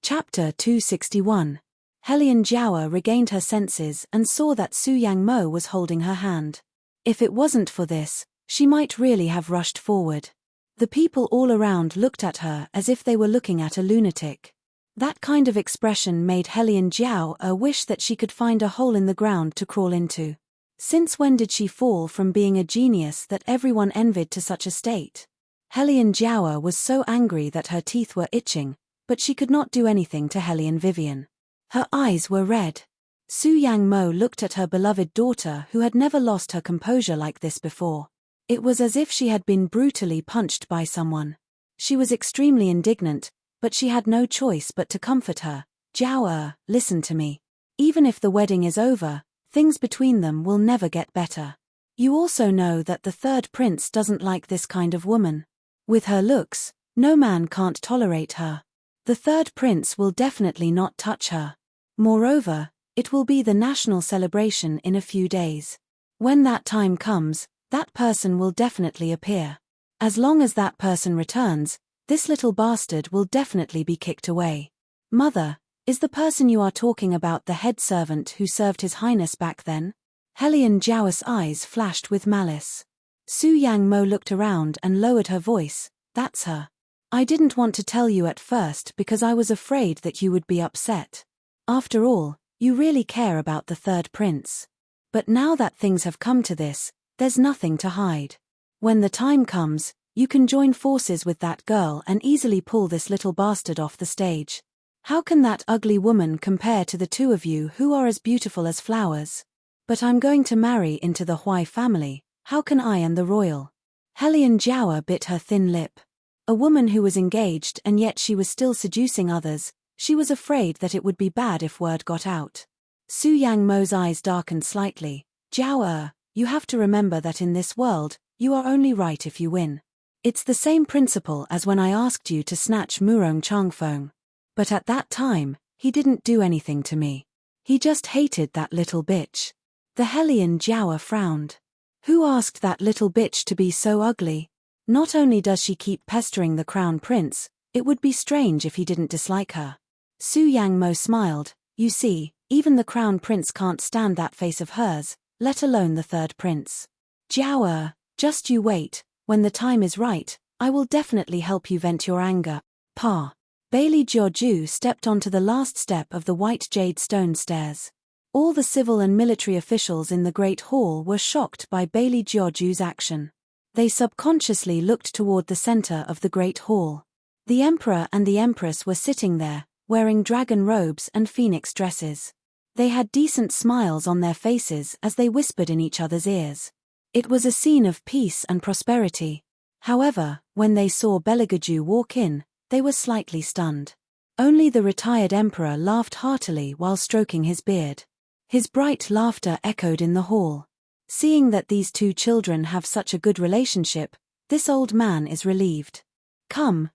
Chapter 261. Helian Jiawa regained her senses and saw that Su Yang Mo was holding her hand. If it wasn't for this, she might really have rushed forward. The people all around looked at her as if they were looking at a lunatic. That kind of expression made Helian Jiawa wish that she could find a hole in the ground to crawl into. Since when did she fall from being a genius that everyone envied to such a state? Helian Jiawa was so angry that her teeth were itching, but she could not do anything to Helian Vivian. Her eyes were red. Su Yang Mo looked at her beloved daughter who had never lost her composure like this before. It was as if she had been brutally punched by someone. She was extremely indignant, but she had no choice but to comfort her. Jiawa, listen to me. Even if the wedding is over, things between them will never get better. You also know that the third prince doesn't like this kind of woman. With her looks, no man can't tolerate her. The third prince will definitely not touch her. Moreover, it will be the national celebration in a few days. When that time comes, that person will definitely appear. As long as that person returns, this little bastard will definitely be kicked away. Mother, is the person you are talking about the head servant who served His Highness back then? Helian Jiawa's eyes flashed with malice. Su Yang Mo looked around and lowered her voice. That's her. I didn't want to tell you at first because I was afraid that you would be upset. After all, you really care about the third prince. But now that things have come to this, there's nothing to hide. When the time comes, you can join forces with that girl and easily pull this little bastard off the stage. How can that ugly woman compare to the two of you who are as beautiful as flowers? But I'm going to marry into the Huai family, how can I and the royal? Helian Jiawa bit her thin lip. A woman who was engaged and yet she was still seducing others, she was afraid that it would be bad if word got out. Su Yang Mo's eyes darkened slightly. Jiawa, you have to remember that in this world, you are only right if you win. It's the same principle as when I asked you to snatch Murong Changfeng. But at that time, he didn't do anything to me. He just hated that little bitch. The Helian Jiawa frowned. Who asked that little bitch to be so ugly? Not only does she keep pestering the crown prince, it would be strange if he didn't dislike her. Su Yang Mo smiled. You see, even the crown prince can't stand that face of hers, let alone the third prince. Jiawa, just you wait, when the time is right, I will definitely help you vent your anger. Pa. Bailey Jiaoju stepped onto the last step of the white jade stone stairs. All the civil and military officials in the Great Hall were shocked by Bailey Jiaoju's action. They subconsciously looked toward the center of the Great Hall. The Emperor and the Empress were sitting there, wearing dragon robes and phoenix dresses. They had decent smiles on their faces as they whispered in each other's ears. It was a scene of peace and prosperity. However, when they saw Beligaju walk in, they were slightly stunned. Only the retired emperor laughed heartily while stroking his beard. His bright laughter echoed in the hall. Seeing that these two children have such a good relationship, this old man is relieved. Come,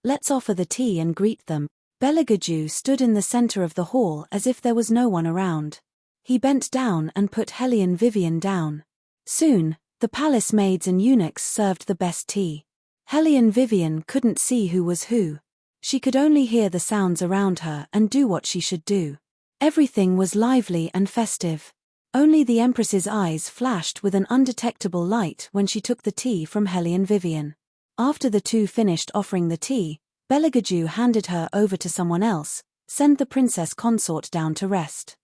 let's offer the tea and greet them. Beligaju stood in the center of the hall as if there was no one around. He bent down and put Helian Vivian down. Soon, the palace maids and eunuchs served the best tea. Helian Vivian couldn't see who was who. She could only hear the sounds around her and do what she should do. Everything was lively and festive. Only the Empress's eyes flashed with an undetectable light when she took the tea from Helian Vivian. After the two finished offering the tea, Beligaju handed her over to someone else. Send the Princess Consort down to rest.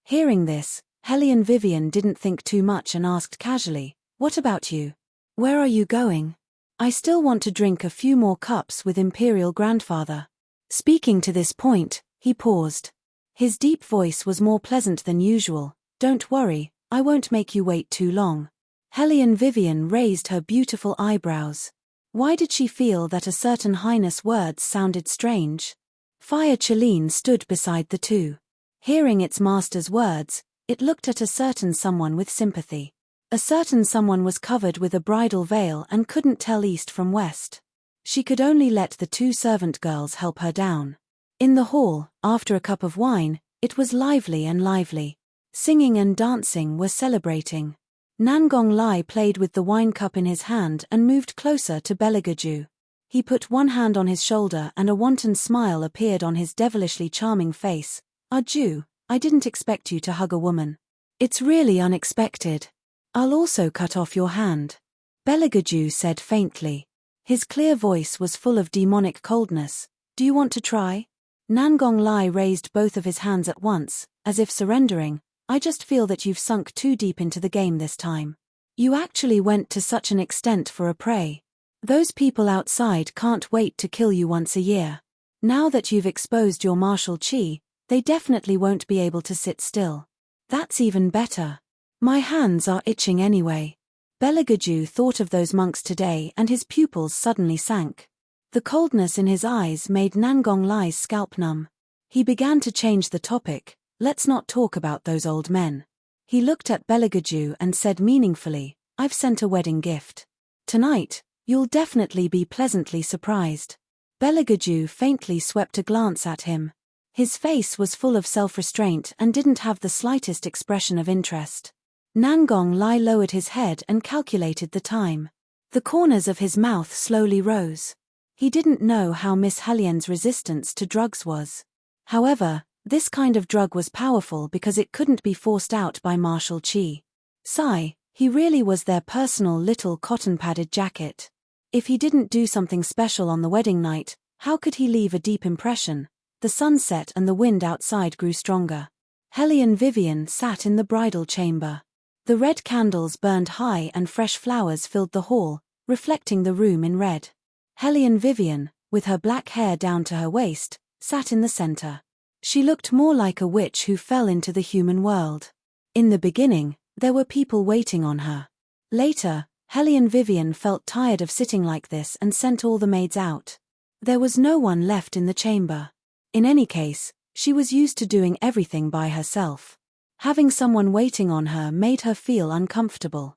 Hearing this, Helian Vivian didn't think too much and asked casually, what about you? Where are you going? I still want to drink a few more cups with Imperial Grandfather. Speaking to this point, he paused. His deep voice was more pleasant than usual. Don't worry, I won't make you wait too long. Helian Vivian raised her beautiful eyebrows. Why did she feel that a certain highness words sounded strange? Fire Chelene stood beside the two. Hearing its master's words, it looked at a certain someone with sympathy. A certain someone was covered with a bridal veil and couldn't tell east from west. She could only let the two servant girls help her down. In the hall, after a cup of wine, it was lively and lively. Singing and dancing were celebrating. Nangong Lai played with the wine cup in his hand and moved closer to Beligaju. He put one hand on his shoulder and a wanton smile appeared on his devilishly charming face. Arju, I didn't expect you to hug a woman. It's really unexpected. I'll also cut off your hand. Beligaju said faintly. His clear voice was full of demonic coldness. Do you want to try? Nangong Lai raised both of his hands at once, as if surrendering. I just feel that you've sunk too deep into the game this time. You actually went to such an extent for a prey. Those people outside can't wait to kill you once a year. Now that you've exposed your martial chi, they definitely won't be able to sit still. That's even better. My hands are itching anyway. Beligaju thought of those monks today and his pupils suddenly sank. The coldness in his eyes made Nangong Lai's scalp numb. He began to change the topic. Let's not talk about those old men. He looked at Beligaju and said meaningfully, I've sent a wedding gift. Tonight, you'll definitely be pleasantly surprised. Beligaju faintly swept a glance at him. His face was full of self-restraint and didn't have the slightest expression of interest. Nangong Lai lowered his head and calculated the time. The corners of his mouth slowly rose. He didn't know how Miss Halien's resistance to drugs was. However, this kind of drug was powerful because it couldn't be forced out by martial chi. Sigh, he really was their personal little cotton-padded jacket. If he didn't do something special on the wedding night, how could he leave a deep impression? The sun set and the wind outside grew stronger. Hellion Vivian sat in the bridal chamber. The red candles burned high and fresh flowers filled the hall, reflecting the room in red. Hellion Vivian, with her black hair down to her waist, sat in the center. She looked more like a witch who fell into the human world. In the beginning, there were people waiting on her. Later, Hellion Vivian felt tired of sitting like this and sent all the maids out. There was no one left in the chamber. In any case, she was used to doing everything by herself. Having someone waiting on her made her feel uncomfortable.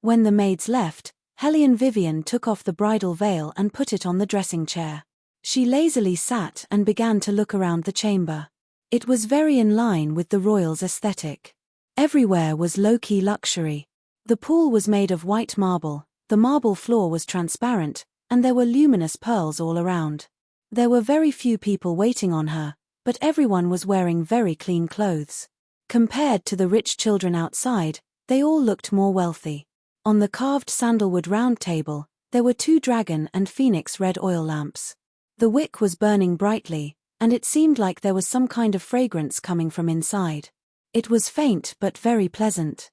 When the maids left, Hellion Vivian took off the bridal veil and put it on the dressing chair. She lazily sat and began to look around the chamber. It was very in line with the royals' aesthetic. Everywhere was low-key luxury. The pool was made of white marble, the marble floor was transparent, and there were luminous pearls all around. There were very few people waiting on her, but everyone was wearing very clean clothes. Compared to the rich children outside, they all looked more wealthy. On the carved sandalwood round table, there were 2 dragon and phoenix red oil lamps. The wick was burning brightly, and it seemed like there was some kind of fragrance coming from inside. It was faint but very pleasant.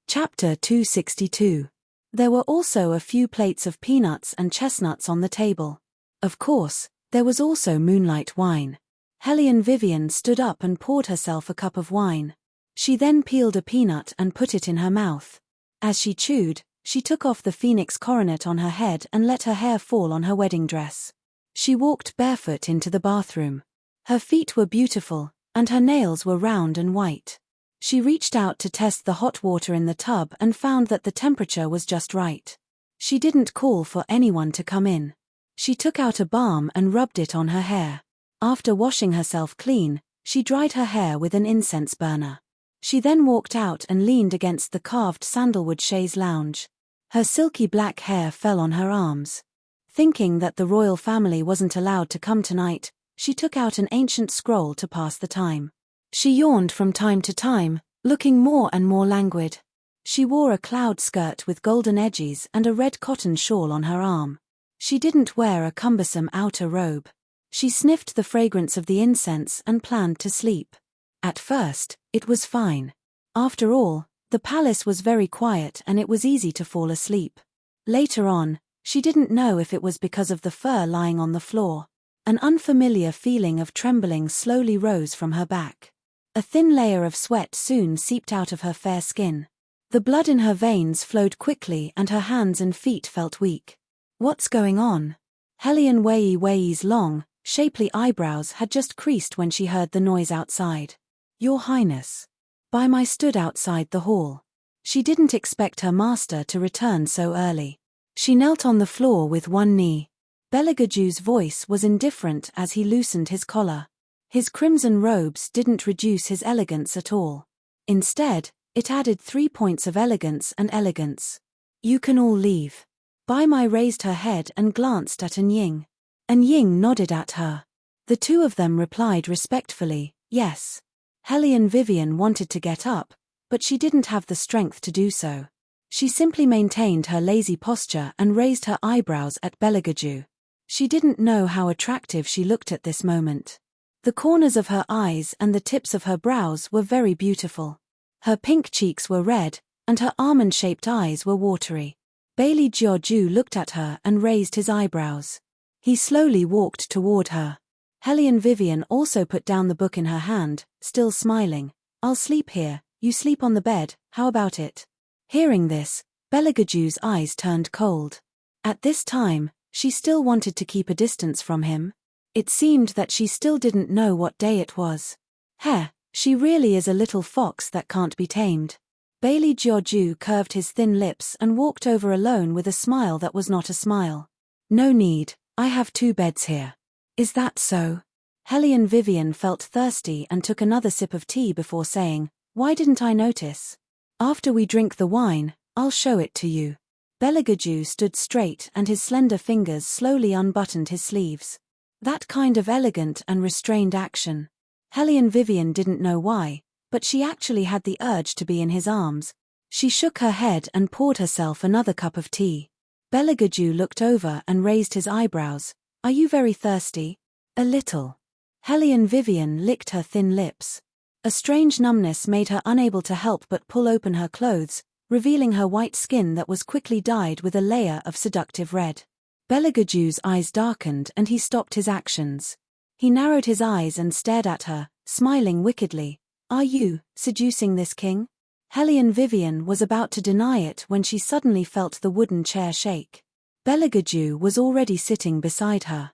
Chapter 262. There were also a few plates of peanuts and chestnuts on the table. Of course, there was also moonlight wine. Hellion Vivian stood up and poured herself a cup of wine. She then peeled a peanut and put it in her mouth. As she chewed, she took off the phoenix coronet on her head and let her hair fall on her wedding dress. She walked barefoot into the bathroom. Her feet were beautiful, and her nails were round and white. She reached out to test the hot water in the tub and found that the temperature was just right. She didn't call for anyone to come in. She took out a balm and rubbed it on her hair. After washing herself clean, she dried her hair with an incense burner. She then walked out and leaned against the carved sandalwood chaise lounge. Her silky black hair fell on her arms. Thinking that the royal family wasn't allowed to come tonight, she took out an ancient scroll to pass the time. She yawned from time to time, looking more and more languid. She wore a cloud skirt with golden edges and a red cotton shawl on her arm. She didn't wear a cumbersome outer robe. She sniffed the fragrance of the incense and planned to sleep. At first, it was fine. After all, the palace was very quiet and it was easy to fall asleep. Later on, she didn't know if it was because of the fur lying on the floor. An unfamiliar feeling of trembling slowly rose from her back. A thin layer of sweat soon seeped out of her fair skin. The blood in her veins flowed quickly and her hands and feet felt weak. What's going on? Hellion Wei's long, shapely eyebrows had just creased when she heard the noise outside. Your Highness. Baimai stood outside the hall. She didn't expect her master to return so early. She knelt on the floor with one knee. Beligaju's voice was indifferent as he loosened his collar. His crimson robes didn't reduce his elegance at all. Instead, it added 3 points of elegance and elegance. You can all leave. Bai Mai raised her head and glanced at An Ying. An Ying nodded at her. The two of them replied respectfully, yes. Hellion Vivian wanted to get up, but she didn't have the strength to do so. She simply maintained her lazy posture and raised her eyebrows at Belagaju. She didn't know how attractive she looked at this moment. The corners of her eyes and the tips of her brows were very beautiful. Her pink cheeks were red, and her almond-shaped eyes were watery. Bailey Jiaoju looked at her and raised his eyebrows. He slowly walked toward her. Hellion Vivian also put down the book in her hand, still smiling. I'll sleep here, you sleep on the bed, how about it? Hearing this, Belagaju's eyes turned cold. At this time, she still wanted to keep a distance from him. It seemed that she still didn't know what day it was. Heh, she really is a little fox that can't be tamed. Bailey Jiaoju curved his thin lips and walked over alone with a smile that was not a smile. No need, I have 2 beds here. Is that so? Hellion Vivian felt thirsty and took another sip of tea before saying, why didn't I notice? After we drink the wine, I'll show it to you. Belagaju stood straight and his slender fingers slowly unbuttoned his sleeves. That kind of elegant and restrained action. Hellion Vivian didn't know why, but she actually had the urge to be in his arms. She shook her head and poured herself another cup of tea. Belagaju looked over and raised his eyebrows. Are you very thirsty? A little. Hellion Vivian licked her thin lips. A strange numbness made her unable to help but pull open her clothes, revealing her white skin that was quickly dyed with a layer of seductive red. Belagaju's eyes darkened and he stopped his actions. He narrowed his eyes and stared at her, smiling wickedly. Are you seducing this king? Hellion Vivian was about to deny it when she suddenly felt the wooden chair shake. Belagaju was already sitting beside her.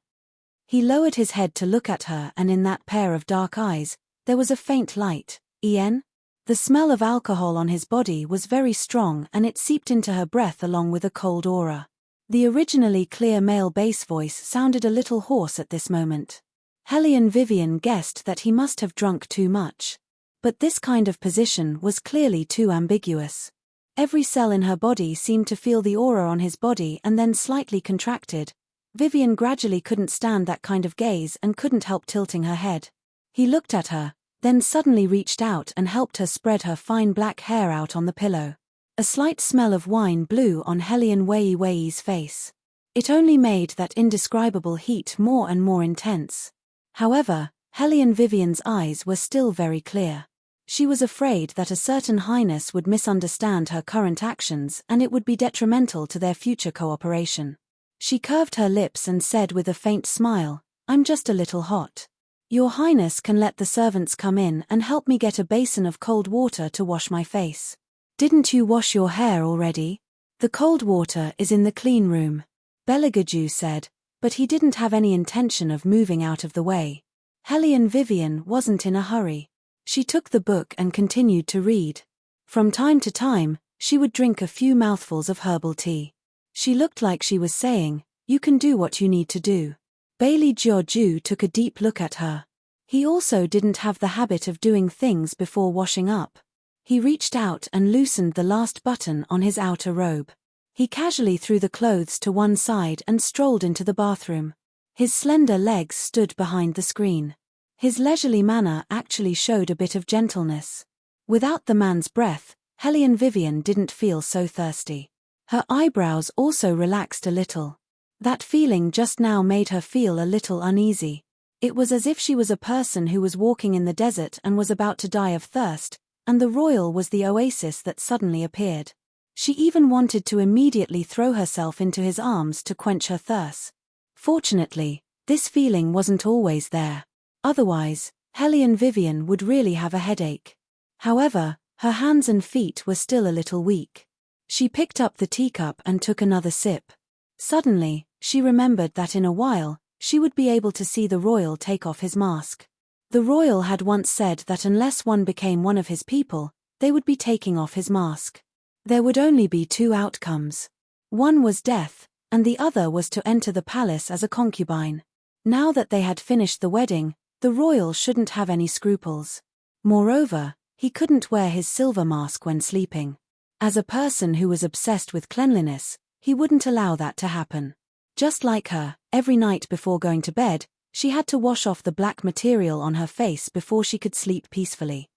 He lowered his head to look at her and in that pair of dark eyes, there was a faint light. Ian? The smell of alcohol on his body was very strong and it seeped into her breath along with a cold aura. The originally clear male bass voice sounded a little hoarse at this moment. Hellion Vivian guessed that he must have drunk too much. But this kind of position was clearly too ambiguous. Every cell in her body seemed to feel the aura on his body and then slightly contracted. Vivian gradually couldn't stand that kind of gaze and couldn't help tilting her head. He looked at her, then suddenly reached out and helped her spread her fine black hair out on the pillow. A slight smell of wine blew on Hellion Wei's face. It only made that indescribable heat more and more intense. However, Hellion Vivian's eyes were still very clear. She was afraid that a certain highness would misunderstand her current actions and it would be detrimental to their future cooperation. She curved her lips and said with a faint smile, I'm just a little hot. Your highness can let the servants come in and help me get a basin of cold water to wash my face. Didn't you wash your hair already? The cold water is in the clean room, Belagaju said, but he didn't have any intention of moving out of the way. Hellion Vivian wasn't in a hurry. She took the book and continued to read. From time to time, she would drink a few mouthfuls of herbal tea. She looked like she was saying, you can do what you need to do. Bailey Jiaoju took a deep look at her. He also didn't have the habit of doing things before washing up. He reached out and loosened the last button on his outer robe. He casually threw the clothes to one side and strolled into the bathroom. His slender legs stood behind the screen. His leisurely manner actually showed a bit of gentleness. Without the man's breath, Hellion Vivian didn't feel so thirsty. Her eyebrows also relaxed a little. That feeling just now made her feel a little uneasy. It was as if she was a person who was walking in the desert and was about to die of thirst, and the royal was the oasis that suddenly appeared. She even wanted to immediately throw herself into his arms to quench her thirst. Fortunately, this feeling wasn't always there. Otherwise, Hellion Vivian would really have a headache. However, her hands and feet were still a little weak. She picked up the teacup and took another sip. Suddenly, she remembered that in a while, she would be able to see the royal take off his mask. The royal had once said that unless one became one of his people, they would be taking off his mask. There would only be 2 outcomes. One was death, and the other was to enter the palace as a concubine. Now that they had finished the wedding, the royal shouldn't have any scruples. Moreover, he couldn't wear his silver mask when sleeping. As a person who was obsessed with cleanliness, He wouldn't allow that to happen. Just like her, every night before going to bed, she had to wash off the black material on her face before she could sleep peacefully.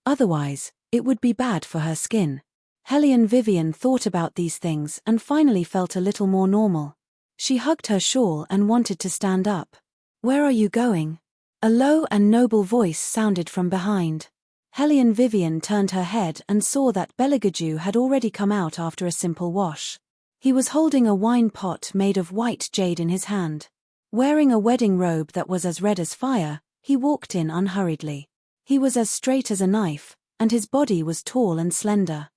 Otherwise, it would be bad for her skin. Hellion Vivian thought about these things and finally felt a little more normal. She hugged her shawl and wanted to stand up. "Where are you going?" A low and noble voice sounded from behind. Hellion Vivian turned her head and saw that Beligaju had already come out after a simple wash. He was holding a wine pot made of white jade in his hand. Wearing a wedding robe that was as red as fire, he walked in unhurriedly. He was as straight as a knife, and his body was tall and slender.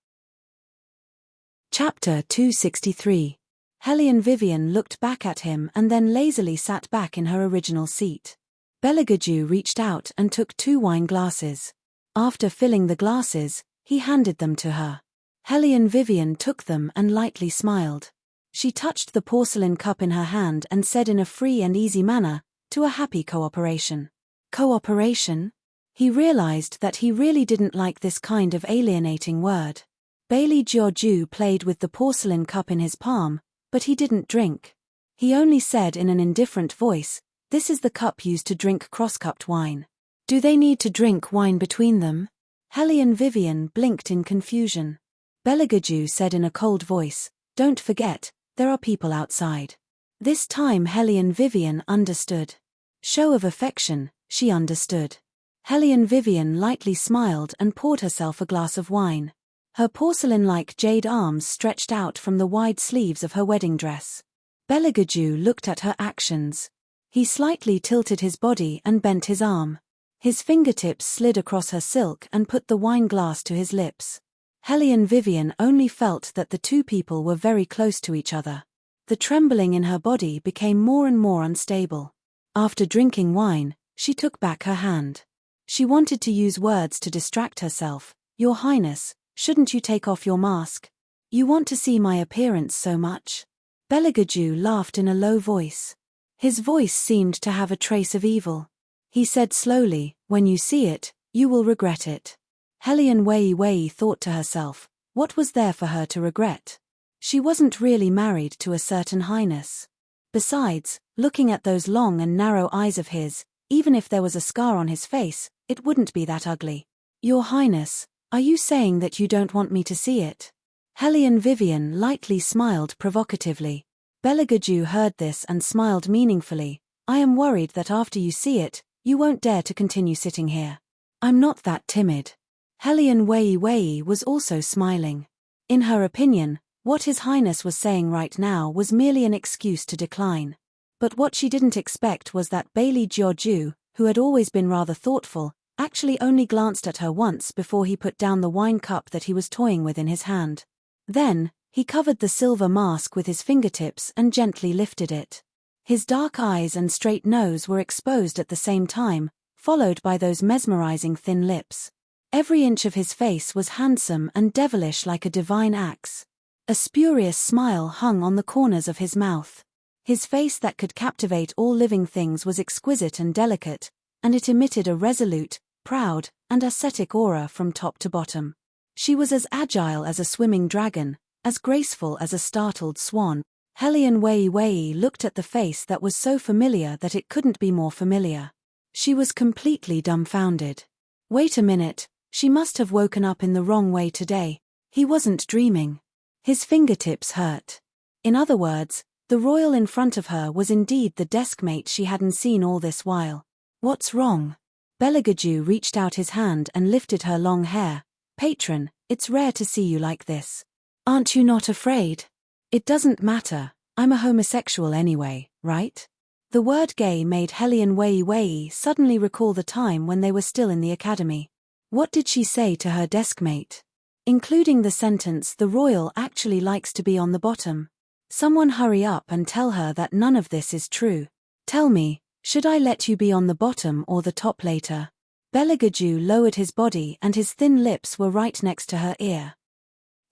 Chapter 263. Hellion Vivian looked back at him and then lazily sat back in her original seat. Beligaju reached out and took 2 wine glasses. After filling the glasses, he handed them to her. Hellion Vivian took them and lightly smiled. She touched the porcelain cup in her hand and said in a free and easy manner, "To a happy cooperation." Cooperation? He realized that he really didn't like this kind of alienating word. Bailey Jiaoju played with the porcelain cup in his palm, but he didn't drink. He only said in an indifferent voice, "This is the cup used to drink cross-cupped wine. Do they need to drink wine between them?" Hellion Vivian blinked in confusion. Beligaju said in a cold voice, "Don't forget, there are people outside." This time Hellion Vivian understood. Show of affection, she understood. Hellion Vivian lightly smiled and poured herself a glass of wine. Her porcelain-like jade arms stretched out from the wide sleeves of her wedding dress. Beligaju looked at her actions. He slightly tilted his body and bent his arm. His fingertips slid across her silk and put the wine glass to his lips. Hellion Vivian only felt that the 2 people were very close to each other. The trembling in her body became more and more unstable. After drinking wine, she took back her hand. She wanted to use words to distract herself. "Your Highness, shouldn't you take off your mask? You want to see my appearance so much?" Beligaju laughed in a low voice. His voice seemed to have a trace of evil. He said slowly, "When you see it, you will regret it." Hellion Wei thought to herself, what was there for her to regret? She wasn't really married to a certain highness. Besides, looking at those long and narrow eyes of his, even if there was a scar on his face, it wouldn't be that ugly. "Your Highness, are you saying that you don't want me to see it?" Hellion Vivian lightly smiled provocatively. Beligaju heard this and smiled meaningfully. "I am worried that after you see it, you won't dare to continue sitting here." "I'm not that timid." Hellion Wei was also smiling. In her opinion, what His Highness was saying right now was merely an excuse to decline. But what she didn't expect was that Bailey Jiaoju, who had always been rather thoughtful, actually only glanced at her once before he put down the wine cup that he was toying with in his hand. Then, he covered the silver mask with his fingertips and gently lifted it. His dark eyes and straight nose were exposed at the same time, followed by those mesmerizing thin lips. Every inch of his face was handsome and devilish like a divine axe. A spurious smile hung on the corners of his mouth. His face that could captivate all living things was exquisite and delicate, and it emitted a resolute, proud, and ascetic aura from top to bottom. She was as agile as a swimming dragon, as graceful as a startled swan. Hellion Wei looked at the face that was so familiar that it couldn't be more familiar. She was completely dumbfounded. Wait a minute, she must have woken up in the wrong way today. He wasn't dreaming. His fingertips hurt. In other words, the royal in front of her was indeed the deskmate she hadn't seen all this while. "What's wrong?" Beligaju reached out his hand and lifted her long hair. "Patron, it's rare to see you like this. Aren't you not afraid?" "It doesn't matter, I'm a homosexual anyway, right?" The word gay made Hellion Wei suddenly recall the time when they were still in the academy. What did she say to her deskmate? Including the sentence, "The royal actually likes to be on the bottom." Someone hurry up and tell her that none of this is true. "Tell me, should I let you be on the bottom or the top later?" Beligaju lowered his body and his thin lips were right next to her ear.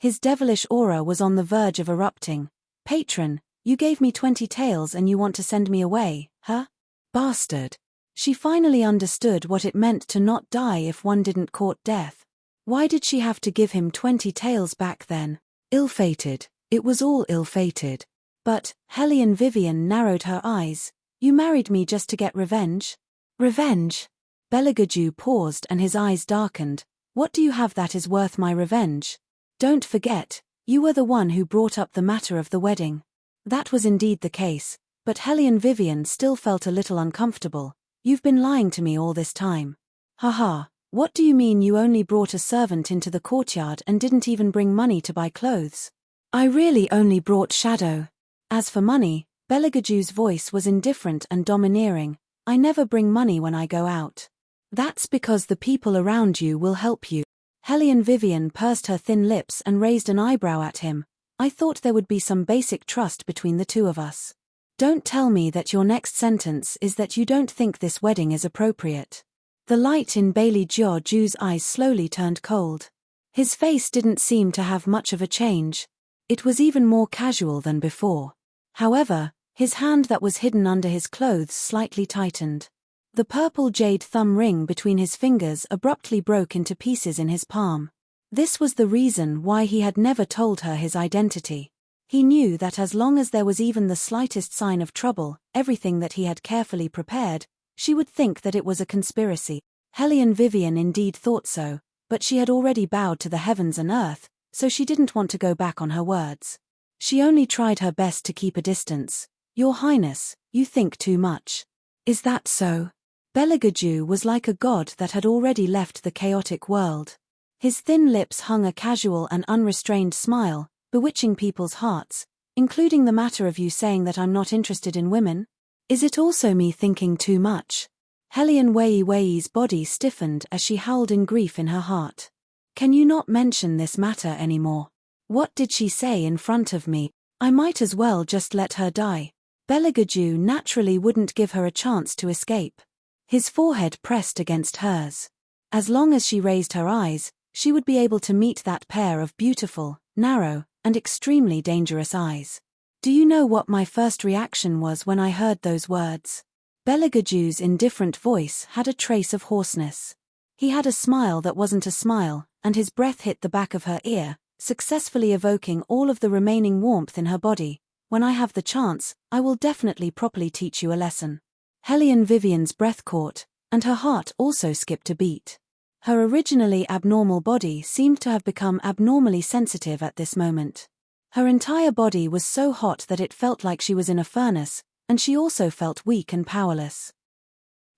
His devilish aura was on the verge of erupting. "Patron, you gave me 20 taels and you want to send me away, huh? Bastard." She finally understood what it meant to not die if one didn't court death. Why did she have to give him 20 taels back then? Ill-fated, It was all ill-fated. But, Hellion Vivian narrowed her eyes. You married me just to get revenge? Revenge? Beligaju paused and his eyes darkened. What do you have that is worth my revenge? Don't forget, you were the one who brought up the matter of the wedding. That was indeed the case, but Hellion Vivian still felt a little uncomfortable. You've been lying to me all this time. Haha, what do you mean you only brought a servant into the courtyard and didn't even bring money to buy clothes? I really only brought shadow. As for money, Beligaju's voice was indifferent and domineering. I never bring money when I go out. That's because the people around you will help you. Hellion Vivian pursed her thin lips and raised an eyebrow at him. I thought there would be some basic trust between the two of us. Don't tell me that your next sentence is that you don't think this wedding is appropriate. The light in Bailey Jiaju's eyes slowly turned cold. His face didn't seem to have much of a change. It was even more casual than before. However, his hand that was hidden under his clothes slightly tightened. The purple jade thumb ring between his fingers abruptly broke into pieces in his palm. This was the reason why he had never told her his identity. He knew that as long as there was even the slightest sign of trouble, everything that he had carefully prepared, she would think that it was a conspiracy. Hellion Vivian indeed thought so, but she had already bowed to the heavens and earth, so she didn't want to go back on her words. She only tried her best to keep a distance. Your Highness, you think too much. Is that so? Beligaju was like a god that had already left the chaotic world. His thin lips hung a casual and unrestrained smile, bewitching people's hearts, including the matter of you saying that I'm not interested in women? Is it also me thinking too much? Hellion Wei's body stiffened as she howled in grief in her heart. Can you not mention this matter anymore? What did she say in front of me? I might as well just let her die. Beligaju naturally wouldn't give her a chance to escape. His forehead pressed against hers. As long as she raised her eyes, she would be able to meet that pair of beautiful, narrow, and extremely dangerous eyes. Do you know what my first reaction was when I heard those words? Beligaju's indifferent voice had a trace of hoarseness. He had a smile that wasn't a smile, and his breath hit the back of her ear, successfully evoking all of the remaining warmth in her body. When I have the chance, I will definitely properly teach you a lesson. Hellion Vivian's breath caught, and her heart also skipped a beat. Her originally abnormal body seemed to have become abnormally sensitive at this moment. Her entire body was so hot that it felt like she was in a furnace, and she also felt weak and powerless.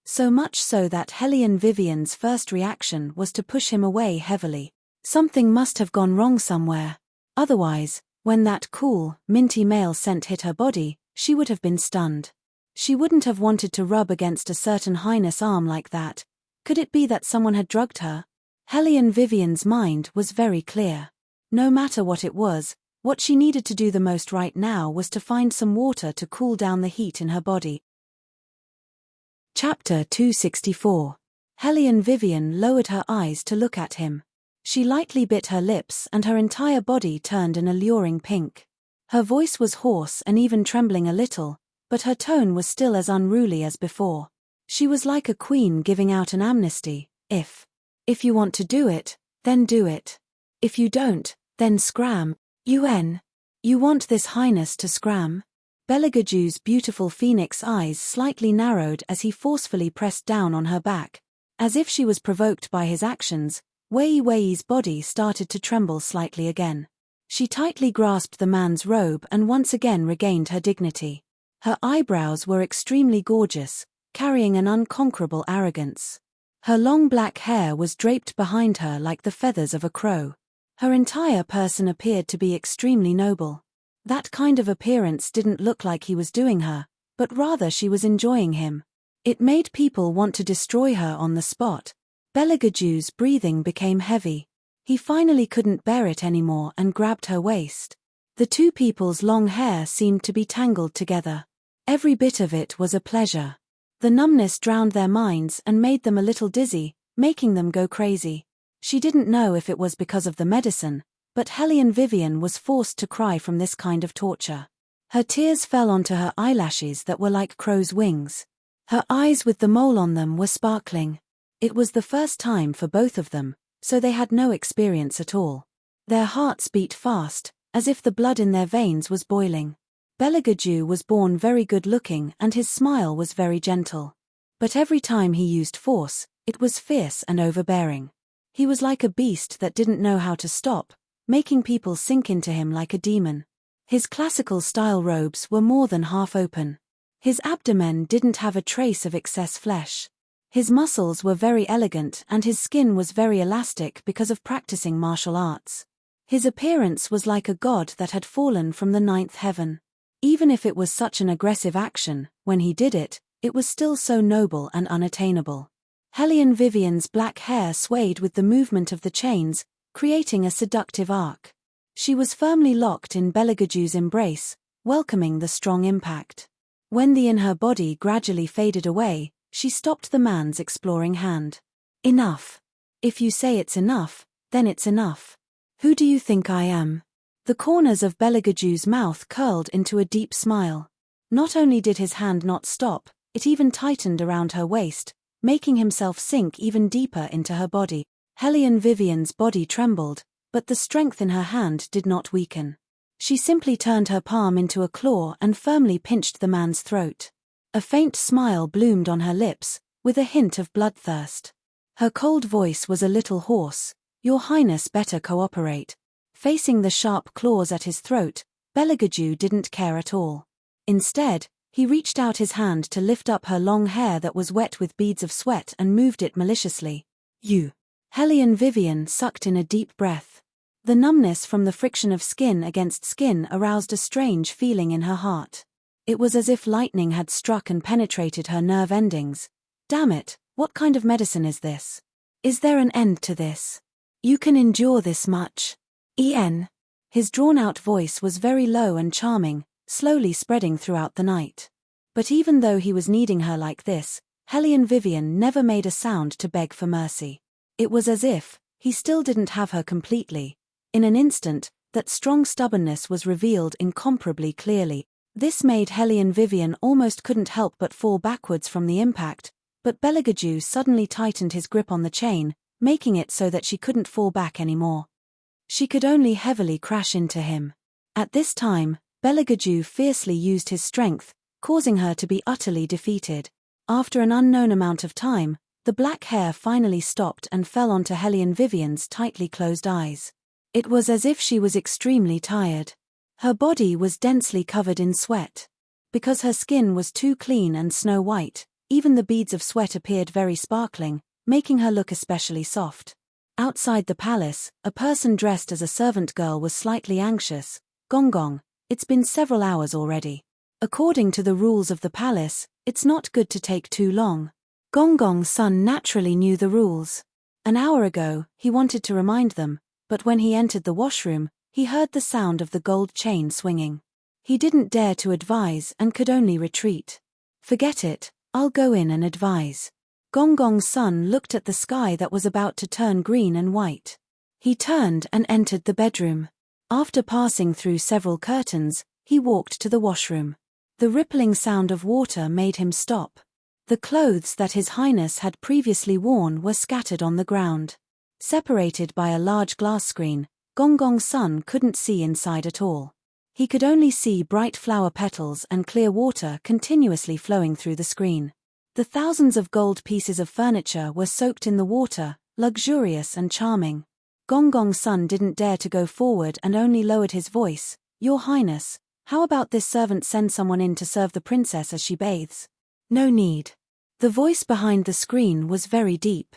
So much so that Hellion Vivian's first reaction was to push him away heavily. Something must have gone wrong somewhere. Otherwise, when that cool, minty male scent hit her body, she would have been stunned. She wouldn't have wanted to rub against a certain highness arm like that. Could it be that someone had drugged her? Hellion Vivian's mind was very clear. No matter what it was, what she needed to do the most right now was to find some water to cool down the heat in her body. Chapter 264. Hellion Vivian lowered her eyes to look at him. She lightly bit her lips and her entire body turned an alluring pink. Her voice was hoarse and even trembling a little, but her tone was still as unruly as before. She was like a queen giving out an amnesty. If you want to do it, then do it. If you don't, then scram. You want this highness to scram? Beligaju's beautiful phoenix eyes slightly narrowed as he forcefully pressed down on her back. As if she was provoked by his actions, Wei's body started to tremble slightly again. She tightly grasped the man's robe and once again regained her dignity. Her eyebrows were extremely gorgeous, carrying an unconquerable arrogance. Her long black hair was draped behind her like the feathers of a crow. Her entire person appeared to be extremely noble. That kind of appearance didn't look like he was doing her, but rather she was enjoying him. It made people want to destroy her on the spot. Beligaju's breathing became heavy. He finally couldn't bear it anymore and grabbed her waist. The two people's long hair seemed to be tangled together. Every bit of it was a pleasure. The numbness drowned their minds and made them a little dizzy, making them go crazy. She didn't know if it was because of the medicine, but Hellion Vivian was forced to cry from this kind of torture. Her tears fell onto her eyelashes that were like crow's wings. Her eyes with the mole on them were sparkling. It was the first time for both of them, so they had no experience at all. Their hearts beat fast, as if the blood in their veins was boiling. Belagaju was born very good-looking and his smile was very gentle. But every time he used force, it was fierce and overbearing. He was like a beast that didn't know how to stop, making people sink into him like a demon. His classical-style robes were more than half open. His abdomen didn't have a trace of excess flesh. His muscles were very elegant and his skin was very elastic because of practicing martial arts. His appearance was like a god that had fallen from the ninth heaven. Even if it was such an aggressive action, when he did it, it was still so noble and unattainable. Hellion Vivian's black hair swayed with the movement of the chains, creating a seductive arc. She was firmly locked in Belagaju's embrace, welcoming the strong impact. When the in her body gradually faded away, she stopped the man's exploring hand. Enough. If you say it's enough, then it's enough. Who do you think I am? The corners of Belagaju's mouth curled into a deep smile. Not only did his hand not stop, it even tightened around her waist, making himself sink even deeper into her body. Hellion Vivian's body trembled, but the strength in her hand did not weaken. She simply turned her palm into a claw and firmly pinched the man's throat. A faint smile bloomed on her lips, with a hint of bloodthirst. Her cold voice was a little hoarse. "Your Highness better cooperate." Facing the sharp claws at his throat, Belagaju didn't care at all. Instead, he reached out his hand to lift up her long hair that was wet with beads of sweat and moved it maliciously. "You." Hellion Vivian sucked in a deep breath. The numbness from the friction of skin against skin aroused a strange feeling in her heart. It was as if lightning had struck and penetrated her nerve endings. Damn it, what kind of medicine is this? Is there an end to this? You can endure this much. His drawn-out voice was very low and charming, slowly spreading throughout the night. But even though he was needing her like this, Hellion Vivian never made a sound to beg for mercy. It was as if he still didn't have her completely. In an instant, that strong stubbornness was revealed incomparably clearly. This made Hellion Vivian almost couldn't help but fall backwards from the impact, but Belagaju suddenly tightened his grip on the chain, making it so that she couldn't fall back anymore. She could only heavily crash into him. At this time, Belagaju fiercely used his strength, causing her to be utterly defeated. After an unknown amount of time, the black hair finally stopped and fell onto Hellion Vivian's tightly closed eyes. It was as if she was extremely tired. Her body was densely covered in sweat. Because her skin was too clean and snow-white, even the beads of sweat appeared very sparkling, making her look especially soft. Outside the palace, a person dressed as a servant girl was slightly anxious. "Gong, it's been several hours already. According to the rules of the palace, it's not good to take too long." Gong's son naturally knew the rules. An hour ago, he wanted to remind them, but when he entered the washroom, he heard the sound of the gold chain swinging. He didn't dare to advise and could only retreat. "Forget it, I'll go in and advise." Gong's son looked at the sky that was about to turn green and white. He turned and entered the bedroom. After passing through several curtains, he walked to the washroom. The rippling sound of water made him stop. The clothes that His Highness had previously worn were scattered on the ground. Separated by a large glass screen, Gong's son couldn't see inside at all. He could only see bright flower petals and clear water continuously flowing through the screen. The thousands of gold pieces of furniture were soaked in the water, luxurious and charming. Gong's son didn't dare to go forward and only lowered his voice. "Your Highness, how about this servant send someone in to serve the princess as she bathes?" "No need." The voice behind the screen was very deep.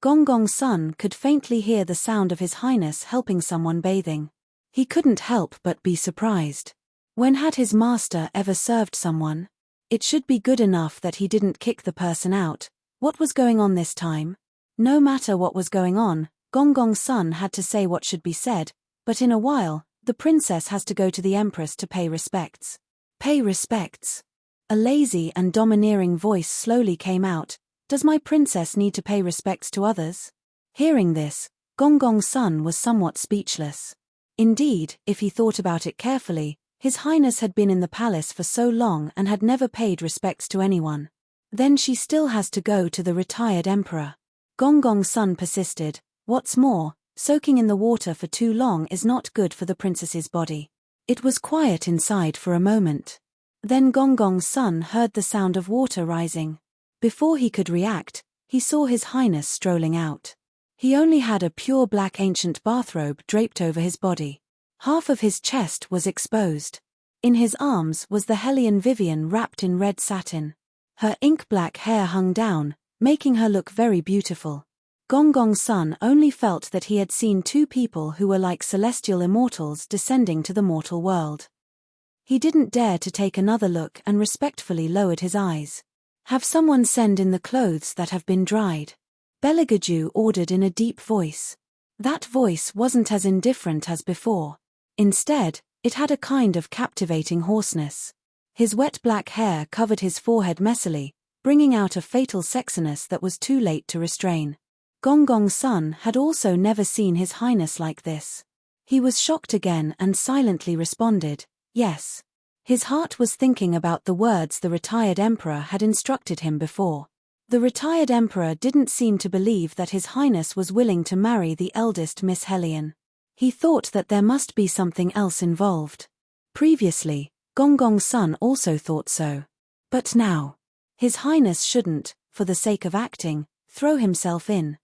Gong's son could faintly hear the sound of His Highness helping someone bathing. He couldn't help but be surprised. When had his master ever served someone? It should be good enough that he didn't kick the person out. What was going on this time? No matter what was going on, Gong's son had to say what should be said, but in a while, the princess has to go to the empress to pay respects. Pay respects? A lazy and domineering voice slowly came out. "Does my princess need to pay respects to others?" Hearing this, Gong's son was somewhat speechless. Indeed, if he thought about it carefully, His Highness had been in the palace for so long and had never paid respects to anyone. Then she still has to go to the retired emperor. Gong's son persisted. "What's more, Soaking in the water for too long is not good for the princess's body. It was quiet inside for a moment. Then Gong Sun heard the sound of water rising. Before he could react, he saw His Highness strolling out. He only had a pure black ancient bathrobe draped over his body. Half of his chest was exposed. In his arms was the Hellion Vivian wrapped in red satin. Her ink-black hair hung down, making her look very beautiful. Gong Sun only felt that he had seen two people who were like celestial immortals descending to the mortal world. He didn't dare to take another look and respectfully lowered his eyes. "Have someone send in the clothes that have been dried," Beligaju ordered in a deep voice. That voice wasn't as indifferent as before. Instead, it had a kind of captivating hoarseness. His wet black hair covered his forehead messily, bringing out a fatal sexiness that was too late to restrain. Gong Sun had also never seen His Highness like this. He was shocked again and silently responded, "Yes." His heart was thinking about the words the retired emperor had instructed him before. The retired emperor didn't seem to believe that His Highness was willing to marry the eldest Miss Hellion. He thought that there must be something else involved. Previously, Gong Sun also thought so. But now, His Highness shouldn't, for the sake of acting, throw himself in.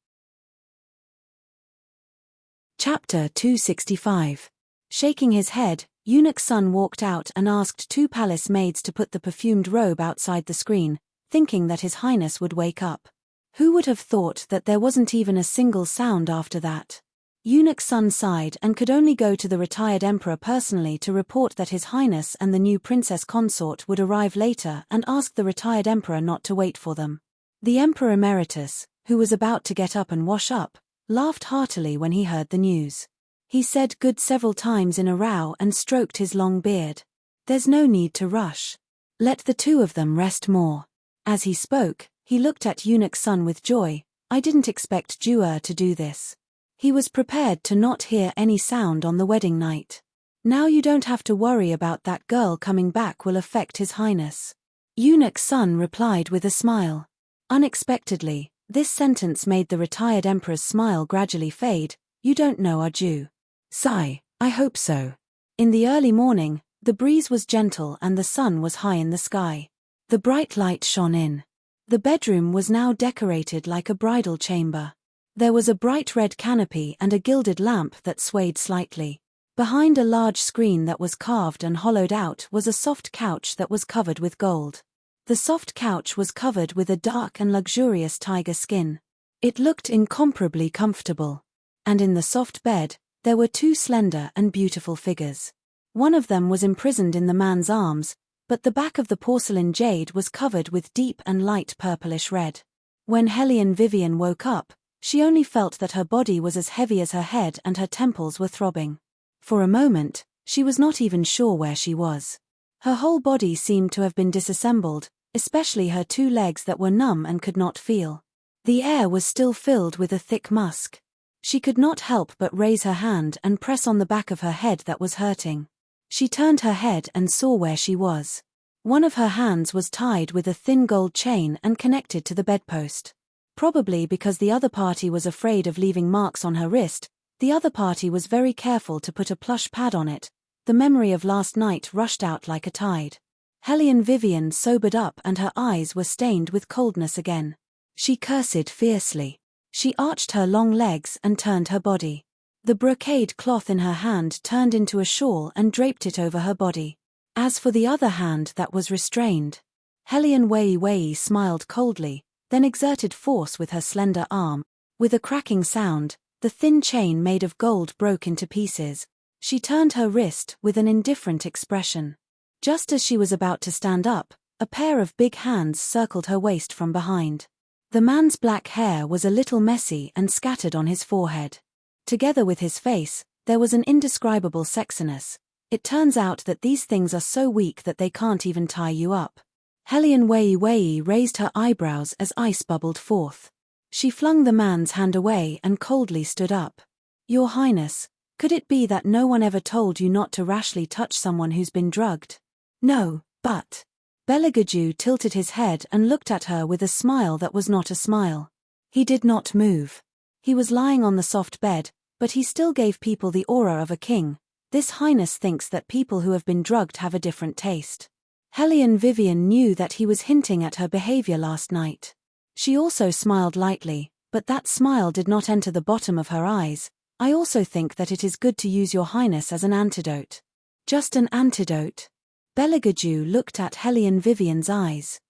Chapter 265. Shaking his head, Eunuch Sun walked out and asked two palace maids to put the perfumed robe outside the screen, thinking that His Highness would wake up. Who would have thought that there wasn't even a single sound after that? Eunuch Sun sighed and could only go to the retired emperor personally to report that His Highness and the new Princess Consort would arrive later and ask the retired emperor not to wait for them. The Emperor Emeritus, who was about to get up and wash up, laughed heartily when he heard the news. He said good several times in a row and stroked his long beard. "There's no need to rush. Let the two of them rest more." As he spoke, he looked at Eunuch Sun with joy. "I didn't expect Jua to do this." He was prepared to not hear any sound on the wedding night. "Now you don't have to worry about that girl coming back will affect His Highness." Eunuch Sun replied with a smile. Unexpectedly, this sentence made the retired emperor's smile gradually fade. "You don't know our Jew." "Sigh, I hope so." In the early morning, the breeze was gentle and the sun was high in the sky. The bright light shone in. The bedroom was now decorated like a bridal chamber. There was a bright red canopy and a gilded lamp that swayed slightly. Behind a large screen that was carved and hollowed out was a soft couch that was covered with gold. The soft couch was covered with a dark and luxurious tiger skin. It looked incomparably comfortable. And in the soft bed, there were two slender and beautiful figures. One of them was imprisoned in the man's arms, but the back of the porcelain jade was covered with deep and light purplish red. When Hellion Vivian woke up, she only felt that her body was as heavy as her head and her temples were throbbing. For a moment, she was not even sure where she was. Her whole body seemed to have been disassembled, especially her two legs that were numb and could not feel. The air was still filled with a thick musk. She could not help but raise her hand and press on the back of her head that was hurting. She turned her head and saw where she was. One of her hands was tied with a thin gold chain and connected to the bedpost. Probably because the other party was afraid of leaving marks on her wrist, the other party was very careful to put a plush pad on it. The memory of last night rushed out like a tide. Hellion Vivian sobered up and her eyes were stained with coldness again. She cursed fiercely. She arched her long legs and turned her body. The brocade cloth in her hand turned into a shawl and draped it over her body. As for the other hand that was restrained, Hellion Wei smiled coldly, then exerted force with her slender arm. With a cracking sound, the thin chain made of gold broke into pieces. She turned her wrist with an indifferent expression. Just as she was about to stand up, a pair of big hands circled her waist from behind. The man's black hair was a little messy and scattered on his forehead. Together with his face, there was an indescribable sexiness. It turns out that these things are so weak that they can't even tie you up. Hellion Wei raised her eyebrows as ice bubbled forth. She flung the man's hand away and coldly stood up. "Your Highness, could it be that no one ever told you not to rashly touch someone who's been drugged?" "No, but..." Beligaju tilted his head and looked at her with a smile that was not a smile. He did not move. He was lying on the soft bed, But he still gave people the aura of a king. This highness thinks that people who have been drugged have a different taste. Hellion Vivian knew that he was hinting at her behavior last night. She also smiled lightly, but that smile did not enter the bottom of her eyes. I also think that it is good to use your highness as an antidote. Just an antidote? Beligaju looked at Hellion Vivian's eyes.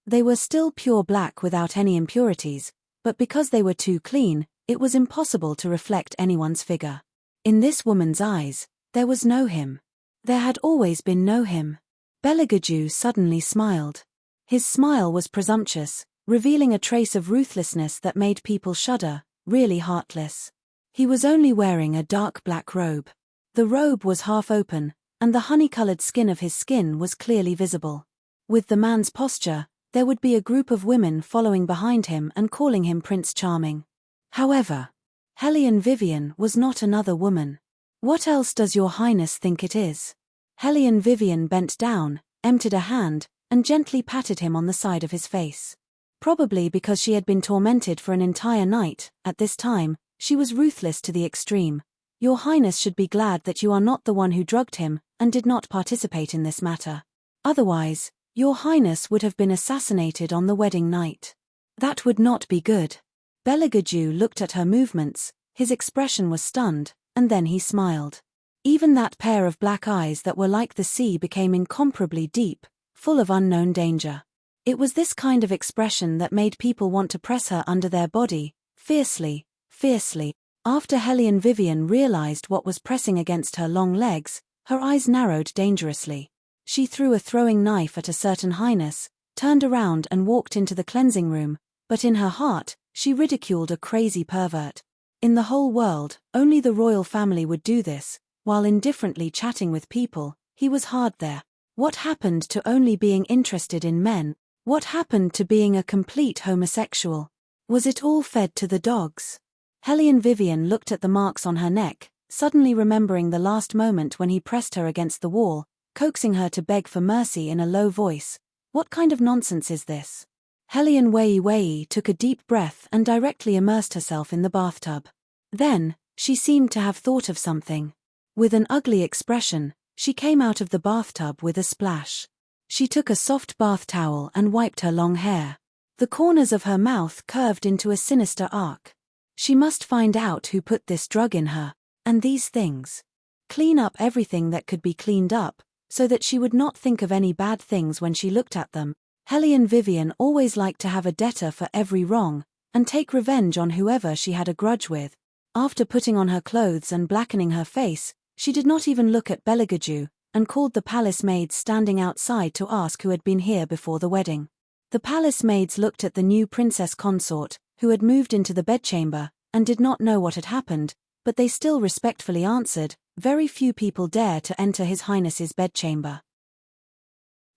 They were still pure black without any impurities, but because they were too clean, it was impossible to reflect anyone's figure. In this woman's eyes, there was no him. There had always been no him. Beligaju suddenly smiled. His smile was presumptuous, revealing a trace of ruthlessness that made people shudder, really heartless. He was only wearing a dark black robe. The robe was half open, and the honey-colored skin of his skin was clearly visible. With the man's posture, there would be a group of women following behind him and calling him Prince Charming. However, Hellion Vivian was not another woman. What else does your highness think it is? Hellion Vivian bent down, emptied a hand, and gently patted him on the side of his face. Probably because she had been tormented for an entire night, at this time, she was ruthless to the extreme. Your highness should be glad that you are not the one who drugged him, and did not participate in this matter. Otherwise, your highness would have been assassinated on the wedding night. That would not be good. Beligaju looked at her movements, his expression was stunned, and then he smiled. Even that pair of black eyes that were like the sea became incomparably deep, full of unknown danger. It was this kind of expression that made people want to press her under their body, fiercely, fiercely. After Hellion Vivian realized what was pressing against her long legs, her eyes narrowed dangerously. She threw a throwing knife at a certain highness, turned around and walked into the cleansing room, but in her heart, she ridiculed a crazy pervert. In the whole world, only the royal family would do this. While indifferently chatting with people, he was hard there. What happened to only being interested in men? What happened to being a complete homosexual? Was it all fed to the dogs? Hellion Vivian looked at the marks on her neck, suddenly remembering the last moment when he pressed her against the wall, coaxing her to beg for mercy in a low voice. What kind of nonsense is this? Hellion Wei took a deep breath and directly immersed herself in the bathtub. Then, she seemed to have thought of something. With an ugly expression, she came out of the bathtub with a splash. She took a soft bath towel and wiped her long hair. The corners of her mouth curved into a sinister arc. She must find out who put this drug in her, and these things. Clean up everything that could be cleaned up, so that she would not think of any bad things when she looked at them. Hellion Vivian always liked to have a debtor for every wrong, and take revenge on whoever she had a grudge with. After putting on her clothes and blackening her face, she did not even look at Beligaju, and called the palace maids standing outside to ask who had been here before the wedding. The palace maids looked at the new princess consort, who had moved into the bedchamber, and did not know what had happened, but they still respectfully answered, very few people dare to enter His Highness's bedchamber.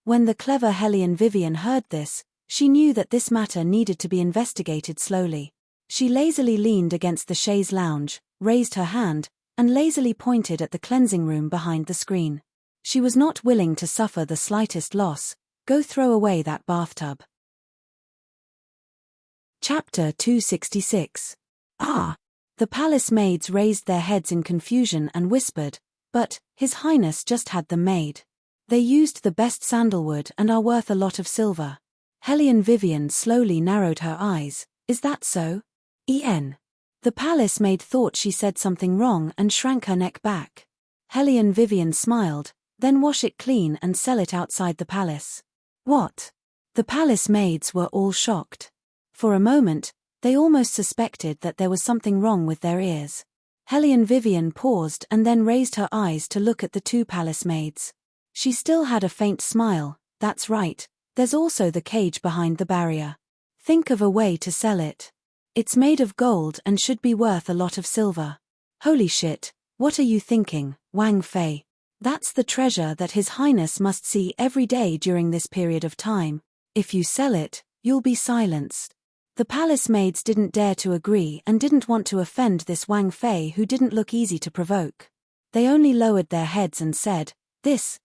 When the clever Hellion Vivian heard this, she knew that this matter needed to be investigated slowly. She lazily leaned against the chaise lounge, raised her hand, and lazily pointed at the cleansing room behind the screen. She was not willing to suffer the slightest loss. Go throw away that bathtub. Chapter 266. Ah! The palace maids raised their heads in confusion and whispered, but, His Highness just had them made. They used the best sandalwood and are worth a lot of silver. Hellion Vivian slowly narrowed her eyes. Is that so? The palace maid thought she said something wrong and shrank her neck back. Hellion Vivian smiled, then wash it clean and sell it outside the palace. What? The palace maids were all shocked. For a moment, they almost suspected that there was something wrong with their ears. Hellion Vivian paused and then raised her eyes to look at the two palace maids. She still had a faint smile. That's right, there's also the cage behind the barrier. Think of a way to sell it. It's made of gold and should be worth a lot of silver. Holy shit, what are you thinking, Wang Fei? That's the treasure that His Highness must see every day during this period of time. If you sell it, you'll be silenced. The palace maids didn't dare to agree and didn't want to offend this Wang Fei who didn't look easy to provoke. They only lowered their heads and said, This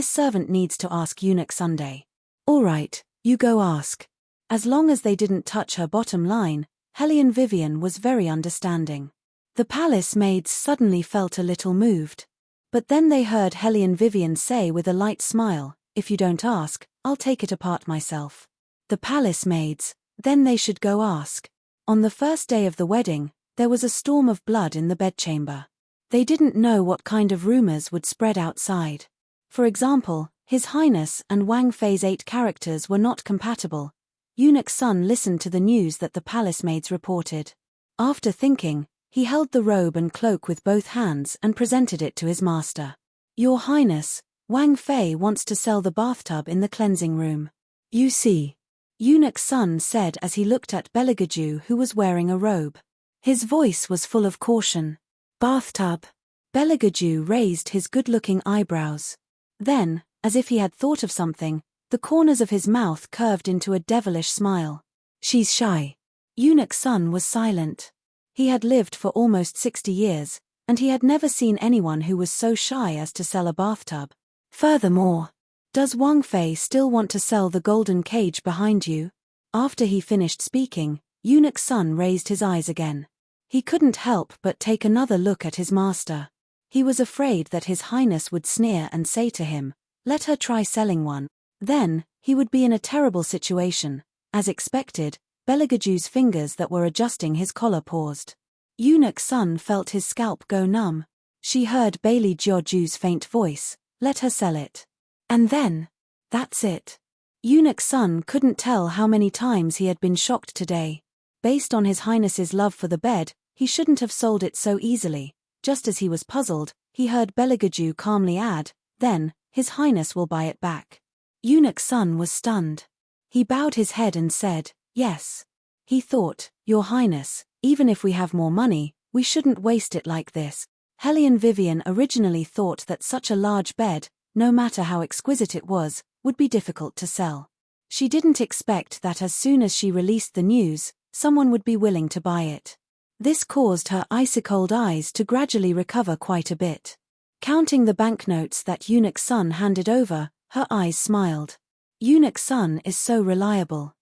servant needs to ask Eunuch Sunday. All right, you go ask. As long as they didn't touch her bottom line, Hellion Vivian was very understanding. The palace maids suddenly felt a little moved. But then they heard Hellion Vivian say with a light smile, "If you don't ask, I'll take it apart myself." The palace maids, then they should go ask. On the first day of the wedding, there was a storm of blood in the bedchamber. They didn't know what kind of rumors would spread outside. For example, His Highness and Wang Fei's 8 characters were not compatible. Eunuch Sun listened to the news that the palace maids reported. After thinking, he held the robe and cloak with both hands and presented it to his master. "Your Highness, Wang Fei wants to sell the bathtub in the cleansing room. You see," Eunuch Sun said as he looked at Beligaju, who was wearing a robe. His voice was full of caution. "Bathtub?" Beligaju raised his good-looking eyebrows. Then, as if he had thought of something, the corners of his mouth curved into a devilish smile. "She's shy." Eunuch Sun was silent. He had lived for almost 60 years, and he had never seen anyone who was so shy as to sell a bathtub. "Furthermore, does Wang Fei still want to sell the golden cage behind you?" After he finished speaking, Eunuch Sun raised his eyes again. He couldn't help but take another look at his master. He was afraid that His Highness would sneer and say to him, "Let her try selling one." Then, he would be in a terrible situation. As expected, Beligaju's fingers that were adjusting his collar paused. Eunuch Sun felt his scalp go numb. She heard Bailey Jiaoju's faint voice, "Let her sell it." And then, that's it. Eunuch Sun couldn't tell how many times he had been shocked today. Based on His Highness's love for the bed, he shouldn't have sold it so easily. Just as he was puzzled, he heard Beligaju calmly add, "Then, His Highness will buy it back." Eunuch Sun was stunned. He bowed his head and said, "Yes." He thought, "Your Highness, even if we have more money, we shouldn't waste it like this." Hellion Vivian originally thought that such a large bed, no matter how exquisite it was, would be difficult to sell. She didn't expect that as soon as she released the news, someone would be willing to buy it. This caused her icy-cold eyes to gradually recover quite a bit. Counting the banknotes that Eunuch Sun handed over, her eyes smiled. Eunuch Sun is so reliable.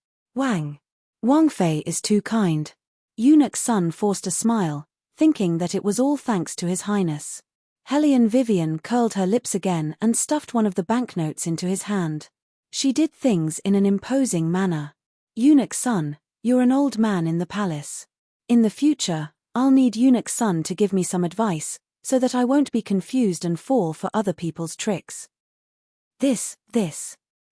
Wang Fei is too kind. Eunuch Sun forced a smile, thinking that it was all thanks to His Highness. Hellion Vivian curled her lips again and stuffed one of the banknotes into his hand. She did things in an imposing manner. "Eunuch Sun, you're an old man in the palace. In the future, I'll need Eunuch Sun to give me some advice, so that I won't be confused and fall for other people's tricks." This.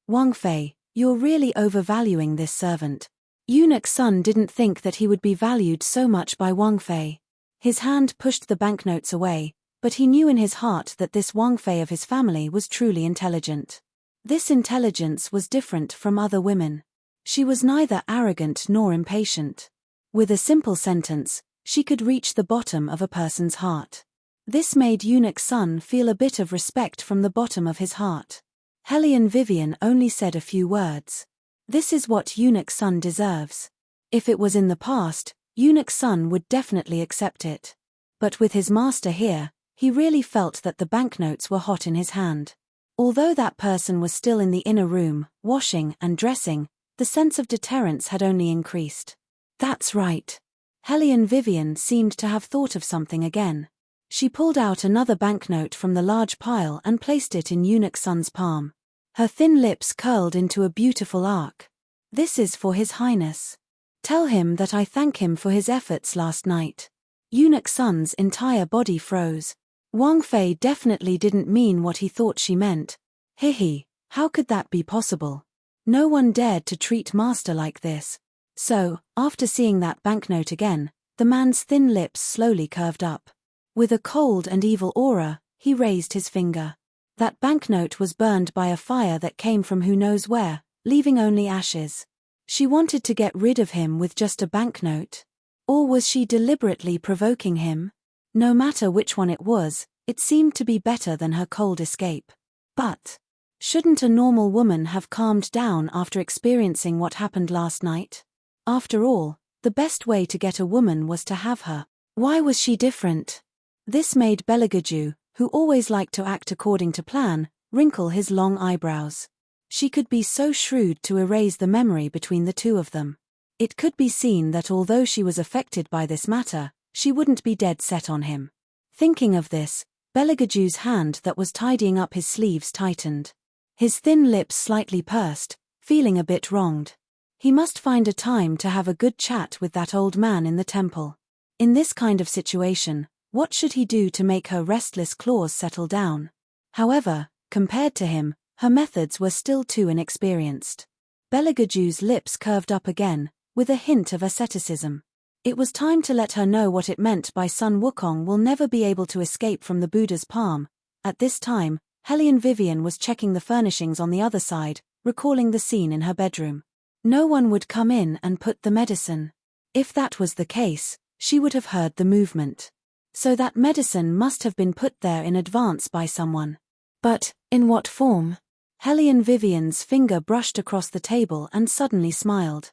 Wang Fei, you're really overvaluing this servant. Eunuch Sun didn't think that he would be valued so much by Wang Fei. His hand pushed the banknotes away, but he knew in his heart that this Wang Fei of his family was truly intelligent. This intelligence was different from other women. She was neither arrogant nor impatient. With a simple sentence, she could reach the bottom of a person's heart. This made Eunuch Sun feel a bit of respect from the bottom of his heart. Hellion Vivian only said a few words. This is what Eunuch Sun deserves. If it was in the past, Eunuch Sun would definitely accept it. But with his master here, he really felt that the banknotes were hot in his hand. Although that person was still in the inner room, washing and dressing, the sense of deterrence had only increased. That's right. Hellion Vivian seemed to have thought of something again. She pulled out another banknote from the large pile and placed it in Eunuch Sun's palm. Her thin lips curled into a beautiful arc. "This is for His Highness. Tell him that I thank him for his efforts last night." Eunuch Sun's entire body froze. Wang Fei definitely didn't mean what he thought she meant. How could that be possible? No one dared to treat master like this. So, after seeing that banknote again, the man's thin lips slowly curved up. With a cold and evil aura, he raised his finger. That banknote was burned by a fire that came from who knows where, leaving only ashes. She wanted to get rid of him with just a banknote. Or was she deliberately provoking him? No matter which one it was, it seemed to be better than her cold escape. But shouldn't a normal woman have calmed down after experiencing what happened last night? After all, the best way to get a woman was to have her. Why was she different? This made Beligaju, who always liked to act according to plan, wrinkle his long eyebrows. She could be so shrewd to erase the memory between the two of them. It could be seen that although she was affected by this matter, she wouldn't be dead set on him. Thinking of this, Bellegaju's hand that was tidying up his sleeves tightened. His thin lips slightly pursed, feeling a bit wronged. He must find a time to have a good chat with that old man in the temple. In this kind of situation, what should he do to make her restless claws settle down? However, compared to him, her methods were still too inexperienced. Bellegaju's lips curved up again, with a hint of asceticism. It was time to let her know what it meant by Sun Wukong will never be able to escape from the Buddha's palm. At this time, Hellion Vivian was checking the furnishings on the other side, recalling the scene in her bedroom. No one would come in and put the medicine. If that was the case, she would have heard the movement. So that medicine must have been put there in advance by someone. But, in what form? Hellion Vivian's finger brushed across the table and suddenly smiled.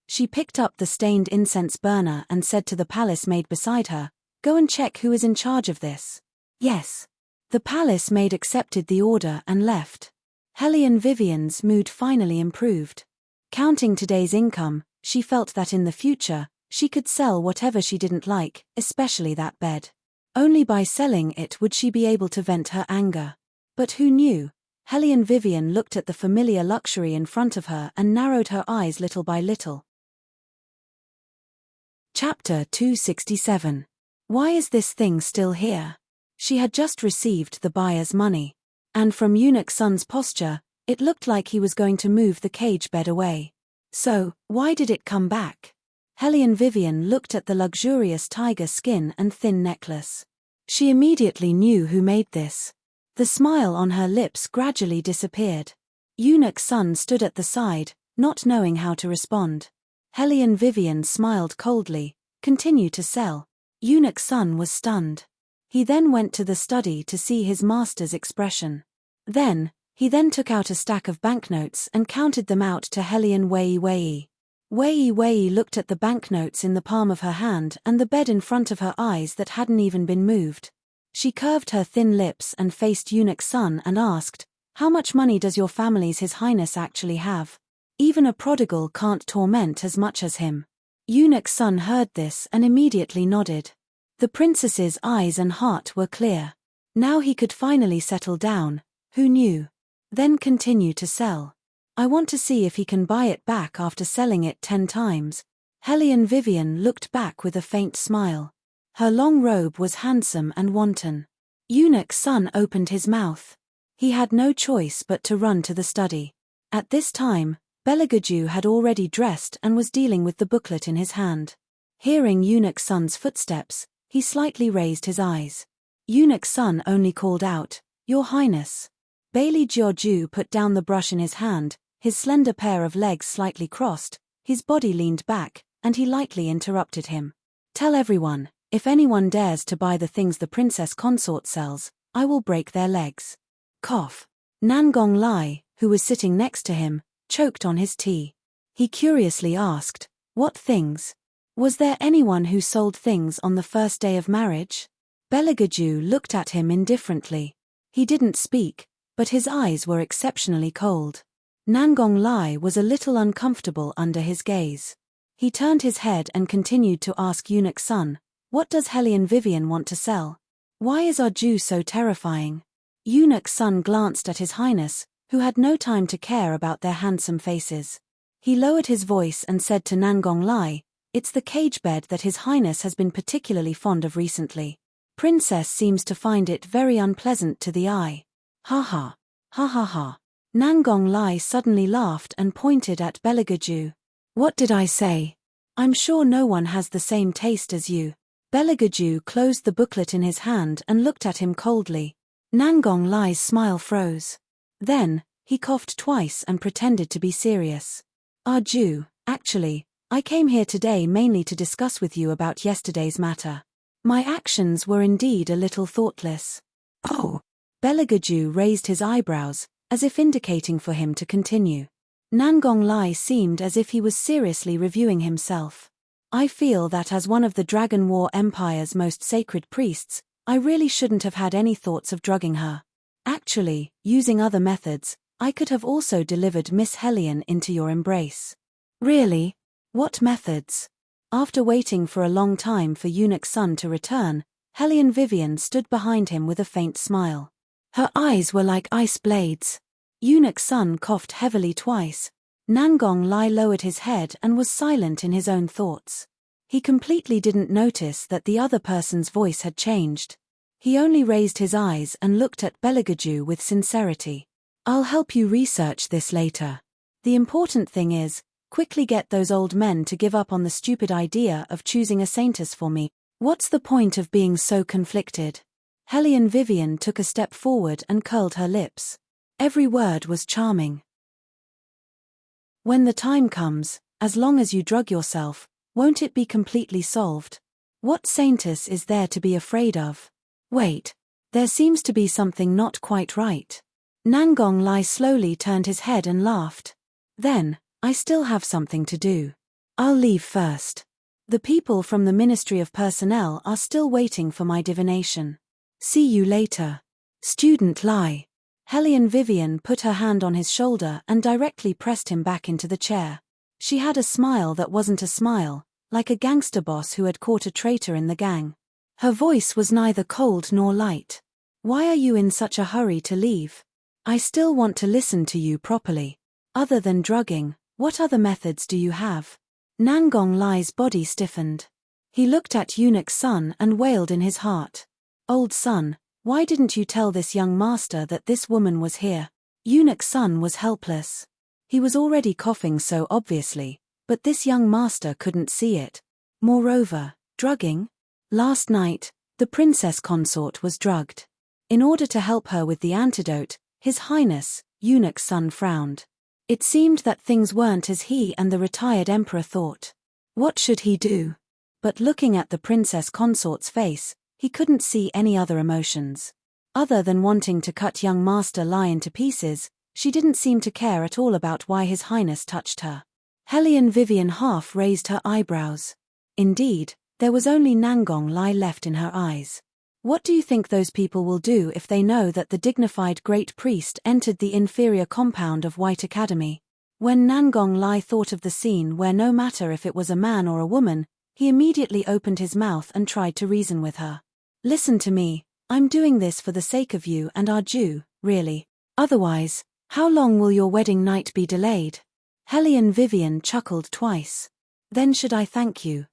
She picked up the stained incense burner and said to the palace maid beside her, "Go and check who is in charge of this." "Yes." The palace maid accepted the order and left. Hellion Vivian's mood finally improved. Counting today's income, she felt that in the future, she could sell whatever she didn't like, especially that bed. Only by selling it would she be able to vent her anger. But who knew? Hellion Vivian looked at the familiar luxury in front of her and narrowed her eyes little by little. Chapter 267. Why is this thing still here? She had just received the buyer's money. And from Eunuch Sun's posture, it looked like he was going to move the cage bed away. So, why did it come back? Hellion Vivian looked at the luxurious tiger skin and thin necklace. She immediately knew who made this. The smile on her lips gradually disappeared. Eunuch Sun stood at the side, not knowing how to respond. Hellion Vivian smiled coldly, "Continue to sell." Eunuch Sun was stunned. He then went to the study to see his master's expression. He then took out a stack of banknotes and counted them out to Hellion Wei Wei. Wei Wei looked at the banknotes in the palm of her hand and the bed in front of her eyes that hadn't even been moved. She curved her thin lips and faced Eunuch Sun and asked, "How much money does your family's His Highness actually have? Even a prodigal can't torment as much as him." Eunuch Sun heard this and immediately nodded. The princess's eyes and heart were clear. Now he could finally settle down, who knew? Then continue to sell. I want to see if he can buy it back after selling it 10 times. Hellion Vivian looked back with a faint smile. Her long robe was handsome and wanton. Eunuch Sun opened his mouth. He had no choice but to run to the study. At this time, Bellegaju had already dressed and was dealing with the booklet in his hand. Hearing Eunuch Sun's footsteps, he slightly raised his eyes. Eunuch Sun only called out, "Your Highness." Bailey Jiaoju put down the brush in his hand, his slender pair of legs slightly crossed, his body leaned back, and he lightly interrupted him. "Tell everyone, if anyone dares to buy the things the Princess Consort sells, I will break their legs." Cough. Nangong Lai, who was sitting next to him, choked on his tea. He curiously asked, "What things? Was there anyone who sold things on the first day of marriage?" Bellegaju looked at him indifferently. He didn't speak, but his eyes were exceptionally cold. Nangong Lai was a little uncomfortable under his gaze. He turned his head and continued to ask Eunuch Sun, "What does Hellion Vivian want to sell? Why is our Jew so terrifying?" Eunuch Sun glanced at His Highness, who had no time to care about their handsome faces. He lowered his voice and said to Nangong Lai, "It's the cage bed that His Highness has been particularly fond of recently. Princess seems to find it very unpleasant to the eye." Ha ha. Ha ha ha. Nangong Lai suddenly laughed and pointed at Bellegaju. "What did I say? I'm sure no one has the same taste as you." Bellegaju closed the booklet in his hand and looked at him coldly. Nangong Lai's smile froze. Then, he coughed twice and pretended to be serious. "Jew, actually, I came here today mainly to discuss with you about yesterday's matter. My actions were indeed a little thoughtless." "Oh." Bellegaju raised his eyebrows, as if indicating for him to continue. Nangong Lai seemed as if he was seriously reviewing himself. "I feel that as one of the Dragon War Empire's most sacred priests, I really shouldn't have had any thoughts of drugging her. Actually, using other methods, I could have also delivered Miss Hellion into your embrace." "Really? What methods?" After waiting for a long time for Eunuch Sun to return, Hellion Vivian stood behind him with a faint smile. Her eyes were like ice blades. Eunuch Sun coughed heavily twice. Nangong Lai lowered his head and was silent in his own thoughts. He completely didn't notice that the other person's voice had changed. He only raised his eyes and looked at Beligaju with sincerity. I'll help you research this later. The important thing is, quickly get those old men to give up on the stupid idea of choosing a saintess for me. What's the point of being so conflicted? Hellion Vivian took a step forward and curled her lips. Every word was charming. When the time comes, as long as you drug yourself, won't it be completely solved? What saintess is there to be afraid of? Wait, there seems to be something not quite right. Nangong Lai slowly turned his head and laughed. Then, I still have something to do. I'll leave first. The people from the Ministry of Personnel are still waiting for my divination. See you later. Student Lai. Hellion Vivian put her hand on his shoulder and directly pressed him back into the chair. She had a smile that wasn't a smile, like a gangster boss who had caught a traitor in the gang. Her voice was neither cold nor light. Why are you in such a hurry to leave? I still want to listen to you properly. Other than drugging, what other methods do you have? Nangong Lai's body stiffened. He looked at Eunuch Sun and wailed in his heart. Old son, why didn't you tell this young master that this woman was here? Eunuch Sun was helpless. He was already coughing so obviously, but this young master couldn't see it. Moreover, drugging? Last night, the princess consort was drugged. In order to help her with the antidote, His Highness, Eunuch Sun frowned. It seemed that things weren't as he and the retired emperor thought. What should he do? But looking at the princess consort's face, he couldn't see any other emotions. Other than wanting to cut young Master Lai into pieces, she didn't seem to care at all about why His Highness touched her. Hellion Vivian half raised her eyebrows. Indeed, there was only Nangong Lai left in her eyes. What do you think those people will do if they know that the dignified great priest entered the inferior compound of White Academy? When Nangong Lai thought of the scene where no matter if it was a man or a woman, he immediately opened his mouth and tried to reason with her. Listen to me, I'm doing this for the sake of you and our Jew, really. Otherwise, how long will your wedding night be delayed? Hellion Vivian chuckled twice. Then should I thank you,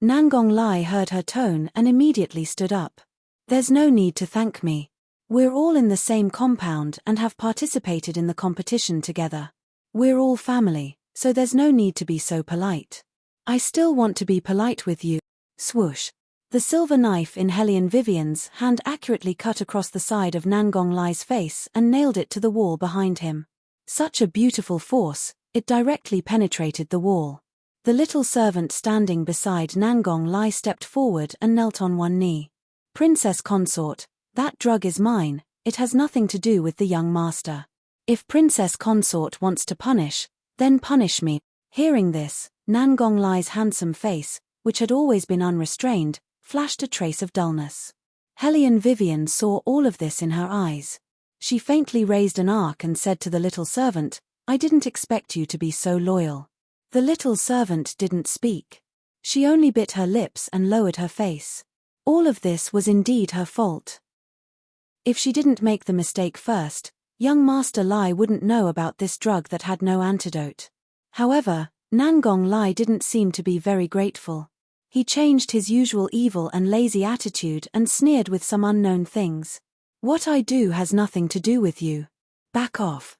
Nangong Lai heard her tone and immediately stood up. There's no need to thank me. We're all in the same compound and have participated in the competition together. We're all family, so there's no need to be so polite. I still want to be polite with you. Swoosh. The silver knife in Hellion Vivian's hand accurately cut across the side of Nangong Lai's face and nailed it to the wall behind him. Such a beautiful force, it directly penetrated the wall. The little servant standing beside Nangong Lai stepped forward and knelt on one knee. Princess Consort, that drug is mine, it has nothing to do with the young master. If Princess Consort wants to punish, then punish me. Hearing this, Nangong Lai's handsome face, which had always been unrestrained, flashed a trace of dullness. Hellion Vivian saw all of this in her eyes. She faintly raised an arc and said to the little servant, I didn't expect you to be so loyal. The little servant didn't speak. She only bit her lips and lowered her face. All of this was indeed her fault. If she didn't make the mistake first, young Master Lai wouldn't know about this drug that had no antidote. However, Nangong Lai didn't seem to be very grateful. He changed his usual evil and lazy attitude and sneered with some unknown things. What I do has nothing to do with you. Back off.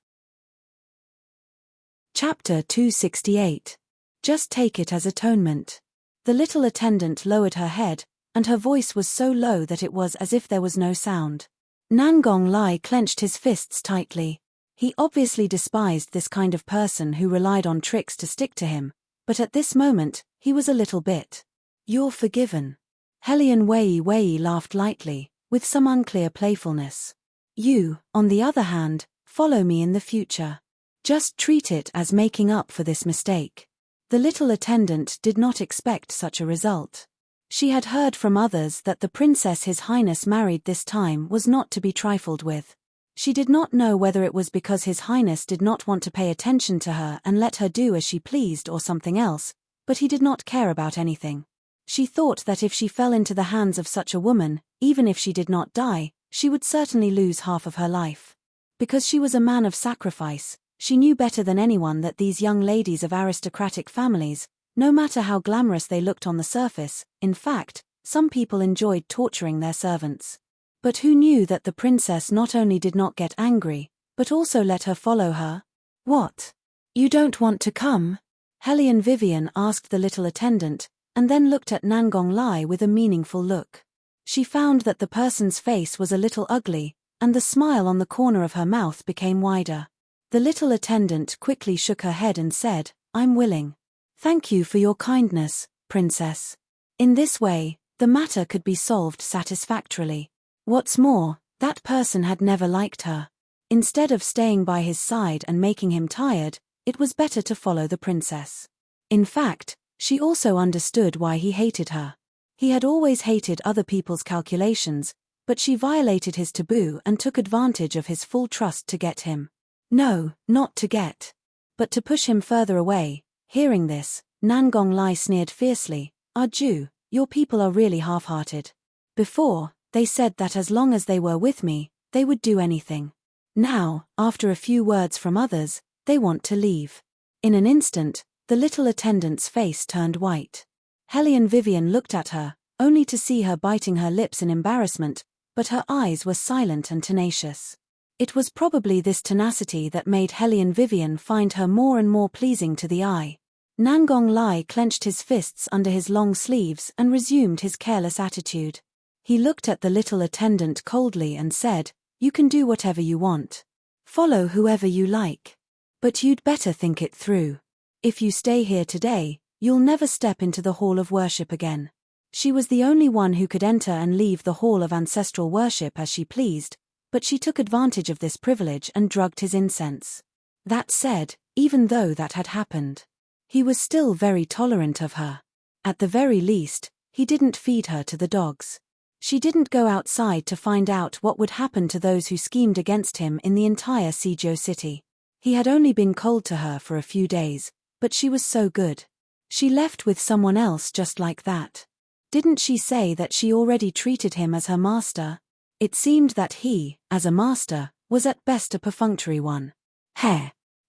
Chapter 268. Just take it as atonement. The little attendant lowered her head, and her voice was so low that it was as if there was no sound. Nangong Lai clenched his fists tightly. He obviously despised this kind of person who relied on tricks to stick to him, but at this moment, he was a little bit. You're forgiven. Hellion Wei laughed lightly, with some unclear playfulness. You, on the other hand, follow me in the future. Just treat it as making up for this mistake. The little attendant did not expect such a result. She had heard from others that the princess His Highness married this time was not to be trifled with. She did not know whether it was because His Highness did not want to pay attention to her and let her do as she pleased or something else, But he did not care about anything. She thought that if she fell into the hands of such a woman, even if she did not die, she would certainly lose half of her life. Because she was a man of sacrifice, she knew better than anyone that these young ladies of aristocratic families, no matter how glamorous they looked on the surface, in fact, some people enjoyed torturing their servants. But who knew that the princess not only did not get angry, but also let her follow her? What? You don't want to come? Helian Vivian asked the little attendant, and then looked at Nangong Lai with a meaningful look. She found that the person's face was a little ugly, and the smile on the corner of her mouth became wider. The little attendant quickly shook her head and said, I'm willing. Thank you for your kindness, princess. In this way, the matter could be solved satisfactorily. What's more, that person had never liked her. Instead of staying by his side and making him tired, it was better to follow the princess. In fact, she also understood why he hated her. He had always hated other people's calculations, but she violated his taboo and took advantage of his full trust to get him. No, not to get, but to push him further away. Hearing this, Nangong Lai sneered fiercely, Jew, your people are really half-hearted. Before, they said that as long as they were with me, they would do anything. Now, after a few words from others, they want to leave. In an instant, the little attendant's face turned white. Helian Vivian looked at her, only to see her biting her lips in embarrassment, but her eyes were silent and tenacious. It was probably this tenacity that made Helian Vivian find her more and more pleasing to the eye. Nangong Lai clenched his fists under his long sleeves and resumed his careless attitude. He looked at the little attendant coldly and said, You can do whatever you want. Follow whoever you like. But you'd better think it through. If you stay here today, you'll never step into the hall of worship again. She was the only one who could enter and leave the hall of ancestral worship as she pleased, but she took advantage of this privilege and drugged his incense. That said, even though that had happened, he was still very tolerant of her. At the very least, he didn't feed her to the dogs. She didn't go outside to find out what would happen to those who schemed against him in the entire Seijo city. He had only been cold to her for a few days, but she was so good. She left with someone else just like that. Didn't she say that she already treated him as her master? It seemed that he, as a master, was at best a perfunctory one.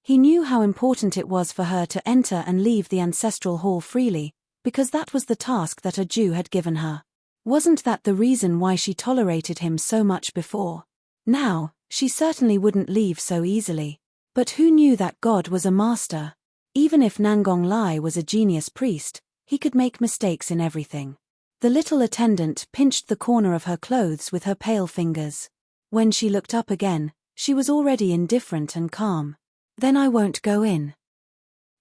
He knew how important it was for her to enter and leave the ancestral hall freely, because that was the task that a Jew had given her. Wasn't that the reason why she tolerated him so much before? Now, she certainly wouldn't leave so easily. But who knew that God was a master? Even if Nangong Lai was a genius priest, he could make mistakes in everything. The little attendant pinched the corner of her clothes with her pale fingers. When she looked up again, she was already indifferent and calm. Then I won't go in.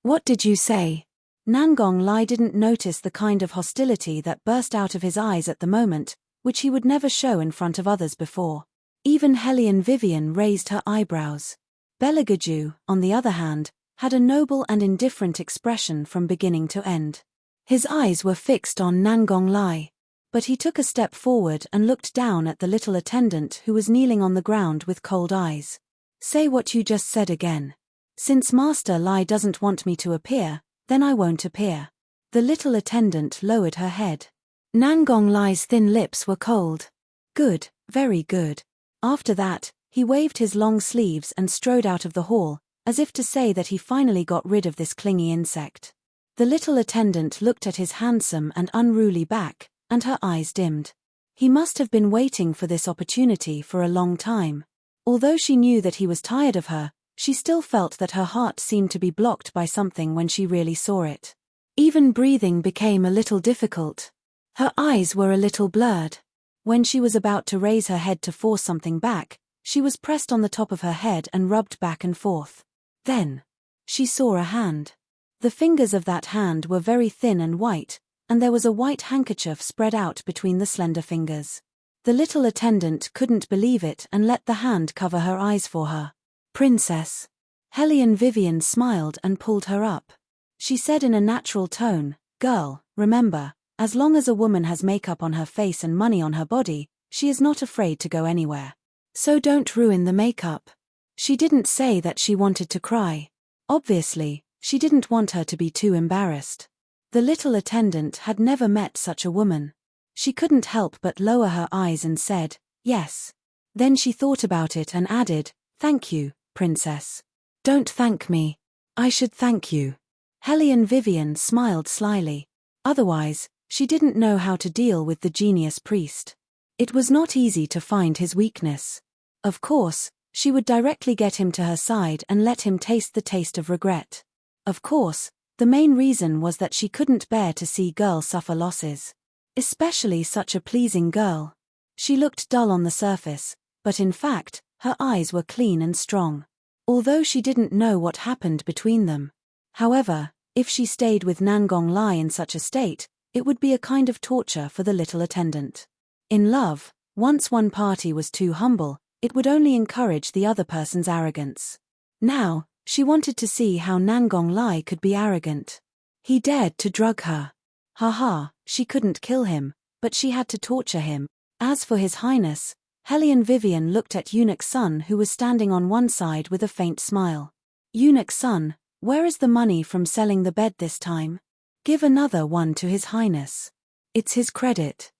What did you say? Nangong Lai didn't notice the kind of hostility that burst out of his eyes at the moment, which he would never show in front of others before. Even Helian Vivian raised her eyebrows. Beligaju, on the other hand, had a noble and indifferent expression from beginning to end. His eyes were fixed on Nangong Lai, but he took a step forward and looked down at the little attendant who was kneeling on the ground with cold eyes. Say what you just said again. Since Master Lai doesn't want me to appear, then I won't appear. The little attendant lowered her head. Nangong Lai's thin lips were cold. Good, very good. After that, he waved his long sleeves and strode out of the hall, as if to say that he finally got rid of this clingy insect. The little attendant looked at his handsome and unruly back, and her eyes dimmed. He must have been waiting for this opportunity for a long time. Although she knew that he was tired of her, she still felt that her heart seemed to be blocked by something when she really saw it. Even breathing became a little difficult. Her eyes were a little blurred. When she was about to raise her head to force something back, she was pressed on the top of her head and rubbed back and forth. Then, she saw a hand. The fingers of that hand were very thin and white, and there was a white handkerchief spread out between the slender fingers. The little attendant couldn't believe it and let the hand cover her eyes for her. Princess. Helian Vivian smiled and pulled her up. She said in a natural tone, Girl, remember, as long as a woman has makeup on her face and money on her body, she is not afraid to go anywhere. So don't ruin the makeup. She didn't say that she wanted to cry. Obviously, she didn't want her to be too embarrassed. The little attendant had never met such a woman. She couldn't help but lower her eyes and said, "Yes." Then she thought about it and added, "Thank you, princess." "Don't thank me. I should thank you." Helene Vivian smiled slyly. Otherwise, she didn't know how to deal with the genius priest. It was not easy to find his weakness. Of course, she would directly get him to her side and let him taste the taste of regret. Of course, the main reason was that she couldn't bear to see girls suffer losses. Especially such a pleasing girl. She looked dull on the surface, but in fact, her eyes were clean and strong. Although she didn't know what happened between them. However, if she stayed with Nangong Lai in such a state, it would be a kind of torture for the little attendant. In love, once one party was too humble, it would only encourage the other person's arrogance. Now, she wanted to see how Nangong Lai could be arrogant. He dared to drug her. Haha, she couldn't kill him, but she had to torture him. As for His Highness, Helene Vivian looked at Eunuch Sun, who was standing on one side with a faint smile. "Eunuch Sun, where is the money from selling the bed this time? Give another one to His Highness. It's his credit."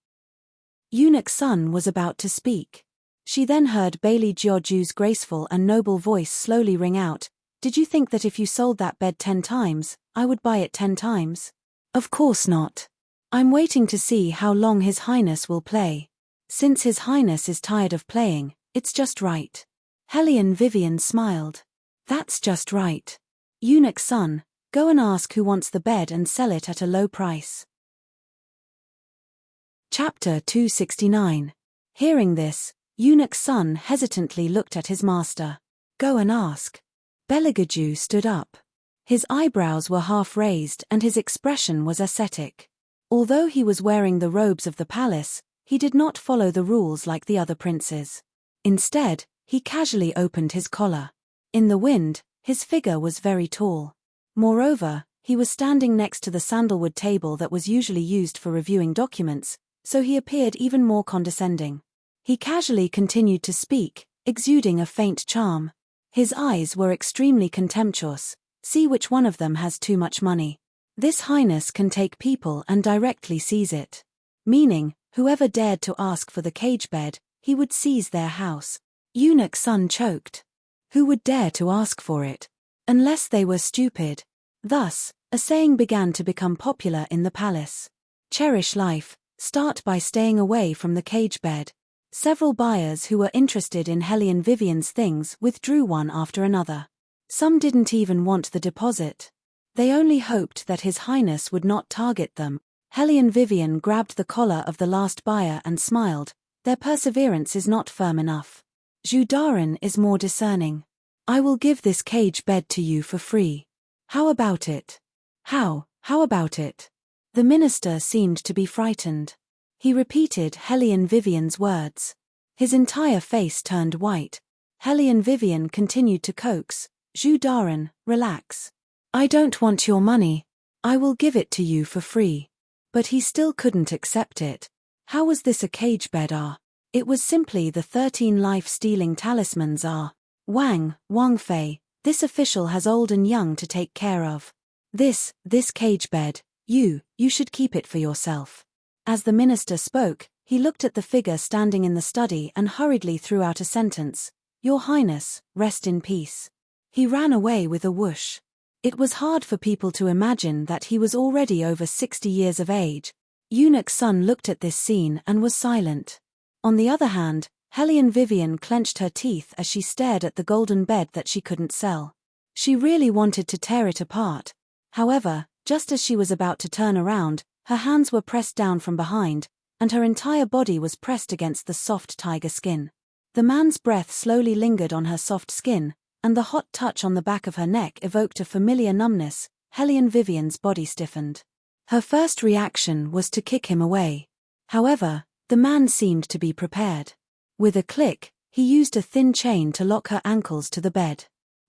Eunuch Sun was about to speak. She then heard Bailey Jiaoju's graceful and noble voice slowly ring out, "Did you think that if you sold that bed 10 times, I would buy it 10 times? Of course not. I'm waiting to see how long His Highness will play. Since His Highness is tired of playing, it's just right." Helene Vivian smiled. "That's just right. Eunuch Sun, go and ask who wants the bed and sell it at a low price." Chapter 269. Hearing this, Eunuch Sun hesitantly looked at his master. "Go and ask." Beligaju stood up. His eyebrows were half raised and his expression was ascetic. Although he was wearing the robes of the palace, he did not follow the rules like the other princes. Instead, he casually opened his collar. In the wind, his figure was very tall. Moreover, he was standing next to the sandalwood table that was usually used for reviewing documents, so he appeared even more condescending. He casually continued to speak, exuding a faint charm. His eyes were extremely contemptuous. "See which one of them has too much money. This Highness can take people and directly seize it." Meaning, whoever dared to ask for the cage bed, he would seize their house. Eunuch Sun choked. Who would dare to ask for it? Unless they were stupid. Thus, a saying began to become popular in the palace. "Cherish life, start by staying away from the cage bed." Several buyers who were interested in Helene Vivian's things withdrew one after another. Some didn't even want the deposit. They only hoped that His Highness would not target them. Helene Vivian grabbed the collar of the last buyer and smiled. "Their perseverance is not firm enough. Zhu Daren is more discerning. I will give this cage bed to you for free. How about it?" How about it?" The minister seemed to be frightened. He repeated Helene Vivian's words. His entire face turned white. Helene Vivian continued to coax, "Zhu Daren, relax. I don't want your money. I will give it to you for free." But he still couldn't accept it. How was this a cage bed? It was simply the 13 life-stealing talismans. Wang Fei, this official has old and young to take care of. This cage bed, you should keep it for yourself." As the minister spoke, he looked at the figure standing in the study and hurriedly threw out a sentence, "Your Highness, rest in peace." He ran away with a whoosh. It was hard for people to imagine that he was already over 60 years of age. Eunuch Sun looked at this scene and was silent. On the other hand, Helene Vivian clenched her teeth as she stared at the golden bed that she couldn't sell. She really wanted to tear it apart. However, just as she was about to turn around, her hands were pressed down from behind, and her entire body was pressed against the soft tiger skin. The man's breath slowly lingered on her soft skin, and the hot touch on the back of her neck evoked a familiar numbness. Helene Vivian's body stiffened. Her first reaction was to kick him away. However, the man seemed to be prepared. With a click, he used a thin chain to lock her ankles to the bed.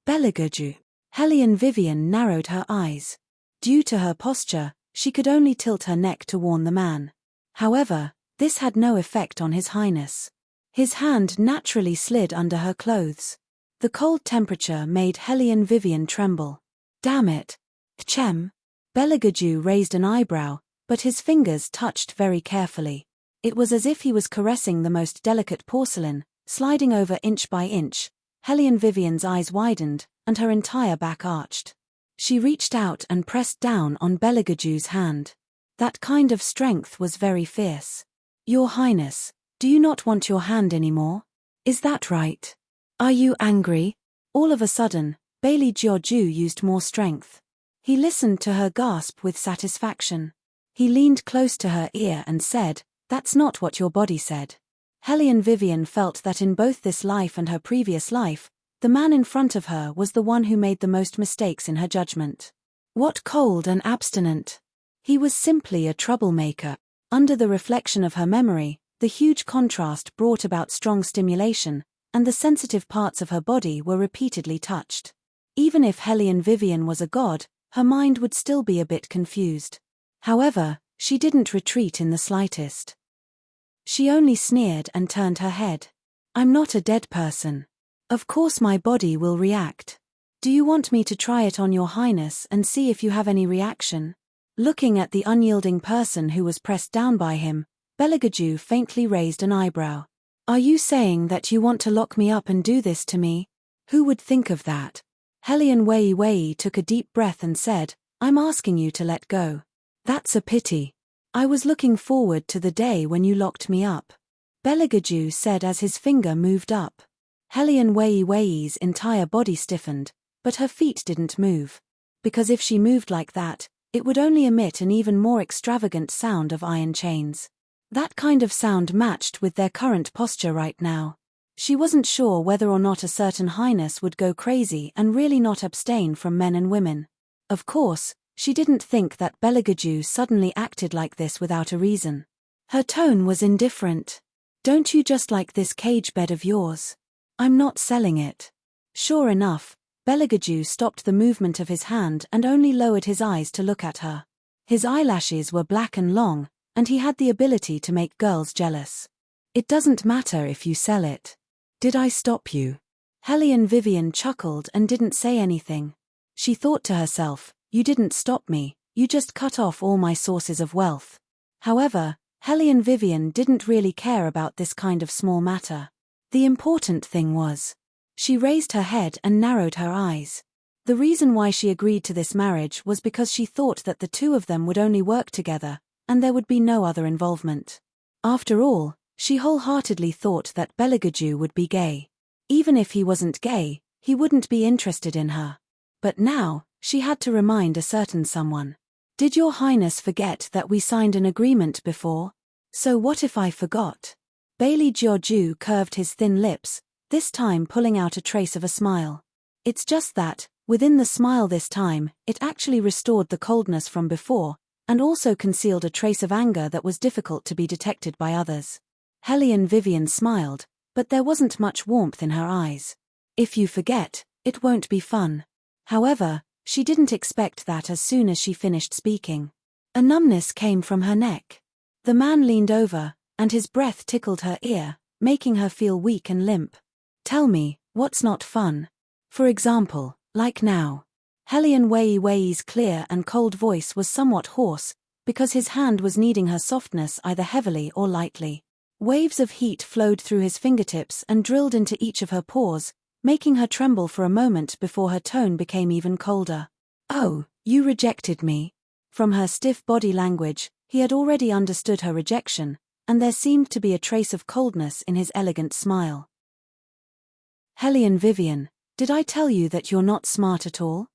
Beligaju. Helene Vivian narrowed her eyes. Due to her posture, she could only tilt her neck to warn the man. However, this had no effect on His Highness. His hand naturally slid under her clothes. The cold temperature made Helene Vivian tremble. "Damn it. Chem. Belagaju raised an eyebrow, but his fingers touched very carefully. It was as if he was caressing the most delicate porcelain, sliding over inch by inch. Helene Vivian's eyes widened, and her entire back arched. She reached out and pressed down on Belagaju's hand. That kind of strength was very fierce. Your Highness, do you not want your hand anymore? Is that right? Are you angry? All of a sudden, Bailey Jiaoju used more strength. He listened to her gasp with satisfaction. He leaned close to her ear and said, "That's not what your body said." Helene Vivian felt that in both this life and her previous life, the man in front of her was the one who made the most mistakes in her judgment. What cold and abstinent! He was simply a troublemaker. Under the reflection of her memory, the huge contrast brought about strong stimulation, and the sensitive parts of her body were repeatedly touched. Even if Helene Vivian was a god, her mind would still be a bit confused. However, she didn't retreat in the slightest. She only sneered and turned her head. I'm not a dead person. Of course my body will react. Do you want me to try it on your Highness and see if you have any reaction? Looking at the unyielding person who was pressed down by him, Belagaju faintly raised an eyebrow. Are you saying that you want to lock me up and do this to me? Who would think of that? Helene Wei took a deep breath and said, I'm asking you to let go. That's a pity. I was looking forward to the day when you locked me up. Belagaju said as his finger moved up. Helene Wei's entire body stiffened, but her feet didn't move. Because if she moved like that, it would only emit an even more extravagant sound of iron chains. That kind of sound matched with their current posture right now. She wasn't sure whether or not a certain highness would go crazy and really not abstain from men and women. Of course, she didn't think that Belagaju suddenly acted like this without a reason. Her tone was indifferent. Don't you just like this cage bed of yours? I'm not selling it. Sure enough, Belagaju stopped the movement of his hand and only lowered his eyes to look at her. His eyelashes were black and long, and he had the ability to make girls jealous. It doesn't matter if you sell it. Did I stop you? Helene Vivian chuckled and didn't say anything. She thought to herself, you didn't stop me, you just cut off all my sources of wealth. However, Helene Vivian didn't really care about this kind of small matter. The important thing was, she raised her head and narrowed her eyes. The reason why she agreed to this marriage was because she thought that the two of them would only work together, and there would be no other involvement. After all, she wholeheartedly thought that Belagaju would be gay. Even if he wasn't gay, he wouldn't be interested in her. But now, she had to remind a certain someone. Did your Highness forget that we signed an agreement before? So what if I forgot? Bailey Jiaoju curved his thin lips, this time pulling out a trace of a smile. It's just that, within the smile this time, it actually restored the coldness from before, and also concealed a trace of anger that was difficult to be detected by others. Helene Vivian smiled, but there wasn't much warmth in her eyes. If you forget, it won't be fun. However, she didn't expect that as soon as she finished speaking. A numbness came from her neck. The man leaned over, and his breath tickled her ear, making her feel weak and limp. Tell me, what's not fun? For example, like now. Helene Wei's clear and cold voice was somewhat hoarse, because his hand was kneading her softness either heavily or lightly. Waves of heat flowed through his fingertips and drilled into each of her pores, making her tremble for a moment before her tone became even colder. Oh, you rejected me. From her stiff body language, he had already understood her rejection, and there seemed to be a trace of coldness in his elegant smile. Helene Vivian, did I tell you that you're not smart at all?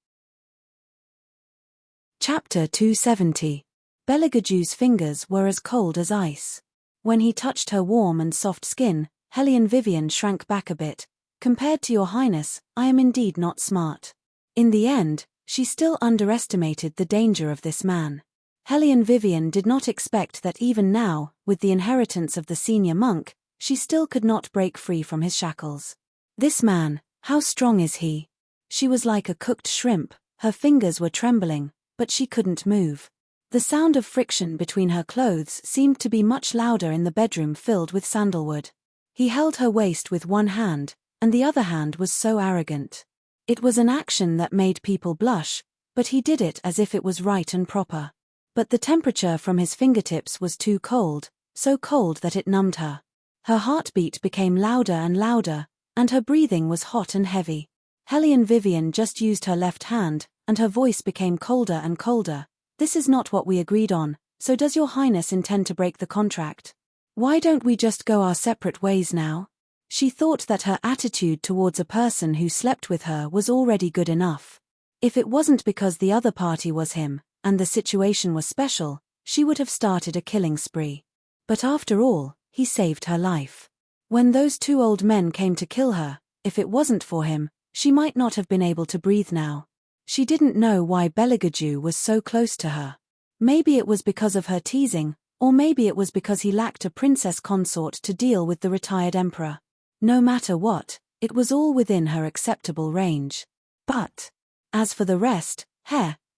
Chapter 270. Belagaju's fingers were as cold as ice. When he touched her warm and soft skin, Helene Vivian shrank back a bit. Compared to your Highness, I am indeed not smart. In the end, she still underestimated the danger of this man. Helene Vivian did not expect that even now, with the inheritance of the senior monk, she still could not break free from his shackles. This man, how strong is he? She was like a cooked shrimp, her fingers were trembling, but she couldn't move. The sound of friction between her clothes seemed to be much louder in the bedroom filled with sandalwood. He held her waist with one hand, and the other hand was so arrogant. It was an action that made people blush, but he did it as if it was right and proper. But the temperature from his fingertips was too cold, so cold that it numbed her. Her heartbeat became louder and louder, and her breathing was hot and heavy. Hellion Vivian just used her left hand, and her voice became colder and colder. This is not what we agreed on, so does your highness intend to break the contract? Why don't we just go our separate ways now? She thought that her attitude towards a person who slept with her was already good enough. If it wasn't because the other party was him, and the situation was special, she would have started a killing spree. But after all, he saved her life. When those two old men came to kill her, if it wasn't for him, she might not have been able to breathe now. She didn't know why Beligaju was so close to her. Maybe it was because of her teasing, or maybe it was because he lacked a princess consort to deal with the retired emperor. No matter what, it was all within her acceptable range. But, as for the rest,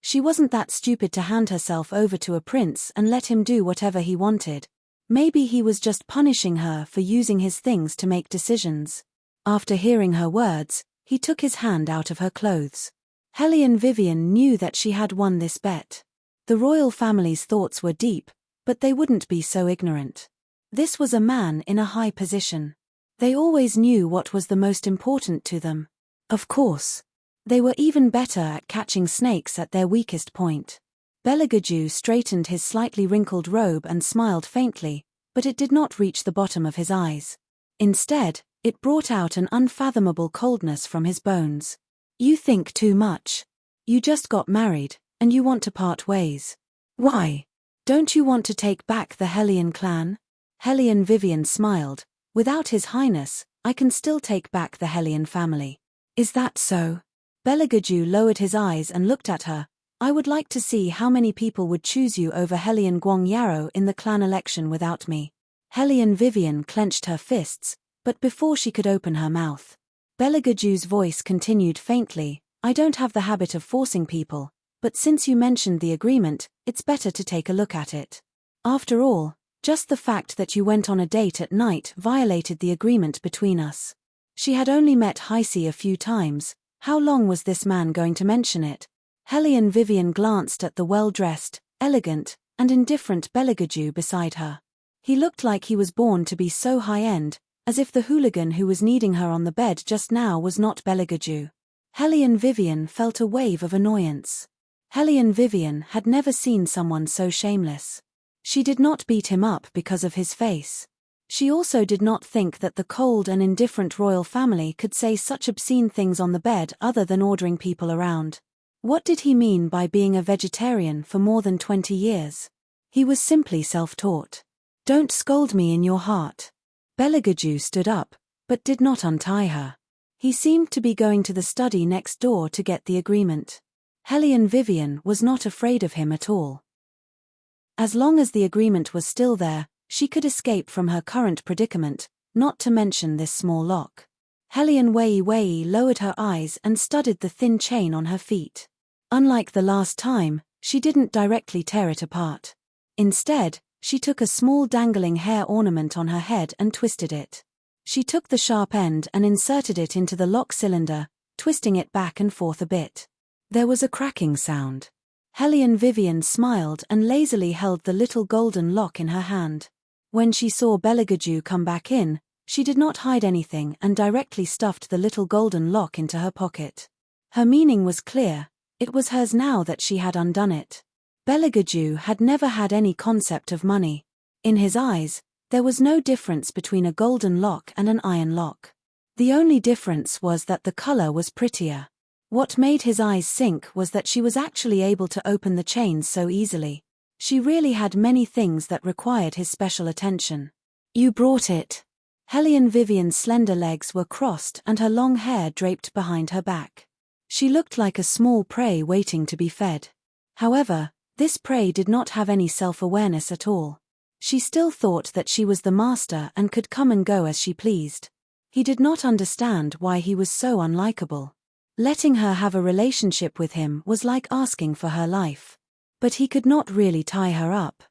she wasn't that stupid to hand herself over to a prince and let him do whatever he wanted. Maybe he was just punishing her for using his things to make decisions. After hearing her words, he took his hand out of her clothes. Hellion Vivian knew that she had won this bet. The royal family's thoughts were deep, but they wouldn't be so ignorant. This was a man in a high position. They always knew what was the most important to them. Of course. They were even better at catching snakes at their weakest point. Beligaju straightened his slightly wrinkled robe and smiled faintly, but it did not reach the bottom of his eyes. Instead, it brought out an unfathomable coldness from his bones. You think too much. You just got married, and you want to part ways. Why? Don't you want to take back the Hellion clan? Hellion Vivian smiled. Without his highness, I can still take back the Hellion family. Is that so? Beligaju lowered his eyes and looked at her. I would like to see how many people would choose you over Hellion Guangyaro in the clan election without me. Hellion Vivian clenched her fists, but before she could open her mouth, Beligaju's voice continued faintly, I don't have the habit of forcing people, but since you mentioned the agreement, it's better to take a look at it. After all, just the fact that you went on a date at night violated the agreement between us. She had only met Heisey a few times. How long was this man going to mention it? Hellion Vivian glanced at the well-dressed, elegant, and indifferent Beligaju beside her. He looked like he was born to be so high-end, as if the hooligan who was kneading her on the bed just now was not Beligaju. Hellion Vivian felt a wave of annoyance. Hellion Vivian had never seen someone so shameless. She did not beat him up because of his face. She also did not think that the cold and indifferent royal family could say such obscene things on the bed other than ordering people around. What did he mean by being a vegetarian for more than 20 years? He was simply self-taught. Don't scold me in your heart. Beligaju stood up, but did not untie her. He seemed to be going to the study next door to get the agreement. Hellion Vivian was not afraid of him at all. As long as the agreement was still there, she could escape from her current predicament, not to mention this small lock. Hellion Wei lowered her eyes and studied the thin chain on her feet. Unlike the last time, she didn't directly tear it apart. Instead, she took a small dangling hair ornament on her head and twisted it. She took the sharp end and inserted it into the lock cylinder, twisting it back and forth a bit. There was a cracking sound. Hellion Vivian smiled and lazily held the little golden lock in her hand. When she saw Beligaju come back in, she did not hide anything and directly stuffed the little golden lock into her pocket. Her meaning was clear. It was hers now that she had undone it. Beligaju had never had any concept of money. In his eyes, there was no difference between a golden lock and an iron lock. The only difference was that the color was prettier. What made his eyes sink was that she was actually able to open the chains so easily. She really had many things that required his special attention. You brought it. Hellion Vivian's slender legs were crossed and her long hair draped behind her back. She looked like a small prey waiting to be fed. However, this prey did not have any self-awareness at all. She still thought that she was the master and could come and go as she pleased. He did not understand why he was so unlikable. Letting her have a relationship with him was like asking for her life. But he could not really tie her up.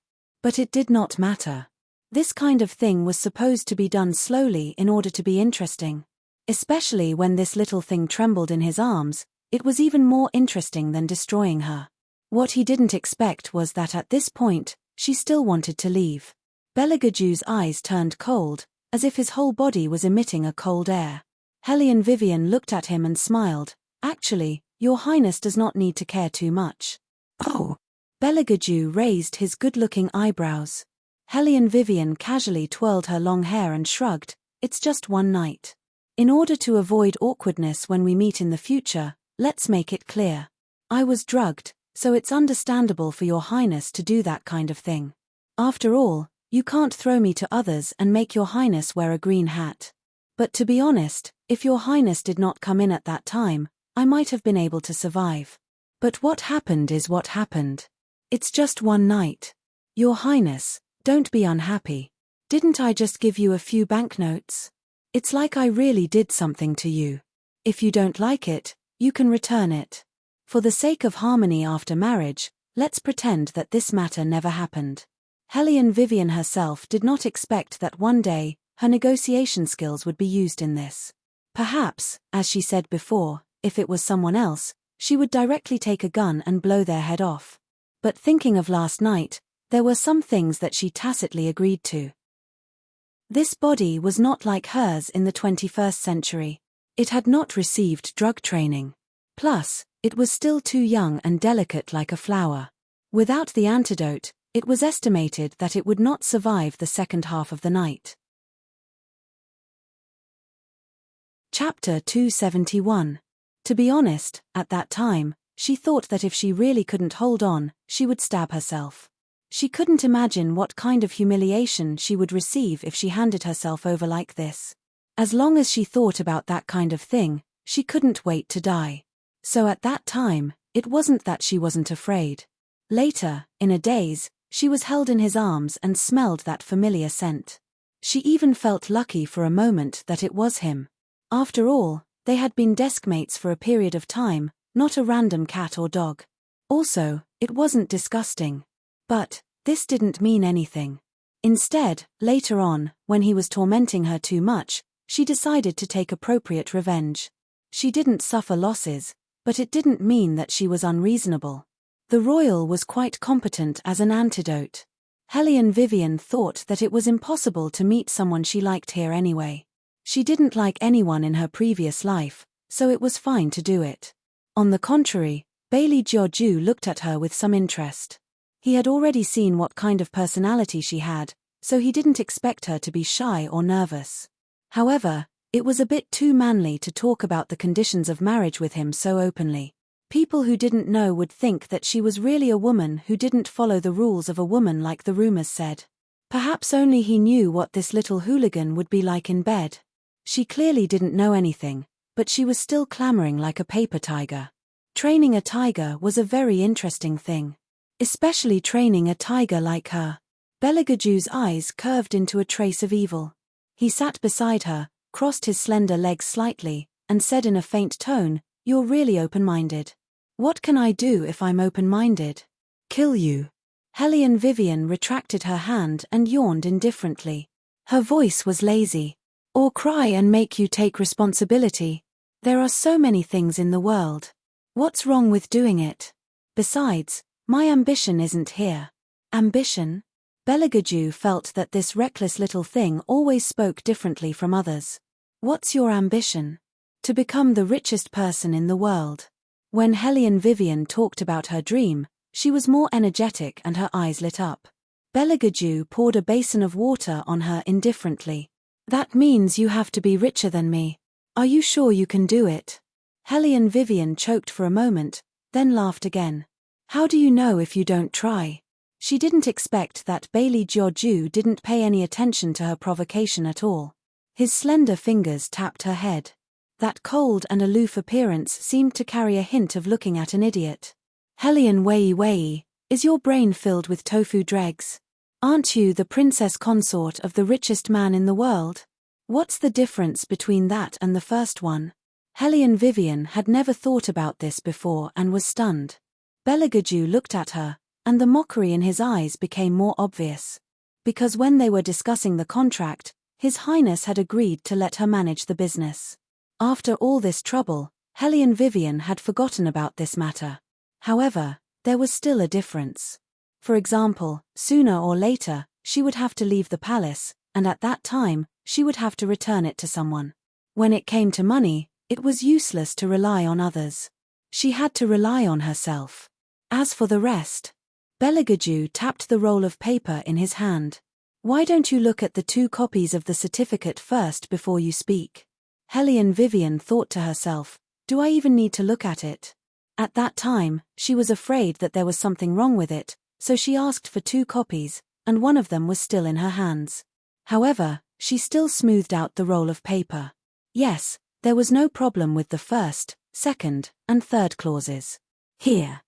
But it did not matter. This kind of thing was supposed to be done slowly in order to be interesting. Especially when this little thing trembled in his arms, It was even more interesting than destroying her. What he didn't expect was that at this point, she still wanted to leave. Bellegaju's eyes turned cold, as if his whole body was emitting a cold air. Hellion Vivian looked at him and smiled. Actually, Your Highness does not need to care too much. Oh. Bellegaju raised his good-looking eyebrows. Hellion Vivian casually twirled her long hair and shrugged. It's just one night. In order to avoid awkwardness when we meet in the future, let's make it clear. I was drugged, so it's understandable for Your Highness to do that kind of thing. After all, you can't throw me to others and make Your Highness wear a green hat. But to be honest, if Your Highness did not come in at that time, I might have been able to survive. But what happened is what happened. It's just one night. Your Highness, don't be unhappy. Didn't I just give you a few banknotes? It's like I really did something to you. If you don't like it, you can return it. For the sake of harmony after marriage, let's pretend that this matter never happened. Hellion Vivian herself did not expect that one day, her negotiation skills would be used in this. Perhaps, as she said before, if it was someone else, she would directly take a gun and blow their head off. But thinking of last night, there were some things that she tacitly agreed to. This body was not like hers in the 21st century. It had not received drug training. Plus, it was still too young and delicate like a flower. Without the antidote, it was estimated that it would not survive the second half of the night. Chapter 271. To be honest, at that time, she thought that if she really couldn't hold on, she would stab herself. She couldn't imagine what kind of humiliation she would receive if she handed herself over like this. As long as she thought about that kind of thing, she couldn't wait to die. So at that time, it wasn't that she wasn't afraid. Later, in a daze, she was held in his arms and smelled that familiar scent. She even felt lucky for a moment that it was him. After all, they had been deskmates for a period of time, not a random cat or dog. Also, it wasn't disgusting. But this didn't mean anything. Instead, later on, when he was tormenting her too much, she decided to take appropriate revenge. She didn't suffer losses, but it didn't mean that she was unreasonable. The royal was quite competent as an antidote. Hellion Vivian thought that it was impossible to meet someone she liked here anyway. She didn't like anyone in her previous life, so it was fine to do it. On the contrary, Bailey Georgiou looked at her with some interest. He had already seen what kind of personality she had, so he didn't expect her to be shy or nervous. However, it was a bit too manly to talk about the conditions of marriage with him so openly. People who didn't know would think that she was really a woman who didn't follow the rules of a woman like the rumors said. Perhaps only he knew what this little hooligan would be like in bed. She clearly didn't know anything, but she was still clamoring like a paper tiger. Training a tiger was a very interesting thing. Especially training a tiger like her. Bellegaju's eyes curved into a trace of evil. He sat beside her, crossed his slender legs slightly, and said in a faint tone, "You're really open-minded." "What can I do if I'm open-minded?" "Kill you." Hellion Vivian retracted her hand and yawned indifferently. Her voice was lazy. "Or cry and make you take responsibility. There are so many things in the world. What's wrong with doing it? Besides, my ambition isn't here." Ambition? Bellegaju felt that this reckless little thing always spoke differently from others. "What's your ambition?" "To become the richest person in the world." When Hellion Vivian talked about her dream, she was more energetic and her eyes lit up. Bellegaju poured a basin of water on her indifferently. "That means you have to be richer than me. Are you sure you can do it?" Hellion Vivian choked for a moment, then laughed again. "How do you know if you don't try?" She didn't expect that Bailey Georgiou didn't pay any attention to her provocation at all. His slender fingers tapped her head. That cold and aloof appearance seemed to carry a hint of looking at an idiot. "Hellion Wei, is your brain filled with tofu dregs? Aren't you the princess consort of the richest man in the world? What's the difference between that and the first one?" Hellion Vivian had never thought about this before and was stunned. Bellegaju looked at her, and the mockery in his eyes became more obvious. Because when they were discussing the contract, His Highness had agreed to let her manage the business. After all this trouble, Hellion Vivian had forgotten about this matter. However, there was still a difference. For example, sooner or later, she would have to leave the palace, and at that time, she would have to return it to someone. When it came to money, it was useless to rely on others. She had to rely on herself. As for the rest, Beligaju tapped the roll of paper in his hand. Why don't you look at the 2 copies of the certificate first before you speak? Hellion Vivian thought to herself, do I even need to look at it? At that time, she was afraid that there was something wrong with it, so she asked for 2 copies, and one of them was still in her hands. However, she still smoothed out the roll of paper. Yes, there was no problem with the first, second, and third clauses. Here.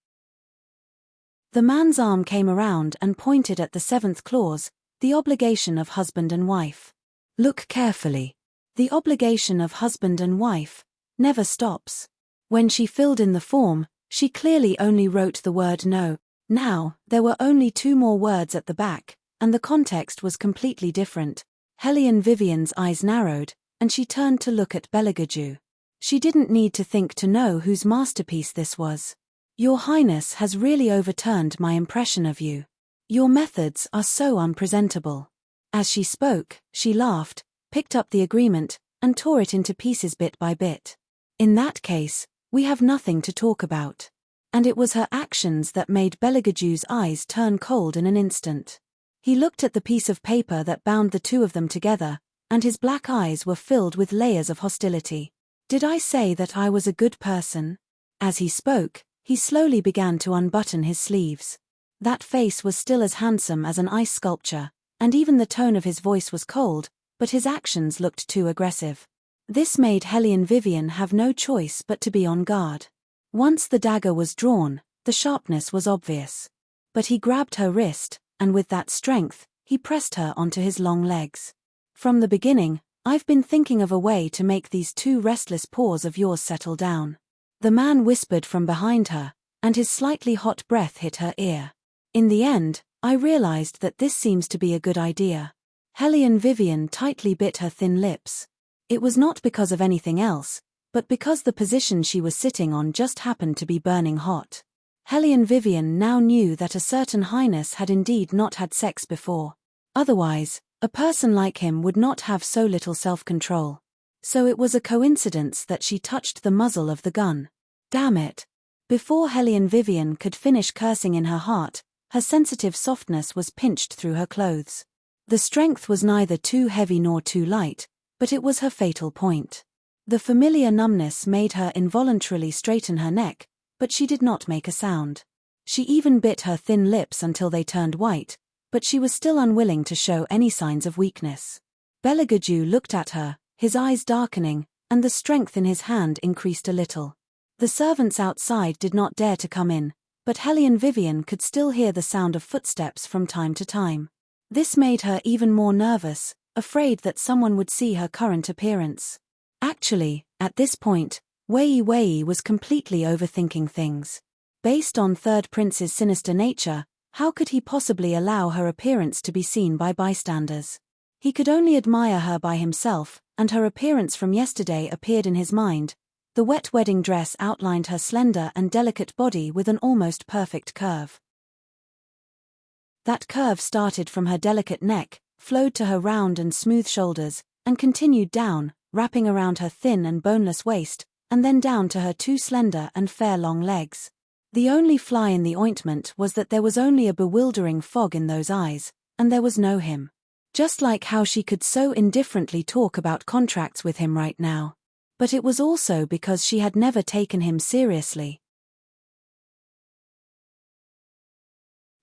The man's arm came around and pointed at the 7th clause, the obligation of husband and wife. Look carefully. The obligation of husband and wife never stops. When she filled in the form, she clearly only wrote the word no. Now, there were only 2 more words at the back, and the context was completely different. Hellion Vivian's eyes narrowed, and she turned to look at Beligaju. She didn't need to think to know whose masterpiece this was. Your Highness has really overturned my impression of you. Your methods are so unpresentable. As she spoke, she laughed, picked up the agreement, and tore it into pieces bit by bit. In that case, we have nothing to talk about. And it was her actions that made Beligaju's eyes turn cold in an instant. He looked at the piece of paper that bound the 2 of them together, and his black eyes were filled with layers of hostility. Did I say that I was a good person? As he spoke, he slowly began to unbutton his sleeves. That face was still as handsome as an ice sculpture, and even the tone of his voice was cold, but his actions looked too aggressive. This made Hellion Vivian have no choice but to be on guard. Once the dagger was drawn, the sharpness was obvious. But he grabbed her wrist, and with that strength, he pressed her onto his long legs. From the beginning, I've been thinking of a way to make these 2 restless paws of yours settle down. The man whispered from behind her, and his slightly hot breath hit her ear. In the end, I realized that this seems to be a good idea. Hellion Vivian tightly bit her thin lips. It was not because of anything else, but because the position she was sitting on just happened to be burning hot. Hellion Vivian now knew that a certain highness had indeed not had sex before. Otherwise, a person like him would not have so little self-control. So it was a coincidence that she touched the muzzle of the gun. Damn it. Before Hellion Vivian could finish cursing in her heart, her sensitive softness was pinched through her clothes. The strength was neither too heavy nor too light, but it was her fatal point. The familiar numbness made her involuntarily straighten her neck, but she did not make a sound. She even bit her thin lips until they turned white, but she was still unwilling to show any signs of weakness. Beligaju looked at her, his eyes darkening, and the strength in his hand increased a little. The servants outside did not dare to come in, but Hellion Vivian could still hear the sound of footsteps from time to time. This made her even more nervous, afraid that someone would see her current appearance. Actually, at this point, Wei Wei was completely overthinking things. Based on Third Prince's sinister nature, how could he possibly allow her appearance to be seen by bystanders? He could only admire her by himself, and her appearance from yesterday appeared in his mind. The wet wedding dress outlined her slender and delicate body with an almost perfect curve. That curve started from her delicate neck, flowed to her round and smooth shoulders, and continued down, wrapping around her thin and boneless waist, and then down to her 2 slender and fair long legs. The only fly in the ointment was that there was only a bewildering fog in those eyes, and there was no him. Just like how she could so indifferently talk about contracts with him right now. But it was also because she had never taken him seriously.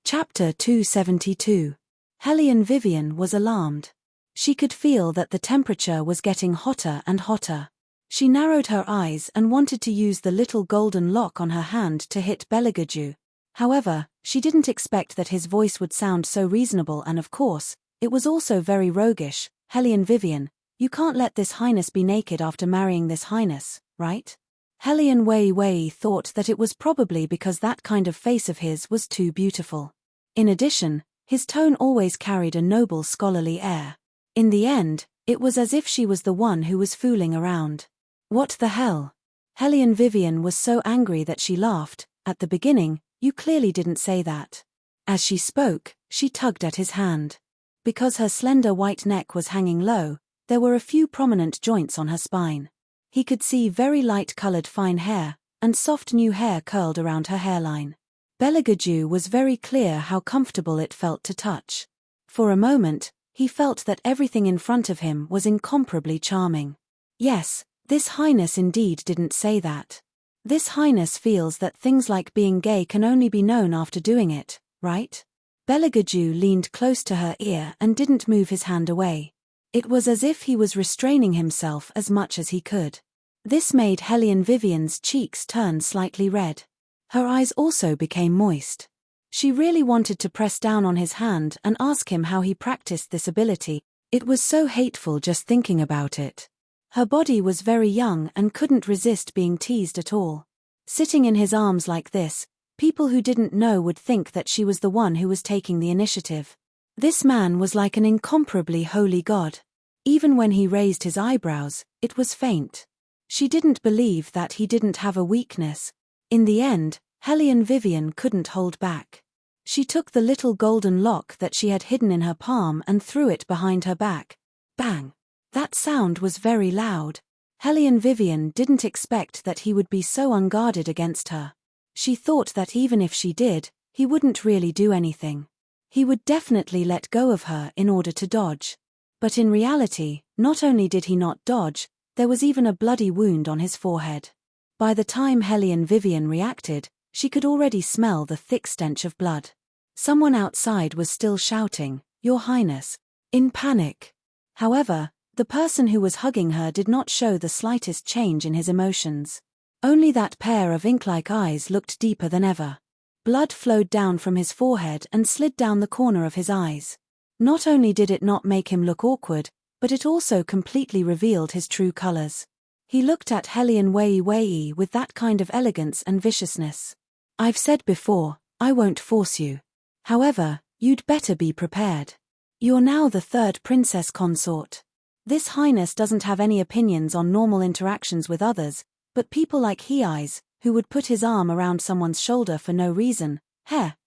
Chapter 272. Hellion Vivian was alarmed. She could feel that the temperature was getting hotter and hotter. She narrowed her eyes and wanted to use the little golden lock on her hand to hit Beligaju. However, she didn't expect that his voice would sound so reasonable, and of course, it was also very roguish. Hellion Vivian, you can't let this highness be naked after marrying this highness, right? Hellion Wei Wei thought that it was probably because that kind of face of his was too beautiful. In addition, his tone always carried a noble scholarly air. In the end, it was as if she was the one who was fooling around. What the hell? Hellion Vivian was so angry that she laughed. At the beginning, you clearly didn't say that. As she spoke, she tugged at his hand. Because her slender white neck was hanging low, there were a few prominent joints on her spine. He could see very light-colored fine hair, and soft new hair curled around her hairline. Belagaju was very clear how comfortable it felt to touch. For a moment, he felt that everything in front of him was incomparably charming. Yes, this highness indeed didn't say that. This highness feels that things like being gay can only be known after doing it, right? Belagaju leaned close to her ear and didn't move his hand away. It was as if he was restraining himself as much as he could. This made Hellion Vivian's cheeks turn slightly red. Her eyes also became moist. She really wanted to press down on his hand and ask him how he practiced this ability. It was so hateful just thinking about it. Her body was very young and couldn't resist being teased at all. Sitting in his arms like this, people who didn't know would think that she was the one who was taking the initiative. This man was like an incomparably holy god. Even when he raised his eyebrows, it was faint. She didn't believe that he didn't have a weakness. In the end, Hellion Vivian couldn't hold back. She took the little golden lock that she had hidden in her palm and threw it behind her back. Bang! That sound was very loud. Hellion Vivian didn't expect that he would be so unguarded against her. She thought that even if she did, he wouldn't really do anything. He would definitely let go of her in order to dodge. But in reality, not only did he not dodge, there was even a bloody wound on his forehead. By the time Hellion Vivian reacted, she could already smell the thick stench of blood. Someone outside was still shouting, "Your Highness," in panic. However, the person who was hugging her did not show the slightest change in his emotions. Only that pair of ink-like eyes looked deeper than ever. Blood flowed down from his forehead and slid down the corner of his eyes. Not only did it not make him look awkward, but it also completely revealed his true colors. He looked at Hellion Wei with that kind of elegance and viciousness. "I've said before, I won't force you. However, you'd better be prepared. You're now the third princess consort. This highness doesn't have any opinions on normal interactions with others, but people like He-Eyes, who would put his arm around someone's shoulder for no reason,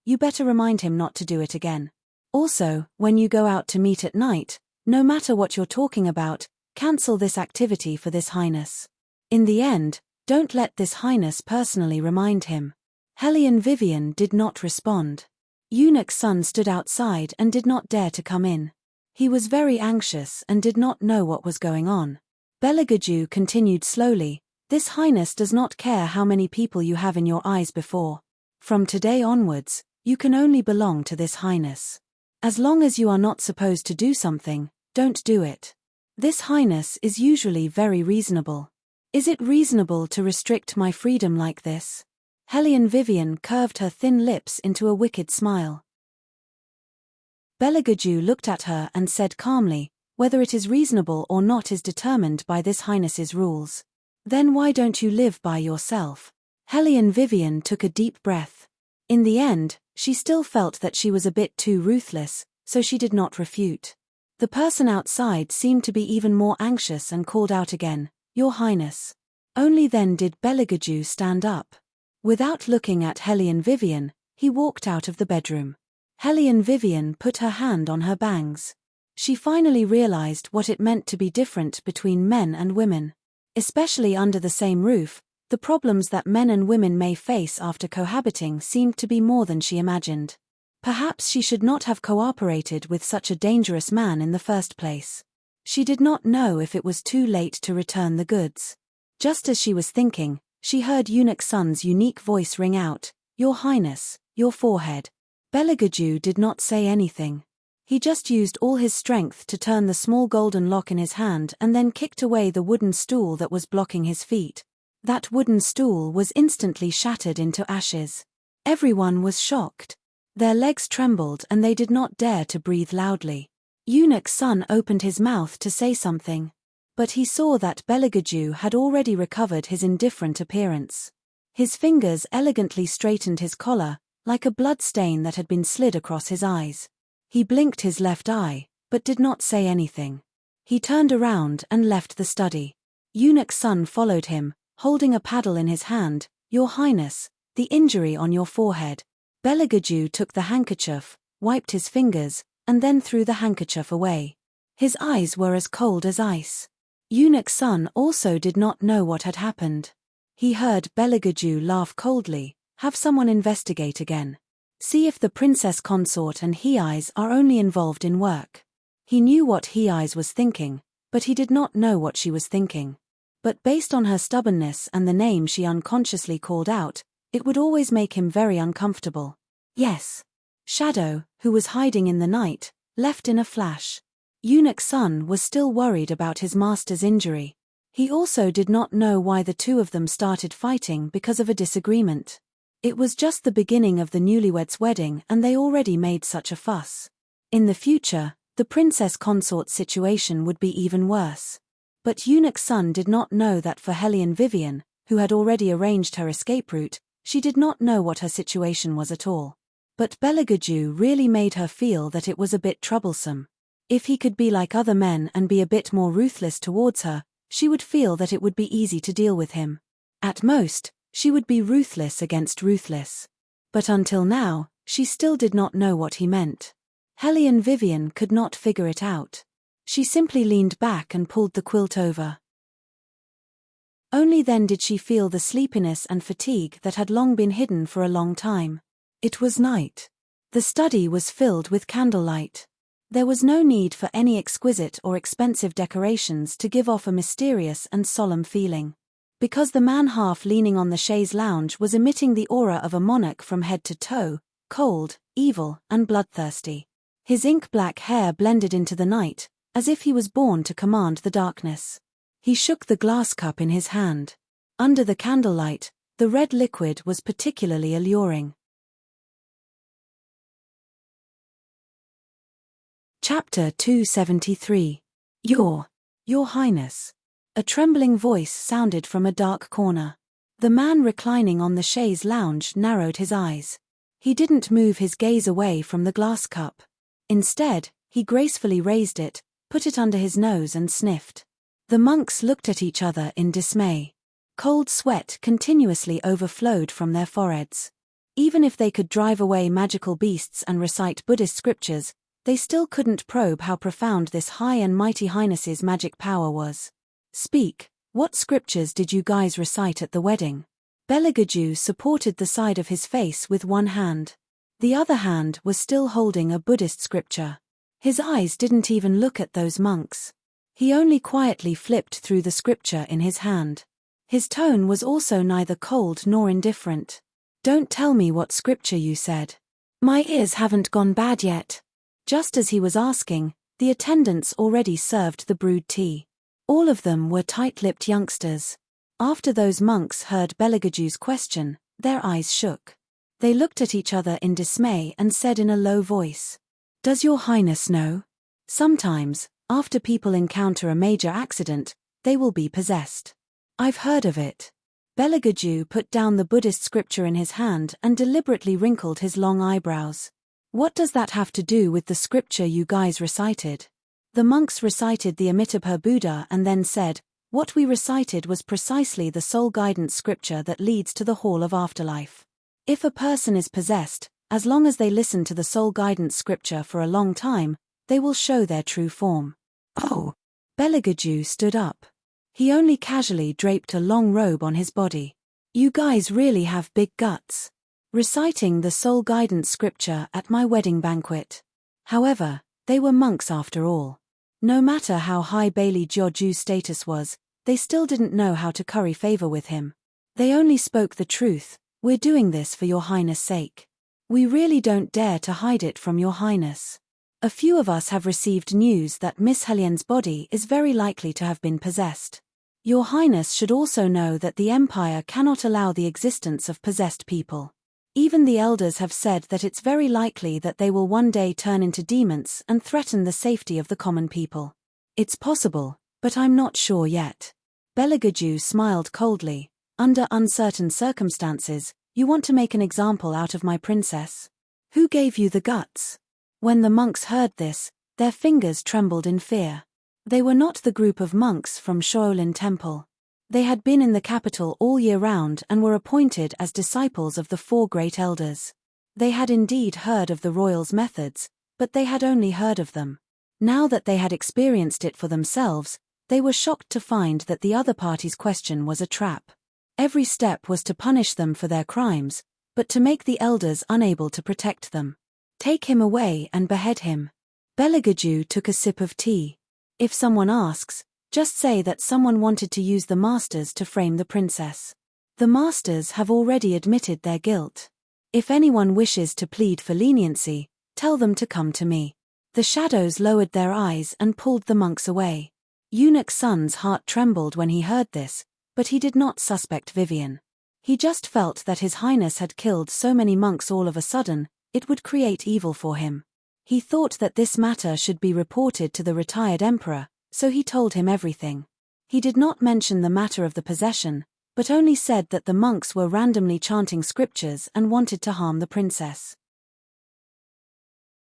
you better remind him not to do it again. Also, when you go out to meet at night, no matter what you're talking about, cancel this activity for this highness. In the end, don't let this highness personally remind him." Hellion Vivian did not respond. Eunuch's son stood outside and did not dare to come in. He was very anxious and did not know what was going on. Belagaju continued slowly, "This highness does not care how many people you have in your eyes before. From today onwards, you can only belong to this highness. As long as you are not supposed to do something, don't do it. This highness is usually very reasonable. Is it reasonable to restrict my freedom like this?" Hellion Vivian curved her thin lips into a wicked smile. Belagaju looked at her and said calmly, "Whether it is reasonable or not is determined by this highness's rules. Then why don't you live by yourself?" Hellion Vivian took a deep breath. In the end, she still felt that she was a bit too ruthless, so she did not refute. The person outside seemed to be even more anxious and called out again, "Your Highness." Only then did Belagaju stand up. Without looking at Hellion Vivian, he walked out of the bedroom. Hellion Vivian put her hand on her bangs. She finally realized what it meant to be different between men and women. Especially under the same roof, the problems that men and women may face after cohabiting seemed to be more than she imagined. Perhaps she should not have cooperated with such a dangerous man in the first place. She did not know if it was too late to return the goods. Just as she was thinking, she heard Eunuch Sun's unique voice ring out, "Your Highness, your forehead." Belagaju did not say anything. He just used all his strength to turn the small golden lock in his hand and then kicked away the wooden stool that was blocking his feet. That wooden stool was instantly shattered into ashes. Everyone was shocked. Their legs trembled and they did not dare to breathe loudly. Eunuch Sun opened his mouth to say something. But he saw that Belagaju had already recovered his indifferent appearance. His fingers elegantly straightened his collar, like a blood stain that had been slid across his eyes. He blinked his left eye, but did not say anything. He turned around and left the study. Eunuch Sun followed him, holding a paddle in his hand. "Your Highness, the injury on your forehead." Belegaju took the handkerchief, wiped his fingers, and then threw the handkerchief away. His eyes were as cold as ice. Eunuch Sun also did not know what had happened. He heard Belegaju laugh coldly. "Have someone investigate again. See if the Princess Consort and He Eyes are only involved in work." He knew what He Eyes was thinking, but he did not know what she was thinking. But based on her stubbornness and the name she unconsciously called out, it would always make him very uncomfortable. "Yes." Shadow, who was hiding in the night, left in a flash. Eunuch Sun was still worried about his master's injury. He also did not know why the two of them started fighting because of a disagreement. It was just the beginning of the newlyweds' wedding and they already made such a fuss. In the future, the Princess Consort's situation would be even worse. But Eunuch Sun did not know that for Hellion Vivian, who had already arranged her escape route, she did not know what her situation was at all. But Belegaju really made her feel that it was a bit troublesome. If he could be like other men and be a bit more ruthless towards her, she would feel that it would be easy to deal with him. At most, she would be ruthless against ruthless. But until now, she still did not know what he meant. Hellion Vivian could not figure it out. She simply leaned back and pulled the quilt over. Only then did she feel the sleepiness and fatigue that had long been hidden for a long time. It was night. The study was filled with candlelight. There was no need for any exquisite or expensive decorations to give off a mysterious and solemn feeling. Because the man half leaning on the chaise lounge was emitting the aura of a monarch from head to toe, cold, evil, and bloodthirsty. His ink-black hair blended into the night, as if he was born to command the darkness. He shook the glass cup in his hand. Under the candlelight, the red liquid was particularly alluring. Chapter 273. Your Highness. A trembling voice sounded from a dark corner. The man reclining on the chaise lounge narrowed his eyes. He didn't move his gaze away from the glass cup. Instead, he gracefully raised it, put it under his nose and sniffed. The monks looked at each other in dismay. Cold sweat continuously overflowed from their foreheads. Even if they could drive away magical beasts and recite Buddhist scriptures, they still couldn't probe how profound this high and mighty highness's magic power was. "Speak, what scriptures did you guys recite at the wedding?" Belegaju supported the side of his face with one hand. The other hand was still holding a Buddhist scripture. His eyes didn't even look at those monks. He only quietly flipped through the scripture in his hand. His tone was also neither cold nor indifferent. "Don't tell me what scripture you said. My ears haven't gone bad yet." Just as he was asking, the attendants already served the brewed tea. All of them were tight-lipped youngsters. After those monks heard Belegaju's question, their eyes shook. They looked at each other in dismay and said in a low voice, "Does your Highness know? Sometimes, after people encounter a major accident, they will be possessed." "I've heard of it." Belegaju put down the Buddhist scripture in his hand and deliberately wrinkled his long eyebrows. "What does that have to do with the scripture you guys recited?" The monks recited the Amitabha Buddha and then said, "What we recited was precisely the soul guidance scripture that leads to the Hall of Afterlife. If a person is possessed, as long as they listen to the soul guidance scripture for a long time, they will show their true form." "Oh." Belegaju stood up. He only casually draped a long robe on his body. "You guys really have big guts. Reciting the soul guidance scripture at my wedding banquet." However, they were monks after all. No matter how high Bailey Joju's status was, they still didn't know how to curry favor with him. They only spoke the truth. "We're doing this for your Highness' sake. We really don't dare to hide it from your Highness. A few of us have received news that Miss Helien's body is very likely to have been possessed. Your Highness should also know that the Empire cannot allow the existence of possessed people. Even the elders have said that it's very likely that they will one day turn into demons and threaten the safety of the common people. It's possible, but I'm not sure yet." Belegaju smiled coldly. "Under uncertain circumstances, you want to make an example out of my princess? Who gave you the guts?" When the monks heard this, their fingers trembled in fear. They were not the group of monks from Shaolin Temple. They had been in the capital all year round and were appointed as disciples of the 4 great elders. They had indeed heard of the royal's methods, but they had only heard of them. Now that they had experienced it for themselves, they were shocked to find that the other party's question was a trap. Every step was to punish them for their crimes, but to make the elders unable to protect them. Take him away and behead him. Beligaju took a sip of tea. If someone asks, just say that someone wanted to use the masters to frame the princess. The masters have already admitted their guilt. If anyone wishes to plead for leniency, tell them to come to me. The shadows lowered their eyes and pulled the monks away. Eunuch Sun's heart trembled when he heard this, but he did not suspect Vivian. He just felt that His Highness had killed so many monks all of a sudden, it would create evil for him. He thought that this matter should be reported to the retired emperor, so he told him everything. He did not mention the matter of the possession, but only said that the monks were randomly chanting scriptures and wanted to harm the princess.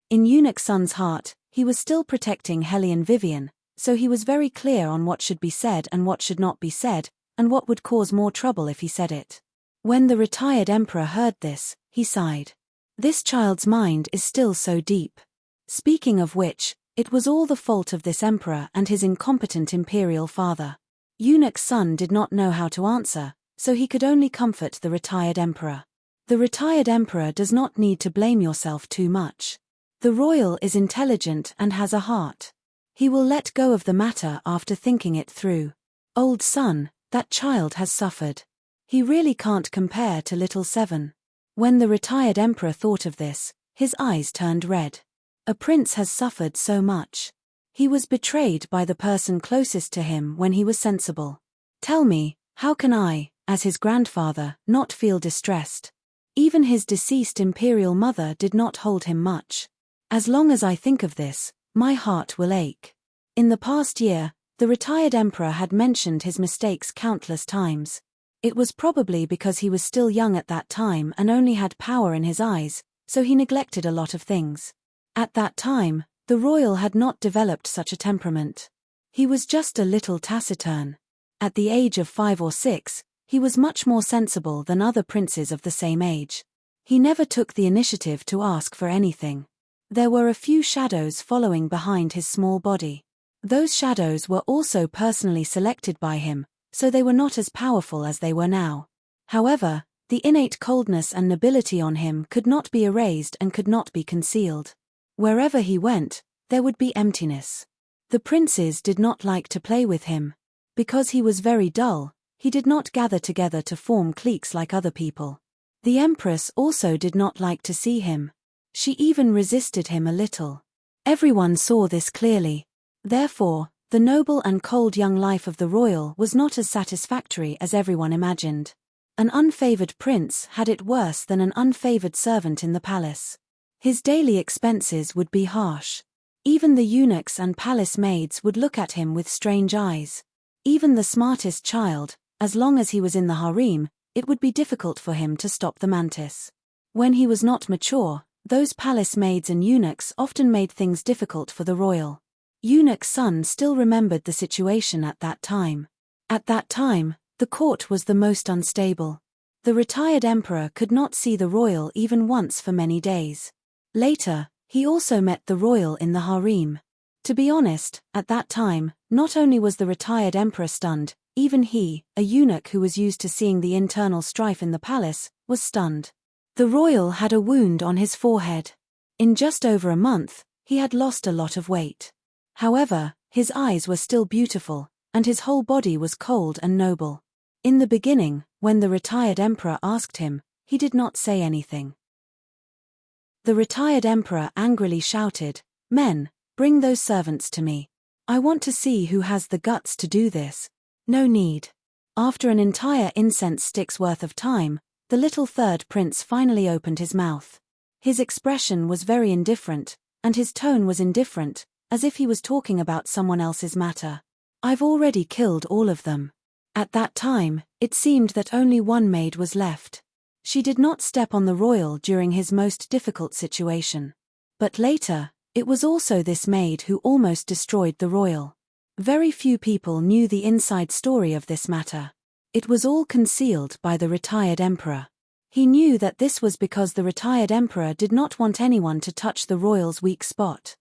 In Eunuch Sun's heart, he was still protecting Hellion Vivian, so he was very clear on what should be said and what should not be said, and what would cause more trouble if he said it. When the retired emperor heard this, he sighed. This child's mind is still so deep. Speaking of which, it was all the fault of this emperor and his incompetent imperial father. Eunuch Sun did not know how to answer, so he could only comfort the retired emperor. The retired emperor does not need to blame yourself too much. The royal is intelligent and has a heart. He will let go of the matter after thinking it through. Old son, that child has suffered. He really can't compare to little Seven. When the retired emperor thought of this, his eyes turned red. A prince has suffered so much. He was betrayed by the person closest to him when he was sensible. Tell me, how can I, as his grandfather, not feel distressed? Even his deceased imperial mother did not hold him much. As long as I think of this, my heart will ache. In the past year, the retired emperor had mentioned his mistakes countless times. It was probably because he was still young at that time and only had power in his eyes, so he neglected a lot of things. At that time, the royal had not developed such a temperament. He was just a little taciturn. At the age of 5 or 6, he was much more sensible than other princes of the same age. He never took the initiative to ask for anything. There were a few shadows following behind his small body. Those shadows were also personally selected by him, so they were not as powerful as they were now. However, the innate coldness and nobility on him could not be erased and could not be concealed. Wherever he went, there would be emptiness. The princes did not like to play with him. Because he was very dull, he did not gather together to form cliques like other people. The empress also did not like to see him. She even resisted him a little. Everyone saw this clearly. Therefore, the noble and cold young life of the royal was not as satisfactory as everyone imagined. An unfavored prince had it worse than an unfavored servant in the palace. His daily expenses would be harsh. Even the eunuchs and palace maids would look at him with strange eyes. Even the smartest child, as long as he was in the harem, it would be difficult for him to stop the mantis. When he was not mature, those palace maids and eunuchs often made things difficult for the royal. Eunuch Sun still remembered the situation at that time. At that time, the court was the most unstable. The retired emperor could not see the royal even once for many days. Later, he also met the royal in the harem. To be honest, at that time, not only was the retired emperor stunned, even he, a eunuch who was used to seeing the internal strife in the palace, was stunned. The royal had a wound on his forehead. In just over a month, he had lost a lot of weight. However, his eyes were still beautiful, and his whole body was cold and noble. In the beginning, when the retired emperor asked him, he did not say anything. The retired emperor angrily shouted, "Men, bring those servants to me. I want to see who has the guts to do this." No need. After an entire incense stick's worth of time, the little third prince finally opened his mouth. His expression was very indifferent, and his tone was indifferent, as if he was talking about someone else's matter. "I've already killed all of them." At that time, it seemed that only one maid was left. She did not step on the royal during his most difficult situation. But later, it was also this maid who almost destroyed the royal. Very few people knew the inside story of this matter. It was all concealed by the retired emperor. He knew that this was because the retired emperor did not want anyone to touch the royal's weak spot.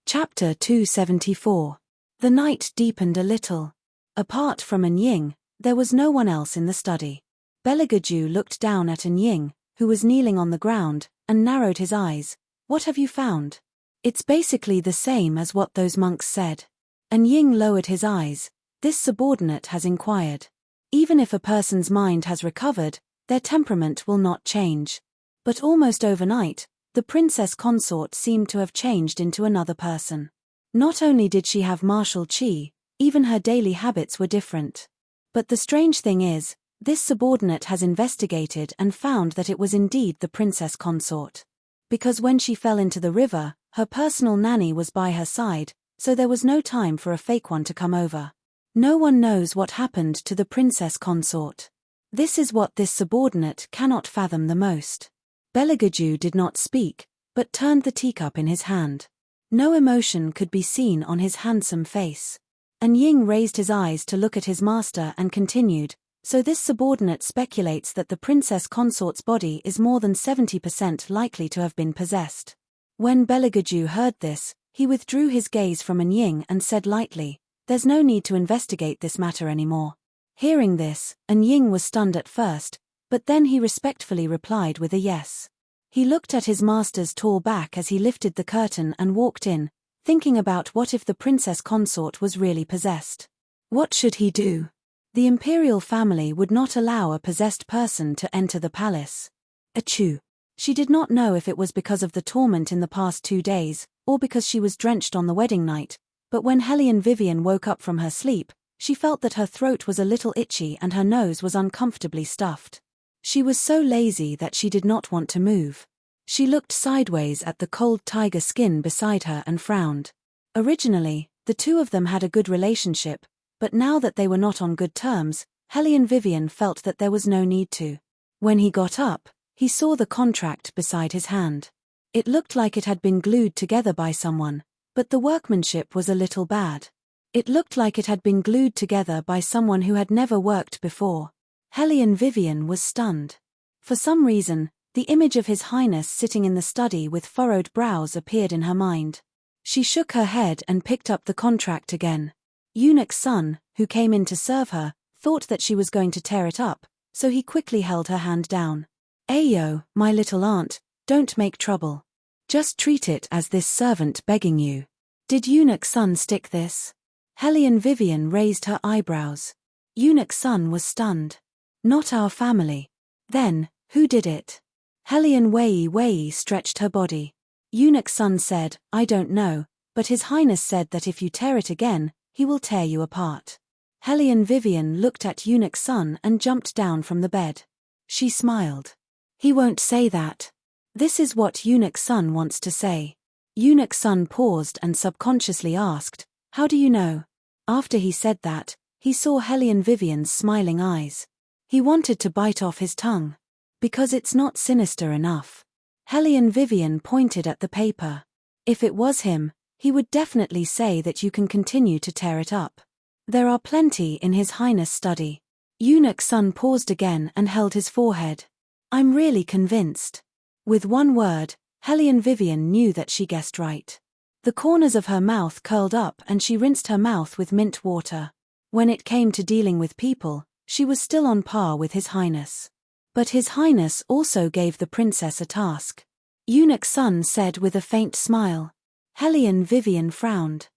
Chapter 274. The night deepened a little. Apart from Anying, there was no one else in the study. Beligaju looked down at Anying, who was kneeling on the ground, and narrowed his eyes. "What have you found?" "It's basically the same as what those monks said." Anying lowered his eyes. "This subordinate has inquired. Even if a person's mind has recovered, their temperament will not change. But almost overnight, the princess consort seemed to have changed into another person. Not only did she have martial qi, even her daily habits were different. But the strange thing is, this subordinate has investigated and found that it was indeed the princess consort. Because when she fell into the river, her personal nanny was by her side, so there was no time for a fake one to come over. No one knows what happened to the princess consort. This is what this subordinate cannot fathom the most." Beligaju did not speak, but turned the teacup in his hand. No emotion could be seen on his handsome face. Anying raised his eyes to look at his master and continued, "So this subordinate speculates that the princess consort's body is more than 70% likely to have been possessed." When Beligaju heard this, he withdrew his gaze from Anying and said lightly, "There's no need to investigate this matter anymore." Hearing this, Anying was stunned at first, but then he respectfully replied with a yes. He looked at his master's tall back as he lifted the curtain and walked in, thinking about what if the princess consort was really possessed. What should he do? The imperial family would not allow a possessed person to enter the palace. Achoo! She did not know if it was because of the torment in the past 2 days, or because she was drenched on the wedding night, but when Hellion Vivian woke up from her sleep, she felt that her throat was a little itchy and her nose was uncomfortably stuffed. She was so lazy that she did not want to move. She looked sideways at the cold tiger skin beside her and frowned. Originally, the two of them had a good relationship, but now that they were not on good terms, Hellion Vivian felt that there was no need to. When he got up, he saw the contract beside his hand. It looked like it had been glued together by someone, but the workmanship was a little bad. It looked like it had been glued together by someone who had never worked before. Hellion Vivian was stunned. For some reason, the image of His Highness sitting in the study with furrowed brows appeared in her mind. She shook her head and picked up the contract again. Eunuch's son, who came in to serve her, thought that she was going to tear it up, so he quickly held her hand down. "Ayo, my little aunt, don't make trouble. Just treat it as this servant begging you." "Did Eunuch's son stick this?" Hellion Vivian raised her eyebrows. Eunuch's son was stunned. "Not our family." "Then, who did it?" Hellion Wei stretched her body. Eunuch's son said, "I don't know, but His Highness said that if you tear it again, he will tear you apart." Hellion Vivian looked at Eunuch's son and jumped down from the bed. She smiled. "He won't say that." This is what Eunuch's son wants to say. Eunuch's son paused and subconsciously asked, "How do you know?" After he said that, he saw Hellion Vivian's smiling eyes. He wanted to bite off his tongue. "Because it's not sinister enough." Hellion Vivian pointed at the paper. "If it was him, he would definitely say that you can continue to tear it up. There are plenty in His Highness' study." Eunuch's son paused again and held his forehead. "I'm really convinced." With one word, Hellion Vivian knew that she guessed right. The corners of her mouth curled up and she rinsed her mouth with mint water. When it came to dealing with people, she was still on par with His Highness. But His Highness also gave the princess a task. Eunuch's son said with a faint smile. Hellion Vivian frowned.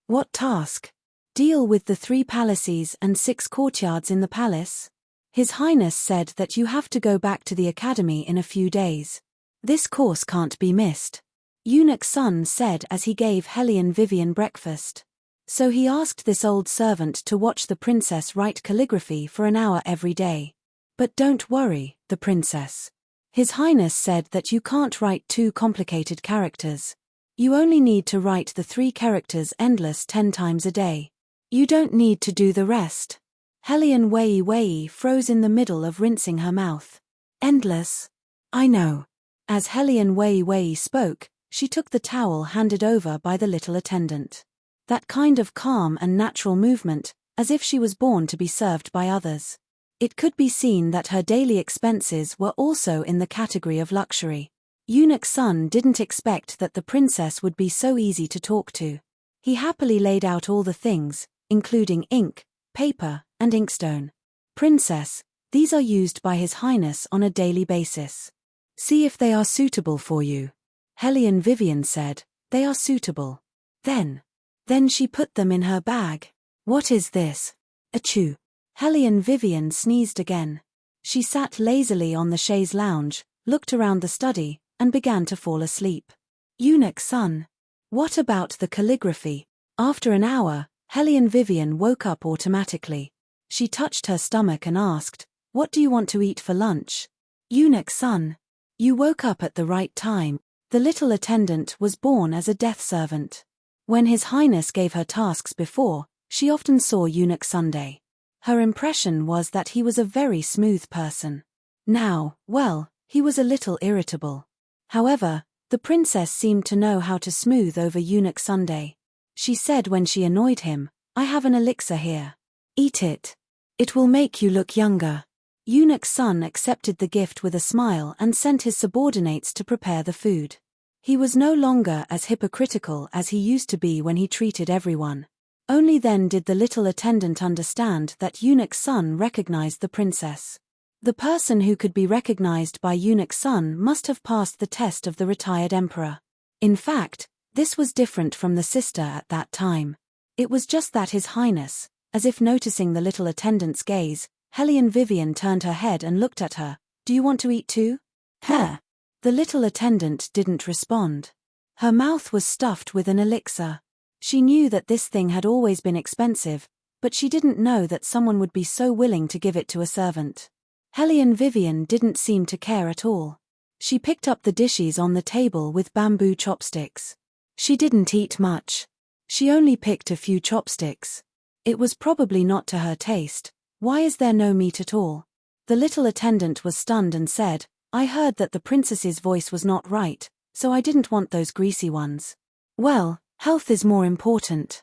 "What task?" "Deal with the 3 palaces and 6 courtyards in the palace." His Highness said that you have to go back to the academy in a few days. This course can't be missed. Eunuch's son said as he gave Hellion Vivian breakfast. So he asked this old servant to watch the princess write calligraphy for an hour every day. "But don't worry, the princess." His Highness said that you can't write 2 complicated characters. You only need to write the 3 characters endless 10 times a day. You don't need to do the rest. Hellion Wei froze in the middle of rinsing her mouth. "Endless?" "I know. As Helian Wei Wei spoke, she took the towel handed over by the little attendant. That kind of calm and natural movement, as if she was born to be served by others. It could be seen that her daily expenses were also in the category of luxury. Eunuch Sun didn't expect that the princess would be so easy to talk to. He happily laid out all the things, including ink, paper, and inkstone. Princess, these are used by His Highness on a daily basis. See if they are suitable for you. Helian Vivian said, they are suitable. Then she put them in her bag. What is this? Achoo. Helian Vivian sneezed again. She sat lazily on the chaise lounge, looked around the study, and began to fall asleep. Eunuch Sun. What about the calligraphy? After an hour, Helian Vivian woke up automatically. She touched her stomach and asked, what do you want to eat for lunch? Eunuch Sun. You woke up at the right time. The little attendant was born as a death servant. When His Highness gave her tasks before, she often saw Eunuch Sunday. Her impression was that he was a very smooth person. Now, well, he was a little irritable. However, the princess seemed to know how to smooth over Eunuch Sunday. She said when she annoyed him, I have an elixir here. Eat it. It will make you look younger. Eunuch Sun accepted the gift with a smile and sent his subordinates to prepare the food. He was no longer as hypocritical as he used to be when he treated everyone. Only then did the little attendant understand that Eunuch Sun recognized the princess. The person who could be recognized by Eunuch Sun must have passed the test of the retired emperor. In fact, this was different from the sister at that time. It was just that His Highness, as if noticing the little attendant's gaze, Helian Vivian turned her head and looked at her. Do you want to eat too? Huh. The little attendant didn't respond. Her mouth was stuffed with an elixir. She knew that this thing had always been expensive, but she didn't know that someone would be so willing to give it to a servant. Helian Vivian didn't seem to care at all. She picked up the dishes on the table with bamboo chopsticks. She didn't eat much. She only picked a few chopsticks. It was probably not to her taste. Why is there no meat at all? The little attendant was stunned and said, I heard that the princess's voice was not right, so I didn't want those greasy ones. Well, health is more important.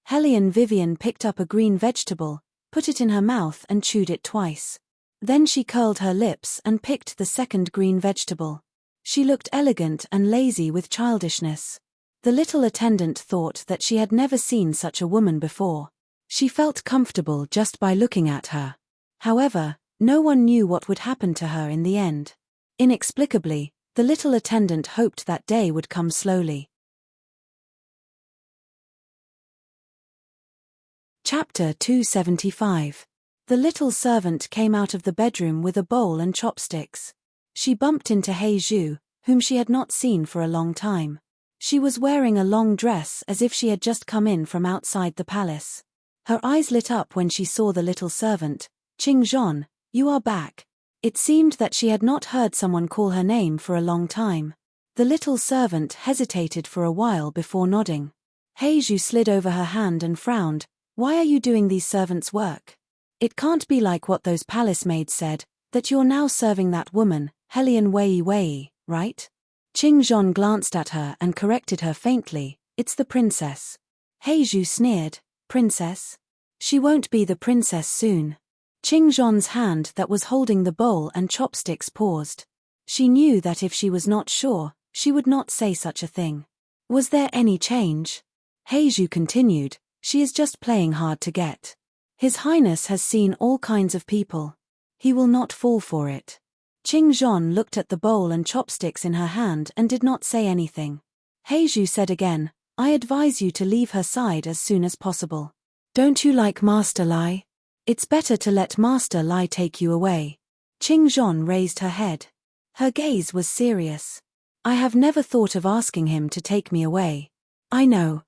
Helian Vivian picked up a green vegetable, put it in her mouth and chewed it twice. Then she curled her lips and picked the second green vegetable. She looked elegant and lazy with childishness. The little attendant thought that she had never seen such a woman before. She felt comfortable just by looking at her. However, no one knew what would happen to her in the end. Inexplicably, the little attendant hoped that day would come slowly. Chapter 275. The little servant came out of the bedroom with a bowl and chopsticks. She bumped into He Zhu, whom she had not seen for a long time. She was wearing a long dress as if she had just come in from outside the palace. Her eyes lit up when she saw the little servant. Qing Zhon, you are back. It seemed that she had not heard someone call her name for a long time. The little servant hesitated for a while before nodding. He Zhu slid over her hand and frowned. Why are you doing these servants' work? It can't be like what those palace maids said, that you're now serving that woman, Helian Wei Wei, right? Qing Zhon glanced at her and corrected her faintly, it's the princess. He Zhu sneered, princess? She won't be the princess soon. Qing Zhon's hand that was holding the bowl and chopsticks paused. She knew that if she was not sure, she would not say such a thing. Was there any change? He Zhu continued, she is just playing hard to get. His Highness has seen all kinds of people. He will not fall for it. Qing Zhon looked at the bowl and chopsticks in her hand and did not say anything. He Zhu said again, I advise you to leave her side as soon as possible. Don't you like Master Lai? It's better to let Master Lai take you away. Qing Zhon raised her head. Her gaze was serious. I have never thought of asking him to take me away. I know.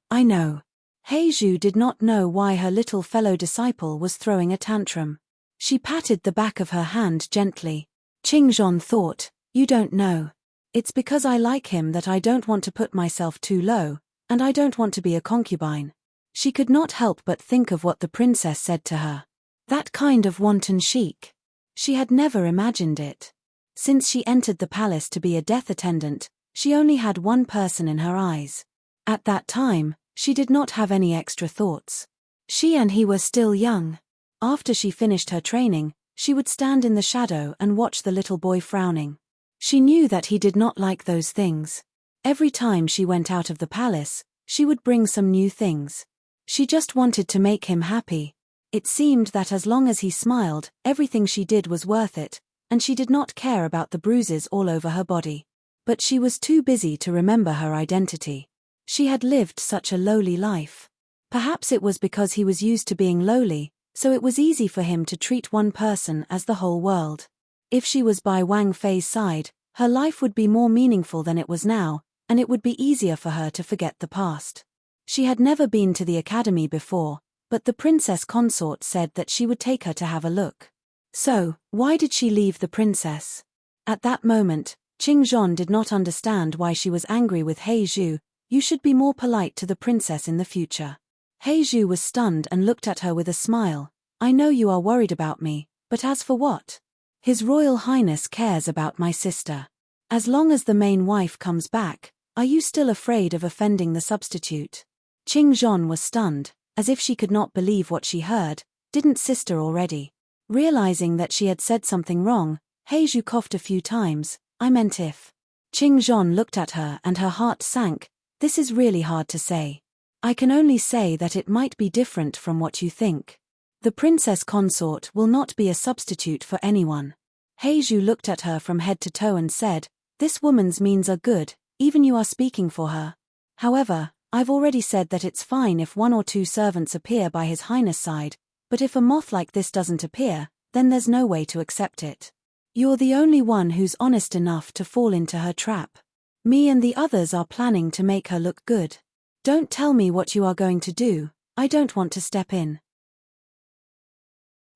He Zhu did not know why her little fellow disciple was throwing a tantrum. She patted the back of her hand gently. Qing Zhon thought, you don't know. It's because I like him that I don't want to put myself too low, and I don't want to be a concubine. She could not help but think of what the princess said to her. That kind of wanton chic. She had never imagined it. Since she entered the palace to be a death attendant, she only had one person in her eyes. At that time, she did not have any extra thoughts. She and he were still young. After she finished her training, she would stand in the shadow and watch the little boy frowning. She knew that he did not like those things. Every time she went out of the palace, she would bring some new things. She just wanted to make him happy. It seemed that as long as he smiled, everything she did was worth it, and she did not care about the bruises all over her body. But she was too busy to remember her identity. She had lived such a lowly life. Perhaps it was because he was used to being lowly, so it was easy for him to treat one person as the whole world. If she was by Wang Fei's side, her life would be more meaningful than it was now, and it would be easier for her to forget the past. She had never been to the academy before, but the princess consort said that she would take her to have a look. So, why did she leave the princess? At that moment, Qingzhon did not understand why she was angry with He Zhu. You should be more polite to the princess in the future. He Zhu was stunned and looked at her with a smile. I know you are worried about me, but as for what? His Royal Highness cares about my sister. As long as the main wife comes back, are you still afraid of offending the substitute? Qingzhon was stunned, as if she could not believe what she heard. Didn't sister already? Realizing that she had said something wrong, He Zhu coughed a few times. I meant if. Qingzhon looked at her and her heart sank. This is really hard to say. I can only say that it might be different from what you think. The princess consort will not be a substitute for anyone. He Zhu looked at her from head to toe and said, this woman's means are good, even you are speaking for her. However, I've already said that it's fine if one or two servants appear by His Highness' side, but if a moth like this doesn't appear, then there's no way to accept it. You're the only one who's honest enough to fall into her trap. Me and the others are planning to make her look good. Don't tell me what you are going to do, I don't want to step in.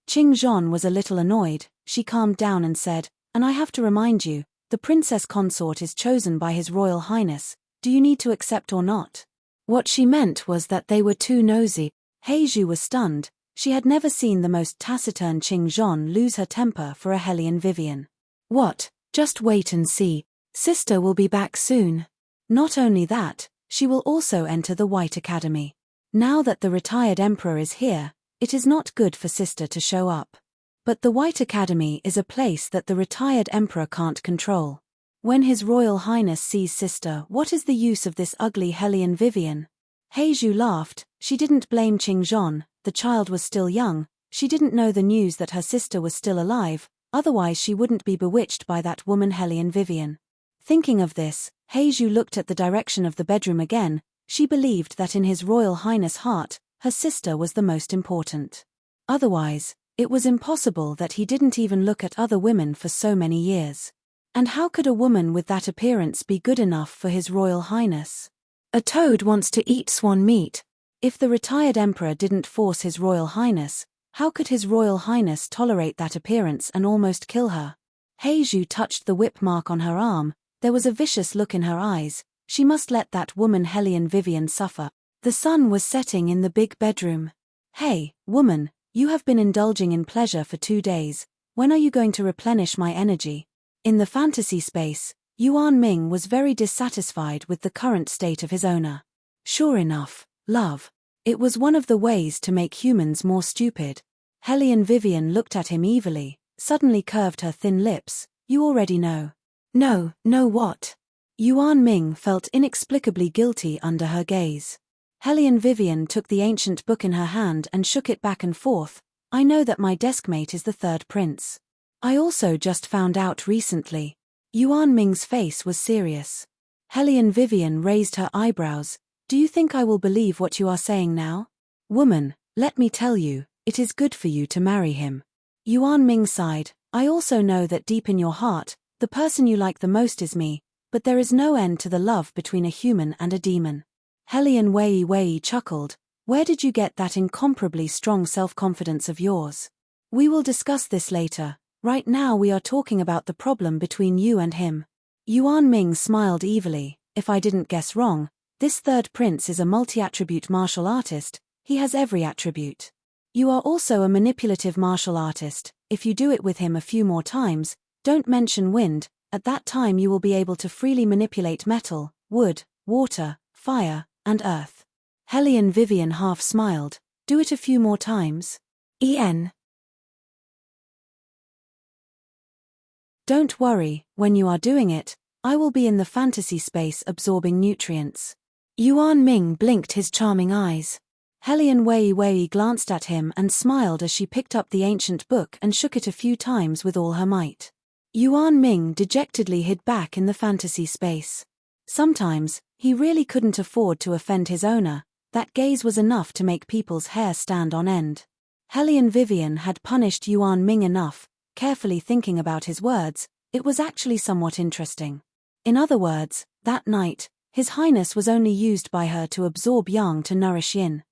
Qingzhon was a little annoyed. She calmed down and said, and I have to remind you, the princess consort is chosen by His Royal Highness, do you need to accept or not? What she meant was that they were too nosy. He Zhu was stunned. She had never seen the most taciturn Qingzhon lose her temper for a Hellion Vivian. What? Just wait and see. Sister will be back soon. Not only that, she will also enter the White Academy. Now that the retired emperor is here, it is not good for sister to show up. But the White Academy is a place that the retired emperor can't control. When His Royal Highness sees sister, what is the use of this ugly Hellion Vivian? He Zhu laughed. She didn't blame Qingzhon. The child was still young, she didn't know the news that her sister was still alive, otherwise she wouldn't be bewitched by that woman Hellion Vivian. Thinking of this, He Zhu looked at the direction of the bedroom again. She believed that in His Royal Highness' heart, her sister was the most important. Otherwise, it was impossible that he didn't even look at other women for so many years. And how could a woman with that appearance be good enough for His Royal Highness? A toad wants to eat swan meat. If the retired emperor didn't force His Royal Highness, how could His Royal Highness tolerate that appearance and almost kill her? He Zhu touched the whip mark on her arm. There was a vicious look in her eyes. She must let that woman Hellion Vivian suffer. The sun was setting in the big bedroom. Hey, woman, you have been indulging in pleasure for 2 days. When are you going to replenish my energy? In the fantasy space, Yuan Ming was very dissatisfied with the current state of his owner. Sure enough, love. It was one of the ways to make humans more stupid. Hellion Vivian looked at him evilly, suddenly curved her thin lips. You already know. No, what? Yuan Ming felt inexplicably guilty under her gaze. Hellion Vivian took the ancient book in her hand and shook it back and forth. I know that my deskmate is the third prince. I also just found out recently. Yuan Ming's face was serious. Hellion Vivian raised her eyebrows. Do you think I will believe what you are saying now? Woman, let me tell you, it is good for you to marry him. Yuan Ming sighed. I also know that deep in your heart, the person you like the most is me, but there is no end to the love between a human and a demon. Hellion Wei chuckled. Where did you get that incomparably strong self-confidence of yours? We will discuss this later. Right now we are talking about the problem between you and him. Yuan Ming smiled evilly. If I didn't guess wrong, this third prince is a multi-attribute martial artist. He has every attribute. You are also a manipulative martial artist. If you do it with him a few more times, don't mention wind, at that time you will be able to freely manipulate metal, wood, water, fire, and earth. Hellion Vivian half smiled. Do it a few more times. Don't worry, when you are doing it, I will be in the fantasy space absorbing nutrients. Yuan Ming blinked his charming eyes. Hellion Wei glanced at him and smiled as she picked up the ancient book and shook it a few times with all her might. Yuan Ming dejectedly hid back in the fantasy space. Sometimes, he really couldn't afford to offend his owner. That gaze was enough to make people's hair stand on end. Hellion Vivian had punished Yuan Ming enough. Carefully thinking about his words, it was actually somewhat interesting. In other words, that night, His Highness was only used by her to absorb yang to nourish yin.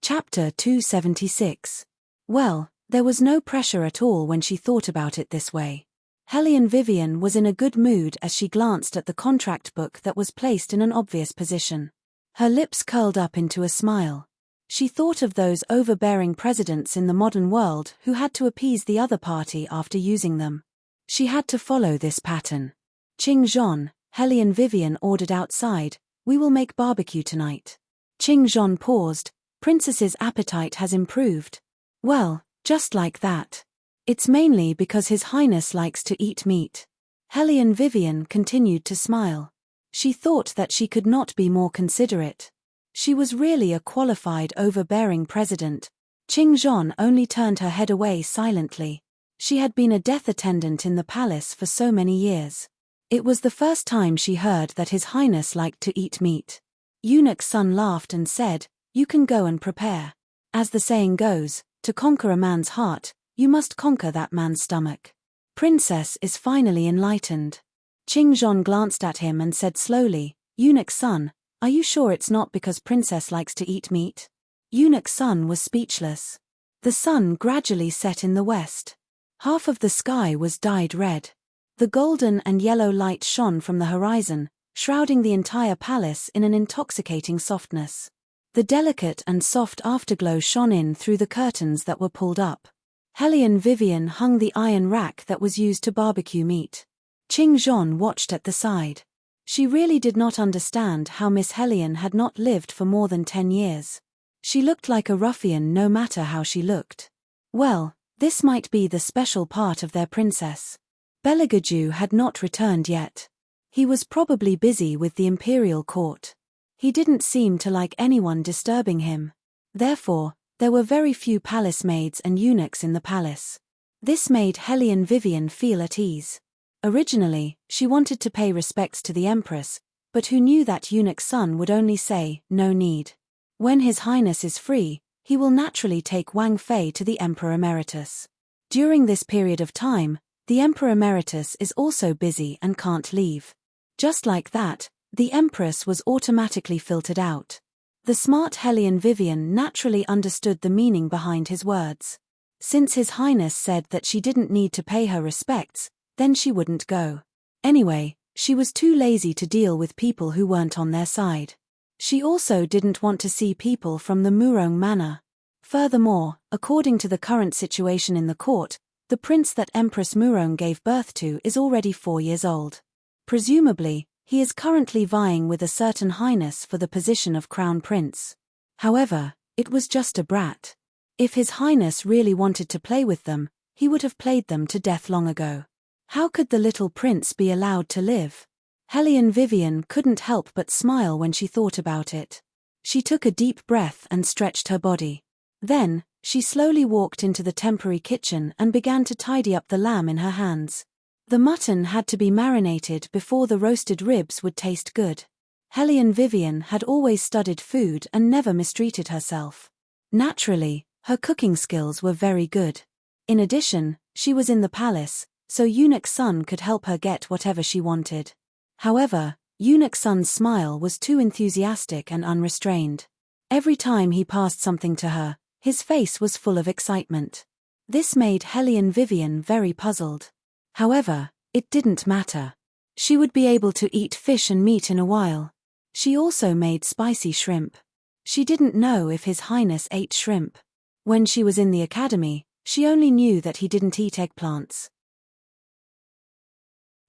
Chapter 276. Well, there was no pressure at all when she thought about it this way. Hellion Vivian was in a good mood as she glanced at the contract book that was placed in an obvious position. Her lips curled up into a smile. She thought of those overbearing presidents in the modern world who had to appease the other party after using them. She had to follow this pattern. Qing Zhon, Hellion Vivian ordered outside, "We will make barbecue tonight." Qing Zhon paused. "Princess's appetite has improved." "Well, just like that. It's mainly because His Highness likes to eat meat." Hellion Vivian continued to smile. She thought that she could not be more considerate. She was really a qualified overbearing president. Qing Zhon only turned her head away silently. She had been a death attendant in the palace for so many years. It was the first time she heard that His Highness liked to eat meat. Eunuch Sun laughed and said, "You can go and prepare. As the saying goes, to conquer a man's heart, you must conquer that man's stomach." Princess is finally enlightened. Qing Zhon glanced at him and said slowly, "Eunuch Sun, are you sure it's not because Princess likes to eat meat?" Eunuch Sun was speechless. The sun gradually set in the west. Half of the sky was dyed red. The golden and yellow light shone from the horizon, shrouding the entire palace in an intoxicating softness. The delicate and soft afterglow shone in through the curtains that were pulled up. Hellion Vivian hung the iron rack that was used to barbecue meat. Qing Zhon watched at the side. She really did not understand how Miss Hellion had not lived for more than 10 years. She looked like a ruffian no matter how she looked. Well, this might be the special part of their princess. Beligaju had not returned yet. He was probably busy with the imperial court. He didn't seem to like anyone disturbing him. Therefore, there were very few palace maids and eunuchs in the palace. This made Hellion Vivian feel at ease. Originally, she wanted to pay respects to the Empress, but who knew that Eunuch Sun would only say, "No need." When His Highness is free, he will naturally take Wang Fei to the Emperor Emeritus. During this period of time, the Emperor Emeritus is also busy and can't leave. Just like that, the Empress was automatically filtered out. The smart Hellion Vivian naturally understood the meaning behind his words. Since His Highness said that she didn't need to pay her respects, then she wouldn't go. Anyway, she was too lazy to deal with people who weren't on their side. She also didn't want to see people from the Murong Manor. Furthermore, according to the current situation in the court, the prince that Empress Murong gave birth to is already 4 years old. Presumably, he is currently vying with a certain highness for the position of crown prince. However, it was just a brat. If His Highness really wanted to play with them, he would have played them to death long ago. How could the little prince be allowed to live? Hellion Vivian couldn't help but smile when she thought about it. She took a deep breath and stretched her body. Then, she slowly walked into the temporary kitchen and began to tidy up the lamb in her hands. The mutton had to be marinated before the roasted ribs would taste good. Hellion Vivian had always studied food and never mistreated herself. Naturally, her cooking skills were very good. In addition, she was in the palace, so Eunuch Sun could help her get whatever she wanted. However, Eunuch Sun's smile was too enthusiastic and unrestrained. Every time he passed something to her, his face was full of excitement. This made Hellion Vivian very puzzled. However, it didn't matter. She would be able to eat fish and meat in a while. She also made spicy shrimp. She didn't know if His Highness ate shrimp. When she was in the academy, she only knew that he didn't eat eggplants.